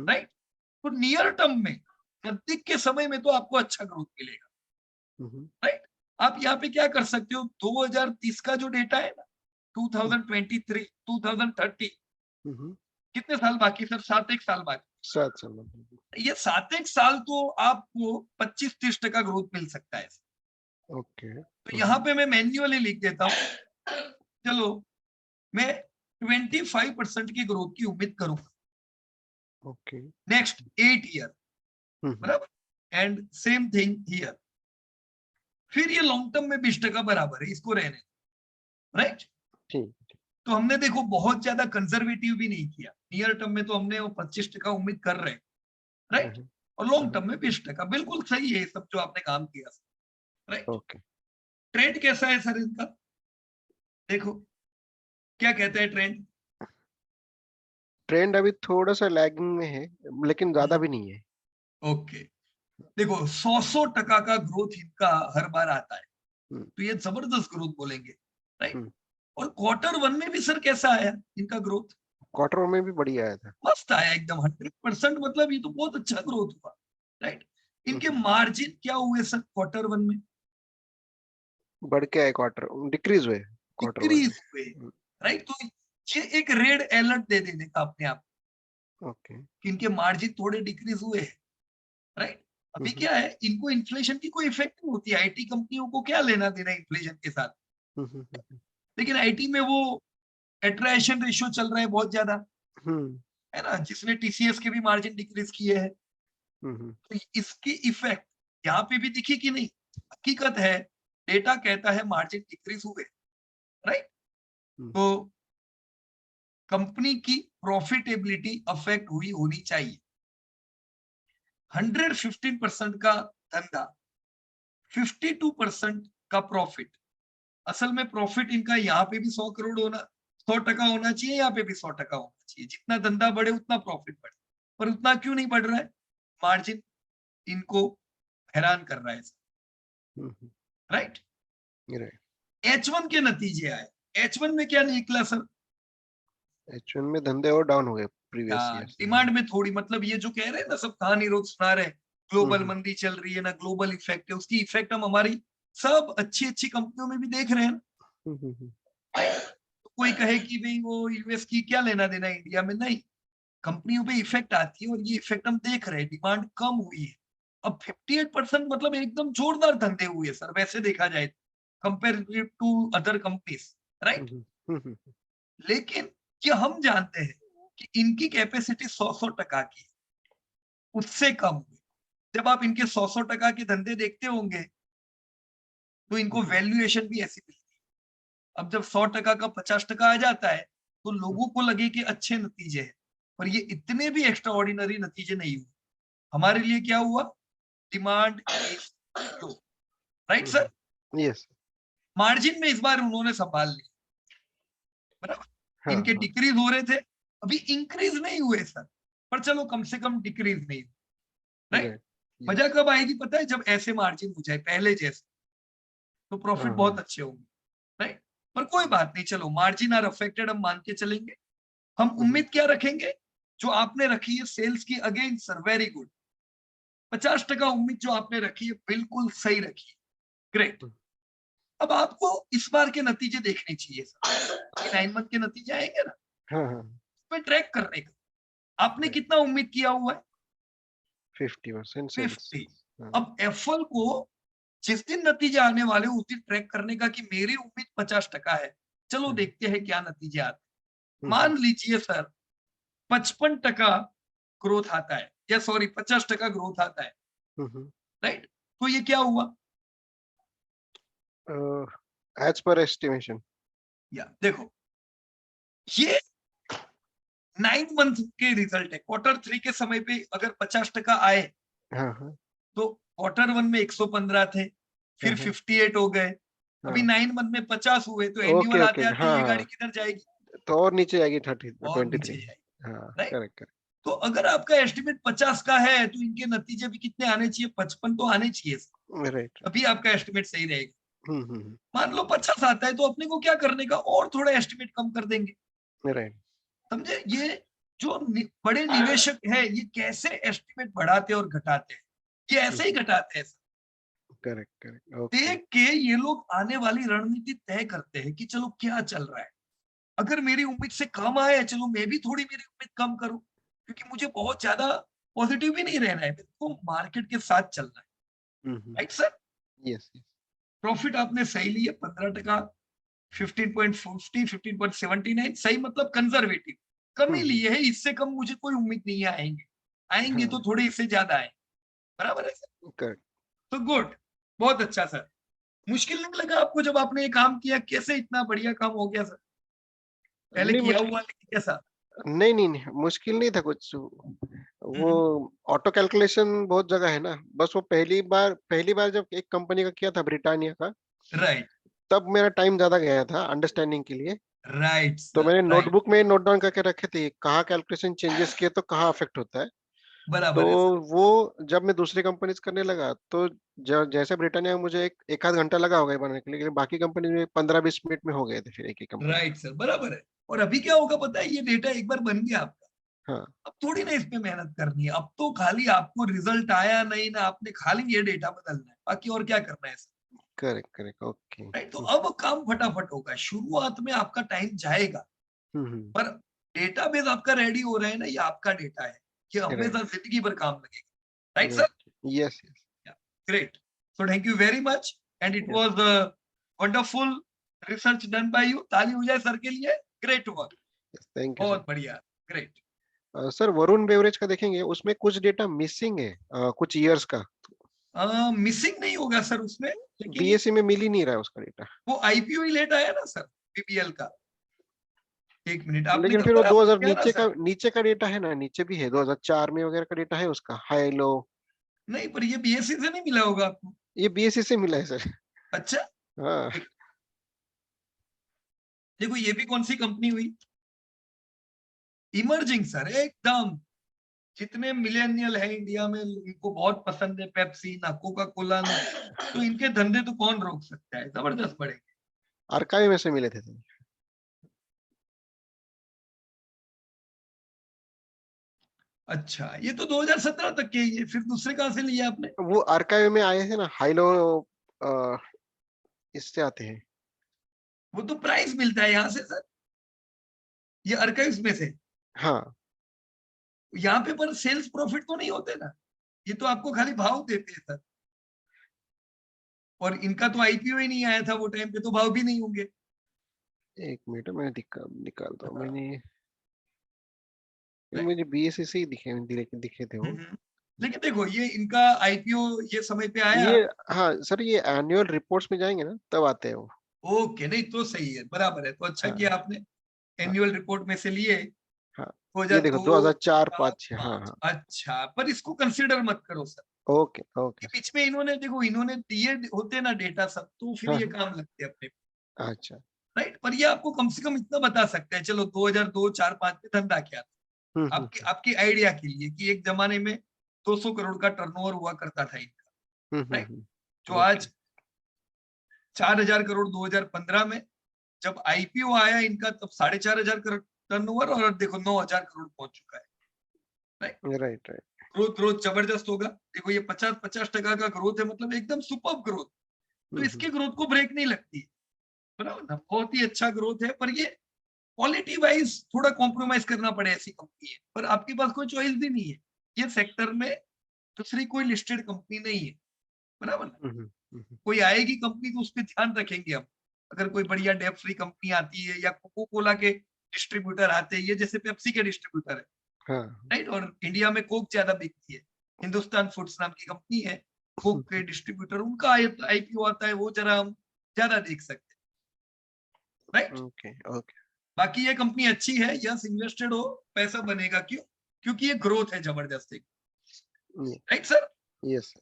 राइट। तो नियर टर्म में, नजदीक के समय में तो आपको अच्छा ग्रोथ मिलेगा, राइट। आप यहाँ पे क्या कर सकते हो? 2030 का जो डेटा है ना, 2023, 2030, कितने साल बाकी सर? 7 साल बाकी। 7 साल। ये 7 साल तो आपको 25-30% ग्रोथ मिल सकता है। ओके। तो यहाँ पे मैं मैन्युअली लिख देता हूँ, चलो मैं 25% की ग्रोथ की उम्मीद करूंगा ओके। नेक्स्ट 8 ईयर, बराबर। And same thing here. फिर ये लॉन्ग टर्म में 20% बराबर है, इसको रहने, राइट। तो हमने देखो बहुत ज्यादा कंजर्वेटिव भी नहीं किया। नियर टर्म में तो हमने वो 25% उम्मीद कर रहे हैं, राइट। और लॉन्ग टर्म में 20%, बिल्कुल सही है सब जो आपने काम किया, राइट। ओके। ट्रेंड कैसा है सर इनका? देखो क्या कहते हैं ट्रेंड। ट्रेंड अभी थोड़ा सा लैगिंग में है, लेकिन ज्यादा भी नहीं है। ओके, देखो 100% का ग्रोथ इनका हर बार आता है, तो ये जबरदस्त ग्रोथ बोलेंगे, राइट। और Q1 में भी सर कैसा आया इनका ग्रोथ? क्वार्टर में भी बढ़िया आया था, मस्त आया एकदम 100%। मतलब ये तो बहुत अच्छा ग्रोथ हुआ, राइट। इनके मार्जिन क्या हुए सर Q1 में? बढ़ के आए क्वार्टर, डिक्रीज हुए डिक्रीज हुए, राइट। तो ये एक रेड अलर्ट दे देने का अपने आप ओके कि इनके मार्जिन थोड़े डिक्रीज हुए हैं, राइट। अभी क्या है, इनको इन्फ्लेशन की कोई इफेक्ट नहीं होती। आईटी कंपनियों को क्या लेना देना इन्फ्लेशन के साथ, लेकिन आईटी में वो एट्रैक्शन रेशियो चल रहा है बहुत ज्यादा, है ना, जिसने टीसीएस के भी मार्जिन डिक्रीज किए हैं। तो इसकी इफेक्ट यहाँ पे भी दिखी कि नहीं? हकीकत है, डेटा कहता है मार्जिन डिक्रीज हुए, राइट। तो कंपनी की प्रॉफिटेबिलिटी अफेक्ट हुई होनी चाहिए। 115% का धंधा, 52% का प्रॉफिट। असल में प्रॉफिट इनका यहाँ पे भी 100 करोड़ होना, 100% होना चाहिए, यहाँ पे भी 100% होना चाहिए। जितना धंधा बढ़े उतना प्रॉफिट बढ़े, पर उतना क्यों नहीं बढ़ रहा है? मार्जिन इनको हैरान कर रहा है। राइट। राइट। H1 के नतीजे आए, H1 में क्या निकला सर? H1 में धंधे और डाउन हो गए प्रीवियस ईयर से। डिमांड में थोड़ी, मतलब ये जो कह रहे हैं ना सब कहानी रोज सुना रहे, ग्लोबल हम्म। मंदी चल रही है ना, ग्लोबल इफेक्ट है, उसकी इफेक्ट हम हमारी सब अच्छी अच्छी कंपनियों में भी देख रहे हैं ना। तो कोई कहे कि भाई वो यूएस की क्या लेना देना इंडिया में, नहीं, कंपनियों पे इफेक्ट आती है और ये इफेक्ट हम देख रहे हैं, डिमांड कम हुई है। अब 58% मतलब एकदम जोरदार धंधे हुए सर वैसे देखा जाए comparative to other companies, right. लेकिन क्या हम जानते हैं कि इनकी कैपेसिटी 100% की है, उससे कम हुई। जब आप इनके 100% के धंधे देखते होंगे तो इनको वैल्यूएशन भी ऐसी मिलती है। अब जब 100% का 50% आ जाता है तो लोगों को लगे कि अच्छे नतीजे हैं, पर ये इतने भी एक्स्ट्रा ऑर्डिनरी नतीजे नहीं हुए। हमारे लिए क्या हुआ? Demand is low, right sir. Yes. Margin में इस बार उन्होंने संभाल लिया, बराबर। इनके डिक्रीज हो रहे थे, अभी इंक्रीज नहीं हुए सर, पर चलो कम से कम डिक्रीज नहीं हुए, राइट। मजा कब आएगी पता है? जब ऐसे मार्जिन हो जाए पहले जैसे, तो प्रॉफिट बहुत अच्छे होंगे, राइट। पर कोई बात नहीं, चलो मार्जिन आर अफेक्टेड हम मान के चलेंगे। हम उम्मीद क्या रखेंगे? जो आपने रखी है सेल्स की, अगेन सर वेरी गुड, 50% उम्मीद जो आपने रखी है बिल्कुल सही रखी है, ग्रेट। अब आपको इस बार के नतीजे देखने चाहिए सर, 9 मंथ के नतीजे आएंगे ना, उसमें ट्रैक करने का आपने कितना उम्मीद किया हुआ है? 50% 50। अब एफएल को जिस दिन नतीजे आने वाले उस दिन ट्रैक करने का कि मेरी उम्मीद 50% है, चलो देखते हैं क्या नतीजे आते हैं। मान लीजिए सर 55% ग्रोथ आता है, या सॉरी 50% ग्रोथ आता है, राइट। तो ये क्या हुआ? एज पर एस्टिमेशन, या देखो ये 9 मंथ के रिजल्ट है। Q3 के समय पे अगर 50% आए तो Q1 में 115 थे, फिर 58 हो गए, अभी 9 मंथ में 50 हुए, तो एनुअल आते आते ये गाड़ी किधर जाएगी? तो और नीचे जाएगी 30 और 23। नीचे जाएगी, राइट। करेक्ट। तो अगर आपका एस्टिमेट 50 का है तो इनके नतीजे भी कितने आने चाहिए? 55 तो आने चाहिए, राइट। अभी आपका एस्टिमेट सही रहेगा। मान लो 50 आता है तो अपने को क्या करने का, और थोड़ा एस्टिमेट कम कर देंगे, राइट। समझे? ये जो बड़े निवेशक है ये कैसे एस्टिमेट बढ़ाते और घटाते हैं, ये ऐसे ही घटाते हैं। करेक्ट। देख के ये लोग आने वाली रणनीति तय करते हैं कि चलो क्या चल रहा है, अगर मेरी उम्मीद से कम आए चलो मैं भी थोड़ी मेरी उम्मीद कम करूं, क्योंकि मुझे बहुत ज्यादा पॉजिटिव भी नहीं रहना है, मेरे को मार्केट के साथ चलना है, राइट सर। यस। प्रॉफिट आपने सही लिया 15%, 15.50, 15.79 सही, मतलब कंजर्वेटिव कमी लिए है, इससे कम मुझे कोई उम्मीद नहीं है आएंगे तो थोड़े इससे ज्यादा आए, बराबर है सर। करेक्ट। तो गुड, बहुत अच्छा सर। मुश्किल नहीं लगा आपको जब आपने ये काम किया? कैसे इतना बढ़िया काम हो गया सर? पहले नहीं किया हुआ लेकिन कैसा? नहीं, मुश्किल नहीं था कुछ। वो ऑटो कैलकुलेशन बहुत जगह है ना, बस वो पहली बार जब एक कंपनी का किया था, ब्रिटानिया का, राइट तब मेरा टाइम ज्यादा गया था अंडरस्टैंडिंग के लिए। राइट तो सर, मैंने राइट, नोटबुक में नोट डाउन करके रखे थे कहाँ कैलकुलेशन चेंजेस किए तो कहाँ अफेक्ट होता है। तो बराबर है सर। वो जब मैं दूसरी कंपनी करने लगा तो जैसे ब्रिटानिया में मुझे एक आध घंटा लगा होगा बनाने के लिए, लेकिन बाकी कंपनी में 15-20 मिनट में हो गए थे फिर एक ही कंपनी। राइट सर, बराबर है। और अभी क्या होगा पता है? ये डेटा एक बार बन गया आपका, हाँ। अब थोड़ी ना इस पे मेहनत करनी है, अब तो खाली आपको रिजल्ट आया नहीं ना, आपने खाली ये डेटा बदलना है, बाकी और क्या करना है सर, करेक्ट। ओके। राइट। तो अब काम फटाफट होगा, शुरुआत में आपका टाइम जाएगा, पर डेटाबेस आपका रेडी हो रहा है ना, ये आपका डेटा है, ये हमेशा जिंदगी भर काम लगेगा, right sir. Yes. Great, so thank you very much and it was wonderful research done by you, ताली हो जाए सर के लिए, ग्रेट वर्क, थैंक यू बहुत बढ़िया, ग्रेट। सर। वरुण बेवरेज का देखेंगे, उसमें कुछ डेटा मिसिंग है, कुछ इयर्स का। मिसिंग नहीं होगा सर उसमें, लेकिन बीएससी में मिल ही नहीं रहा है उसका डेटा। वो आईपीओ ही लेट आया ना सर, बीपीएल का। एक मिनट, आपने लेकिन कब फिर वो बराबर 2000 किया ना सर? नीचे का डेटा है ना, नीचे भी है 2004 में वगैरह का डेटा है उसका, हाई लो। नहीं, पर ये बीएससी से नहीं मिला होगा आपको। ये बीएससी से मिला है सर। अच्छा, हाँ। देखो ये भी कौन सी कंपनी हुई? इमर्जिंग सर, एकदम जितने मिलेनियल है इंडिया में इनको बहुत पसंद है पेप्सी ना कोका कोला ना, तो इनके धंधे तो कौन रोक सकता है, जबरदस्त बढ़ेंगे। आर्काइव में से मिले थे सर। अच्छा, ये तो 2017 तक के ही है, फिर दूसरे कहाँ से लिए आपने? वो आर्काइव में आए थे ना, हाइलो इससे आते हैं। वो तो प्राइस मिलता है यहाँ से सर, ये आर्काइव्स में से। हाँ यहाँ पे पर सेल्स प्रॉफिट तो नहीं होते ना, ये तो आपको खाली भाव देते हैं सर। और इनका तो आईपीओ ही नहीं आया था वो टाइम पे, तो भाव भी नहीं होंगे। एक मिनट मैं निकालता हूँ। हाँ। मैंने मुझे बीएससी से ही दिखे थे वो। लेकिन देखो ये इनका आईपीओ ये समय पे आया। ये हाँ सर, ये एनुअल रिपोर्ट्स में जाएंगे ना तब आते हैं वो। ओके, नहीं तो सही है, बराबर है, तो अच्छा हाँ किया आपने हाँ एनुअल रिपोर्ट में से लिए। हाँ, ये देखो 2002 2004 4 5 6। हाँ 5। हाँ। अच्छा, पर इसको कंसीडर मत करो सर, ओके ओके। ये बीच में इन्होंने देखो इन्होंने दिए होते ना डेटा सब, तो फिर हाँ ये हाँ, काम लगते अपने। अच्छा। राइट, पर ये आपको कम से कम इतना बता सकते हैं, चलो 2002 4 5 में धंधा क्या था, हम्म। आपकी आइडिया के लिए कि एक जमाने में 200 करोड़ का टर्नओवर हुआ करता था इनका। राइट, जो ओके। आज 4000 करोड़ 2015 में जब आईपीओ आया इनका, तब 4500 करोड़ टर्नओवर, और देखो 9000 करोड़ पहुंच चुका है। Right, right right. ग्रोथ जबरदस्त होगा। देखो ये 50% का ग्रोथ है, मतलब एकदम सुपर ग्रोथ। तो इसके ग्रोथ को ब्रेक नहीं लगती है, बराबर ना, बहुत ही अच्छा ग्रोथ है। पर ये क्वालिटी वाइज थोड़ा कॉम्प्रोमाइज करना पड़े, ऐसी कंपनी है, पर आपके पास कोई चॉइस भी नहीं है, ये सेक्टर में दूसरी कोई लिस्टेड कंपनी नहीं है, बराबर ना। कोई आएगी कंपनी तो उस पर ध्यान रखेंगे हम, अगर कोई बढ़िया डेप फ्री कंपनी आती है या कोको कोला के डिस्ट्रीब्यूटर आते हैं, ये जैसे पेप्सी के डिस्ट्रीब्यूटर है। हाँ राइट, और इंडिया में कोक ज्यादा बिकती है, हिंदुस्तान फूड्स नाम की कंपनी है कोक के डिस्ट्रीब्यूटर, उनका आईपीओ आता है, वो जरा हम ज्यादा देख सकते हैं। Right, okay okay. बाकी ये कंपनी अच्छी है, यस इन्वेस्टेड हो, पैसा बनेगा, क्यों? क्योंकि ये ग्रोथ है जबरदस्त। Right sir. यस।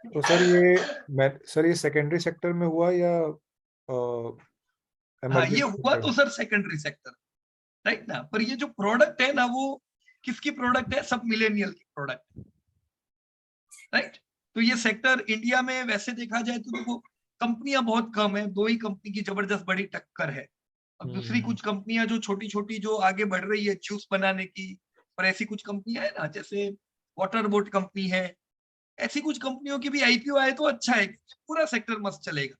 तो सर ये सेकेंडरी सेक्टर में हुआ या हाँ, ये emerging हुआ sector? तो सर सेकेंडरी सेक्टर, राइट ना, पर ये जो प्रोडक्ट है ना, वो किसकी प्रोडक्ट है? सब मिलेनियल की प्रोडक्ट। राइट, तो ये सेक्टर इंडिया में वैसे देखा जाए तो देखो कंपनियां बहुत कम है, 2 ही कंपनी की जबरदस्त बड़ी टक्कर है। अब दूसरी कुछ कंपनियां जो छोटी छोटी जो आगे बढ़ रही है जूस बनाने की, और ऐसी कुछ कंपनियां है ना, जैसे वाटर बोट कंपनी है, ऐसी कुछ कंपनियों की भी आईपीओ आए तो अच्छा है, पूरा सेक्टर मस्त चलेगा।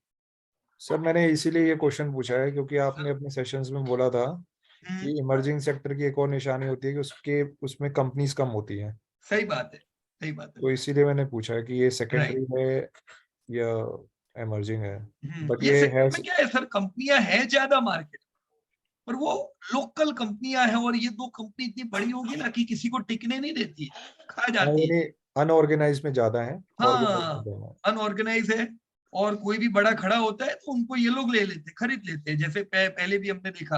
सर मैंने इसीलिए ये क्वेश्चन पूछा है क्योंकि आपने अपने सेशंस में बोला था कि इमर्जिंग सेक्टर की एक और निशानी होती है कि उसमें कंपनीज कम होती हैं, सही बात है, सही बात है। तो इसीलिए मैंने पूछा है कि ये राइट, सेकेंडरी है या इमर्जिंग है, बट ये ये सेक्टर है। में क्या है सर, कंपनियां हैं ज्यादा मार्केट, पर वो लोकल कंपनियां हैं, और ये 2 कंपनी इतनी बड़ी होगी ना कि किसी को टिकने नहीं देती है, खा जाती है। यानी अनऑर्गेनाइज में ज्यादा है, ऑर्गेनाइज में हाँ, कम है। अनऑर्गेनाइज है, और कोई भी बड़ा खड़ा होता है तो उनको ये लोग ले लेते, खरीद लेते हैं। जैसे पहले भी हमने देखा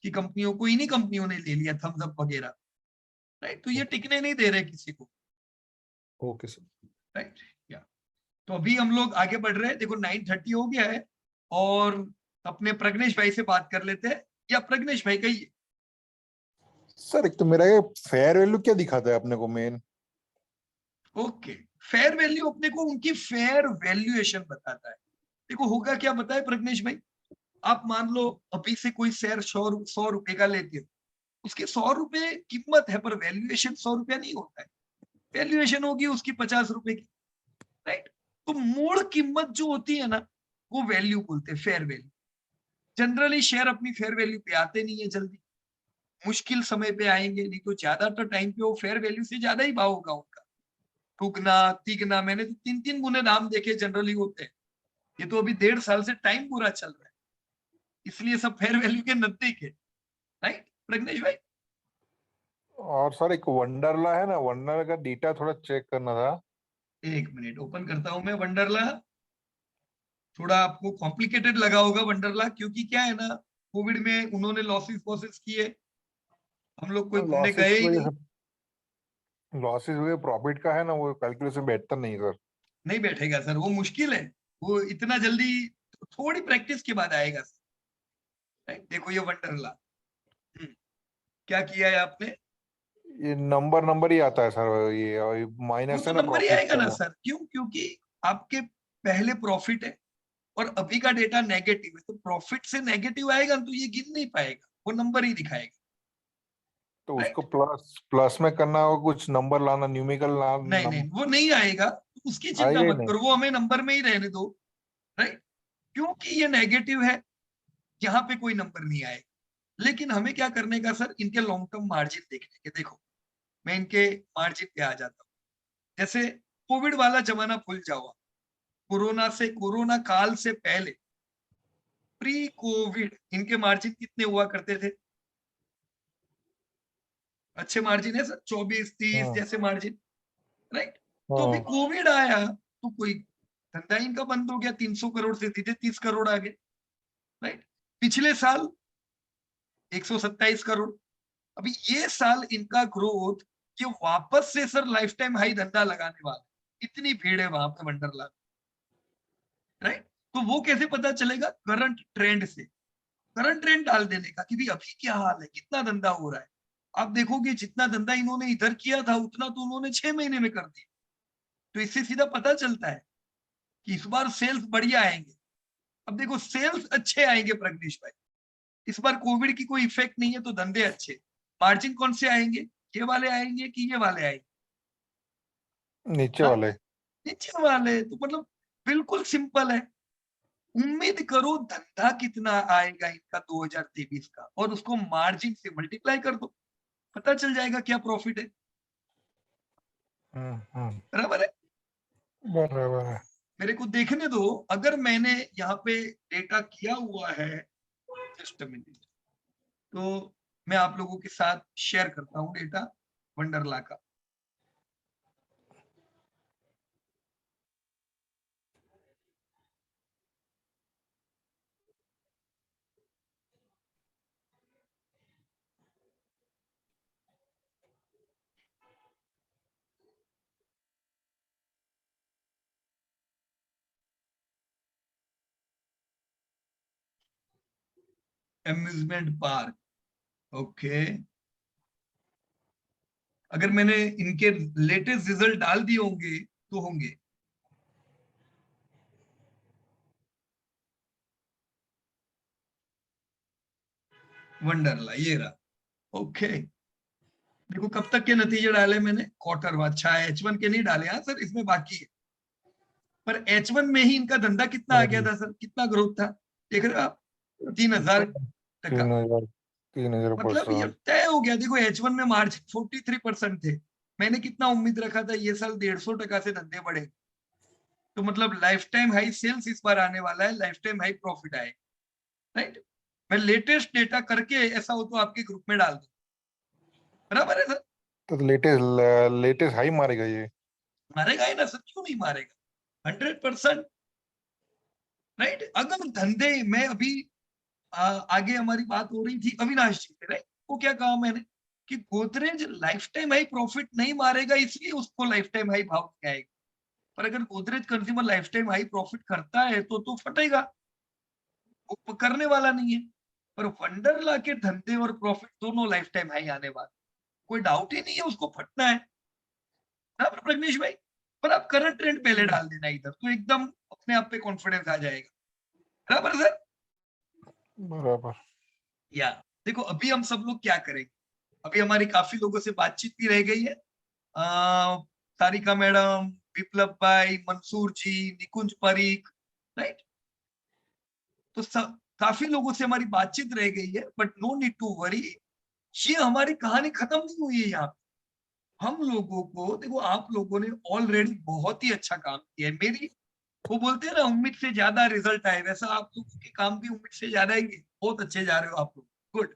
कि कंपनियों को, इन्हीं कंपनियों ने ले लिया, थम्स अप वगैरह। राइट, तो ये टिकने नहीं दे रहे किसी को। Okay sir. राइट, या तो अभी हम लोग आगे बढ़ रहे हैं, देखो 9:30 हो गया है, और अपने प्रज्ञेश भाई से बात कर लेते हैं, या प्रज्ञेश भाई कहिए। सर एक तो मेरा ये फेयर वैल्यू क्या दिखाता है अपने को मेन? ओके, फेयर वैल्यू अपने को उनकी फेयर वैल्यूएशन बताता है। देखो होगा क्या बताए प्रज्ञेश भाई, आप मान लो अभी से कोई शेयर 100 रुपए का लेते हो, उसके 100 रुपए कीमत है, पर वैल्यूएशन 100 रुपया नहीं होता है, वैल्यूएशन होगी उसकी 50 रुपए की। राइट, तो मूल कीमत जो होती है ना, वो वैल्यू बोलते हैं, फेयर वैल्यू। जनरली शेयर अपनी फेयर वैल्यू पे आते नहीं है जल्दी, मुश्किल समय पे आएंगे, नहीं तो ज्यादातर टाइम पे वो फेयर वैल्यू से ज्यादा ही भाव होगा उनका, टूकना तीगना, मैंने तो 3-3 गुने दाम देखे जनरली होते हैं। ये तो अभी 1.5 साल से टाइम पूरा चल रहा है, इसलिए सब फेयर वैल्यू के नजदीक है। राइट प्रज्ञेश भाई। और सर एक वंडरला है ना, वंडरला का डेटा थोड़ा चेक करना था। 1 मिनट ओपन करता हूं मैं वंडरला। थोड़ा आपको कॉम्प्लिकेटेड लगा होगा वंडरला, क्योंकि क्या है ना, कोविड में उन्होंने लॉसेस वॉसेस किए, हम लोग कोई घूमने लॉसेस गए की ही वजह नहीं। से, लॉसेस वजह प्रॉफिट का है ना, वो कैलकुलेशन बैठता नहीं सर। नहीं बैठेगा सर, वो मुश्किल है, वो इतना जल्दी, थोड़ी प्रैक्टिस के बाद आएगा सर। राइट, देखो ये वंडरला, क्या किया है आपने? ये नंबर ही आता है सर, ये वो माइनस तो है ना नंबर ही प्रॉफिट आएगा ना का। सर, क्यों? क्योंकि आपके पहले प्रॉफिट है और अभी का डेटा नेगेटिव है, तो प्रॉफिट से नेगेटिव आएगा तो ये गिन नहीं पाएगा, वो नंबर ही दिखाएगा। तो राइट? उसको प्लस में करना होगा, कुछ नंबर लाना, न्यूमेरिकल नहीं नहीं, वो नहीं आएगा, उसकी चिंता आएगा ही मत नहीं। करो, वो हमें नंबर में ही रहने दो। राइट? क्योंकि ये नेगेटिव है, यहाँ पे कोई नंबर नहीं आएगा। लेकिन हमें क्या करने का सर, इनके लॉन्ग टर्म मार्जिन देखने के। देखो मैं इनके मार्जिन पे आ जाता हूँ। जैसे कोविड वाला जमाना भूल जाओ, कोरोना काल से पहले, प्री कोविड, इनके मार्जिन कितने हुआ करते थे? अच्छे मार्जिन है सर, 24-30 हाँ जैसे मार्जिन। राइट? तो अभी हाँ कोविड आया तो कोई धंधा इनका बंद हो गया, 300 करोड़ से सीधे 30 करोड़ आ गए। राइट? पिछले साल 127 करोड़। अभी ये साल इनका ग्रोथ, ये वापस से सर लाइफ टाइम हाई धंधा लगाने वाला, इतनी भीड़ है वहां पे वंडरलैंड। राइट? तो वो कैसे पता चलेगा? करंट ट्रेंड से। करंट ट्रेंड डाल देने का कि भाई अभी क्या हाल है, कितना धंधा हो रहा है। आप देखोगे जितना धंधा इन्होंने इधर किया था उतना तो उन्होंने 6 महीने में कर दिया। तो इससे सीधा पता चलता है कि इस बार सेल्स बढ़िया आएंगे। अब देखो सेल्स अच्छे आएंगे प्रगदीश भाई, इस बार कोविड की कोई इफेक्ट नहीं है तो धंधे अच्छे। मार्जिन कौन से आएंगे? ये वाले आएंगे कि ये वाले आएंगे? नीचे हाँ? वाले। नीचे वाले। तो मतलब बिल्कुल सिंपल है। उम्मीद करो धंधा कितना आएगा इनका 2023 का, और उसको मार्जिन से मल्टीप्लाई कर दो, पता चल जाएगा क्या प्रॉफिट है। बराबर है? बराबर है। मेरे को देखने दो, अगर मैंने यहाँ पे डेटा किया हुआ है, जस्ट अ मिनट, तो मैं आप लोगों के साथ शेयर करता हूँ डेटा वंडरला का। Amusement park, okay. अगर मैंने इनके लेटेस्ट रिजल्ट डाल दिए होंगे तो होंगे। वंडरला ये रहा, ओके। देखो कब तक के नतीजे डाले मैंने, क्वार्टर। अच्छा है, H1 के नहीं डाले। हाँ सर, इसमें बाकी है। पर H1 में ही इनका धंधा कितना आ गया था सर, कितना ग्रोथ था देख रहे हो आप? 3000%। मतलब ये 3000%। तय हो गया। देखो H1 में मार्जिन 43% थे। मैंने कितना उम्मीद रखा था, ये साल 150% से धंधे बढ़े। तो मतलब लाइफ टाइम हाई सेल्स इस बार आने वाला है, लाइफ टाइम हाई प्रॉफिट आएगा। राइट? मैं लेटेस्ट डेटा करके ऐसा हो तो आपके ग्रुप में डाल दूं। बराबर है सर? तो लेटेस्ट हाई मारेगा ये। मारेगा ही ना सर, क्यों नहीं मारेगा? 100%। राइट? अगर धंधे में अभी आगे हमारी बात हो रही थी अविनाश जी से। राइट? वो क्या कहा मैंने कि Godrej life time high profit नहीं मारेगा, इसलिए उसको लाइफ टाइम हाई भाव नहीं आएगा। पर अगर Godrej consumer life time high profit करता है तो फटेगा, वो करने वाला नहीं है। पर वंडरला के धंधे और प्रॉफिट दोनों लाइफ टाइम हाई आने वाले, कोई डाउट ही नहीं है, उसको फटना है ना प्रग्नेश भाई? पर आप करंट ट्रेंड पहले डाल देना इधर, तो एकदम अपने आप पे कॉन्फिडेंस आ जाएगा। बराबर सर? बराबर। या देखो अभी हम सब लोग क्या करेंगे, अभी हमारी काफी लोगों से बातचीत भी रह गई है। सारिका मैडम, विप्लव भाई, मंसूर जी, निकुंज परीख। राइट? तो काफी लोगों से हमारी बातचीत रह गई है, but no need to worry, ये हमारी कहानी खत्म नहीं हुई है। यहाँ हम लोगों को देखो, आप लोगों ने ऑलरेडी बहुत ही अच्छा काम किया है। मेरी, वो बोलते हैं ना, उम्मीद से ज्यादा रिजल्ट आए, वैसा आप लोगों के काम भी उम्मीद से ज्यादा ही है। बहुत अच्छे जा रहे हो आप लोग, गुड।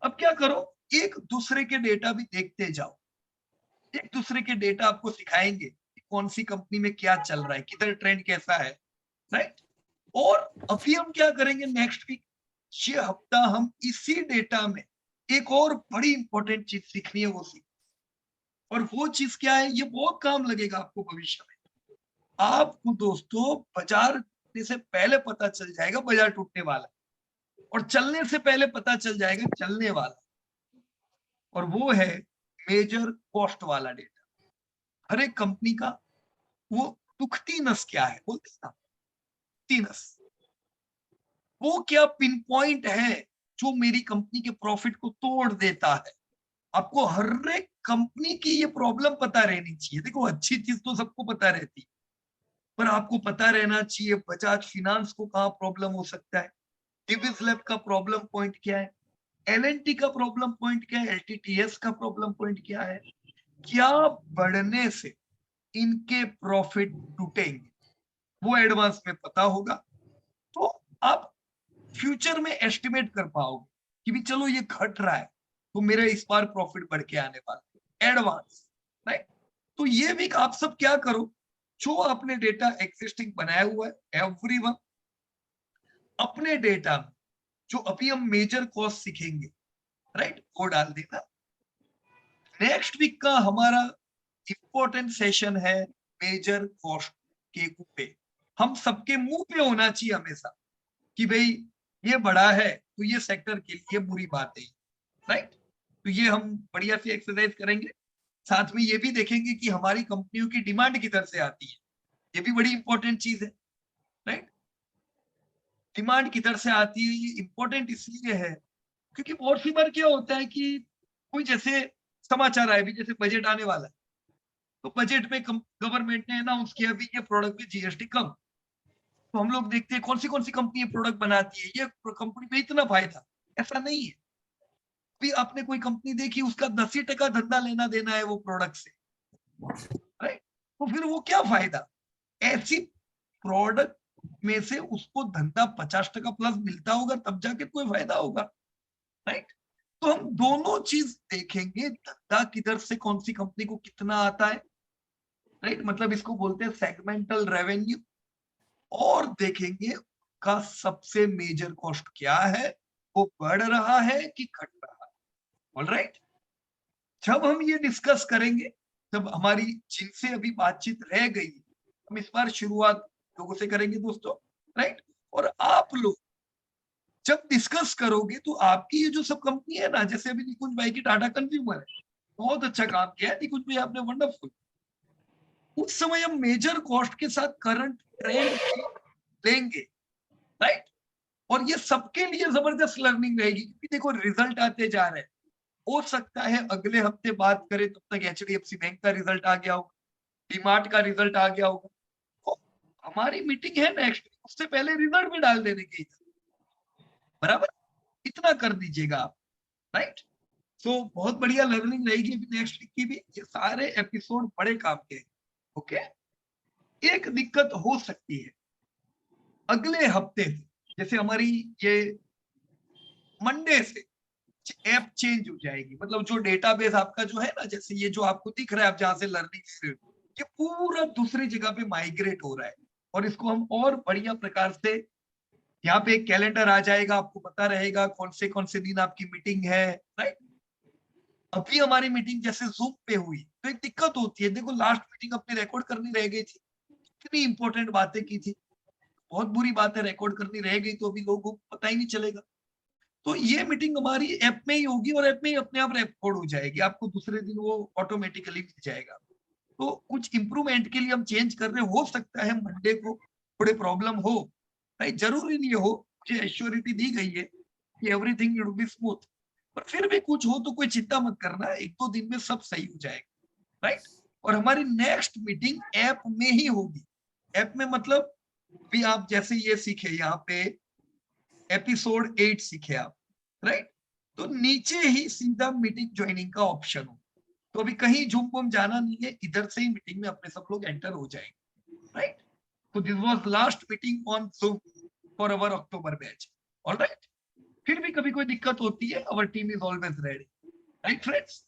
अब क्या करो, एक दूसरे के डेटा भी देखते जाओ। एक दूसरे के डेटा आपको सिखाएंगे कि कौन सी कंपनी में क्या चल रहा है, किधर ट्रेंड कैसा है। राइट? और अभी हम क्या करेंगे नेक्स्ट वीक, ये हफ्ता हम इसी डेटा में एक और बड़ी इंपॉर्टेंट चीज सीखनी है, वो सीख। और वो चीज क्या है, ये बहुत काम लगेगा आपको भविष्य में। आपको दोस्तों बाजार से पहले पता चल जाएगा बाजार टूटने वाला, और चलने से पहले पता चल जाएगा चलने वाला। और वो है मेजर कॉस्ट वाला डेटा, हर एक कंपनी का वो दुखती नस क्या है बोलते हैं ना, दुखती नस, वो क्या पिन पॉइंट है जो मेरी कंपनी के प्रॉफिट को तोड़ देता है। आपको हर एक कंपनी की ये प्रॉब्लम पता रहनी चाहिए। देखो अच्छी चीज तो सबको पता रहती है, पर आपको पता रहना चाहिए बजाज फिनांस को कहाँ प्रॉब्लम हो सकता है, डिविस लैब का प्रॉब्लम पॉइंट क्या है, एलएनटी का प्रॉब्लम पॉइंट क्या है, एलटीटीएस का प्रॉब्लम पॉइंट क्या है, क्या बढ़ने से इनके प्रॉफिट टूटेंगे, वो एडवांस में पता होगा। तो आप फ्यूचर में एस्टिमेट कर पाओगे कि भी चलो ये घट रहा है तो मेरा इस बार प्रॉफिट बढ़ के आने वाला है, एडवांस, राइट। तो ये भी आप सब क्या करो, जो आपने डेटा एग्जिस्टिंग बनाया हुआ है, एवरीवन अपने डेटा में जो अभी हम मेजर कॉस्ट सीखेंगे, राइट, वो डाल देना। नेक्स्ट वीक का हमारा इंपॉर्टेंट सेशन है मेजर कॉस्ट के ऊपर। हम सबके मुंह पे होना चाहिए हमेशा कि भाई ये बड़ा है तो ये सेक्टर के लिए बुरी बात है, राइट। तो ये हम बढ़िया से एक्सरसाइज करेंगे, साथ में ये भी देखेंगे कि हमारी कंपनियों की डिमांड किधर से आती है, ये भी बड़ी इंपॉर्टेंट चीज है, राइट। डिमांड किधर से आती है ये इंपॉर्टेंट इसलिए है क्योंकि बहुत सी बार क्या होता है कि कोई जैसे समाचार आए भी, जैसे बजट आने वाला है, तो बजट में गवर्नमेंट ने अनाउंस किया भी ये प्रोडक्ट में जीएसटी कम, तो हम लोग देखते हैं कौन सी कंपनी प्रोडक्ट बनाती है, ये कंपनी में इतना फायदा। ऐसा नहीं है, भी आपने कोई कंपनी देखी उसका 10% धंधा लेना देना है वो प्रोडक्ट से, राइट। तो फिर वो क्या फायदा, ऐसी प्रोडक्ट में से उसको धंधा 50% प्लस मिलता होगा तब जाके कोई फायदा होगा, राइट। तो हम दोनों चीज देखेंगे, धंधा किधर से कौन सी कंपनी को कितना आता है, राइट, मतलब इसको बोलते हैं सेगमेंटल रेवेन्यू, और देखेंगे का सबसे मेजर कॉस्ट क्या है, वो बढ़ रहा है कि घट रहा है, ऑलराइट। जब हम ये डिस्कस करेंगे, जब हमारी जिनसे अभी बातचीत रह गई, हम इस बार शुरुआत लोगों से करेंगे दोस्तों, राइट। और आप लोग जब डिस्कस करोगे तो आपकी ये जो सब कंपनी है ना, जैसे अभी निकुंज भाई की टाटा कंज्यूमर है, बहुत अच्छा काम किया है निकुंज भाई आपने, वंडरफुल। उस समय हम मेजर कॉस्ट के साथ करंट ट्रेंड लेंगे, राइट। और ये सबके लिए जबरदस्त लर्निंग रहेगी क्योंकि देखो रिजल्ट आते जा रहे हैं, हो सकता है अगले हफ्ते बात करें तब तक एचडीएफसी बैंक का रिजल्ट आ गया होगा, डीमार्ट का रिजल्ट आ गया होगा, तो हमारी मीटिंग है नेक्स्ट, उससे पहले रिजल्ट भी डाल देने के, बराबर, इतना कर दीजिएगा आप, राइट। तो बहुत बढ़िया लर्निंग रहेगी अभी नेक्स्ट वीक की भी, ये सारे एपिसोड बड़े काम के, ओके। एक दिक्कत हो सकती है अगले हफ्ते से, जैसे हमारी ये मंडे से ऐप चेंज हो जाएगी, मतलब जो डेटाबेस आपका जो है ना, जैसे ये जो आपको दिख रहा है आप जहां से लर्निंग ले रहे हो, ये पूरा दूसरी जगह पे माइग्रेट हो रहा है, और इसको हम और बढ़िया प्रकार से यहाँ पे एक कैलेंडर आ जाएगा, आपको पता रहेगा कौन से दिन आपकी मीटिंग है, राइट। अभी हमारी मीटिंग जैसे जूम पे हुई तो एक दिक्कत होती है, देखो लास्ट मीटिंग अपनी रिकॉर्ड करनी रह गई थी, इतनी इंपॉर्टेंट बातें की थी, बहुत बुरी बात है रिकॉर्ड करनी रह गई तो अभी लोगों को पता ही नहीं चलेगा। तो ये मीटिंग हमारी ऐप में ही होगी और ऐप में ही अपने आप रिकॉर्ड हो जाएगी, आपको दूसरे दिन वो ऑटोमेटिकली मिल जाएगा। तो कुछ इंप्रूवमेंट के लिए हम चेंज कर रहे, हो सकता है मंडे को थोड़े प्रॉब्लम हो, राइट, जरूरी नहीं हो, मुझे एश्योरिटी दी गई है कि एवरीथिंग विल बी स्मूथ, पर फिर भी कुछ हो तो कोई चिंता मत करना, 1-2 दिन में सब सही हो जाएगा, राइट। और हमारी नेक्स्ट मीटिंग ऐप में ही होगी, ऐप में मतलब भी आप जैसे ये सीखे यहाँ पे एपिसोड 8 सीखे आप, राइट, तो नीचे ही सीधा मीटिंग ज्वाइनिंग का ऑप्शन हो, तो अभी कहीं झूम बूम जाना नहीं है, इधर से ही मीटिंग में अपने सब लोग एंटर हो जाएंगे, राइट। तो this was last meeting on Zoom for our October batch, alright. फिर भी कभी कोई दिक्कत होती है, our team is always ready, right friends.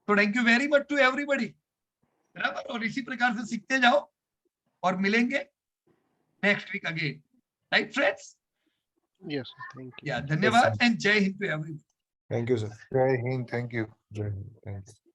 तो thank you very much to everybody, बराबर, और इसी प्रकार से सीखते जाओ और मिलेंगे next week again, right friends. Yes thank you. Yeah धन्यवाद and Jai Hind to everybody. Thank you sir. Jai Hind, thank you. जय हिंद, थैंक यू।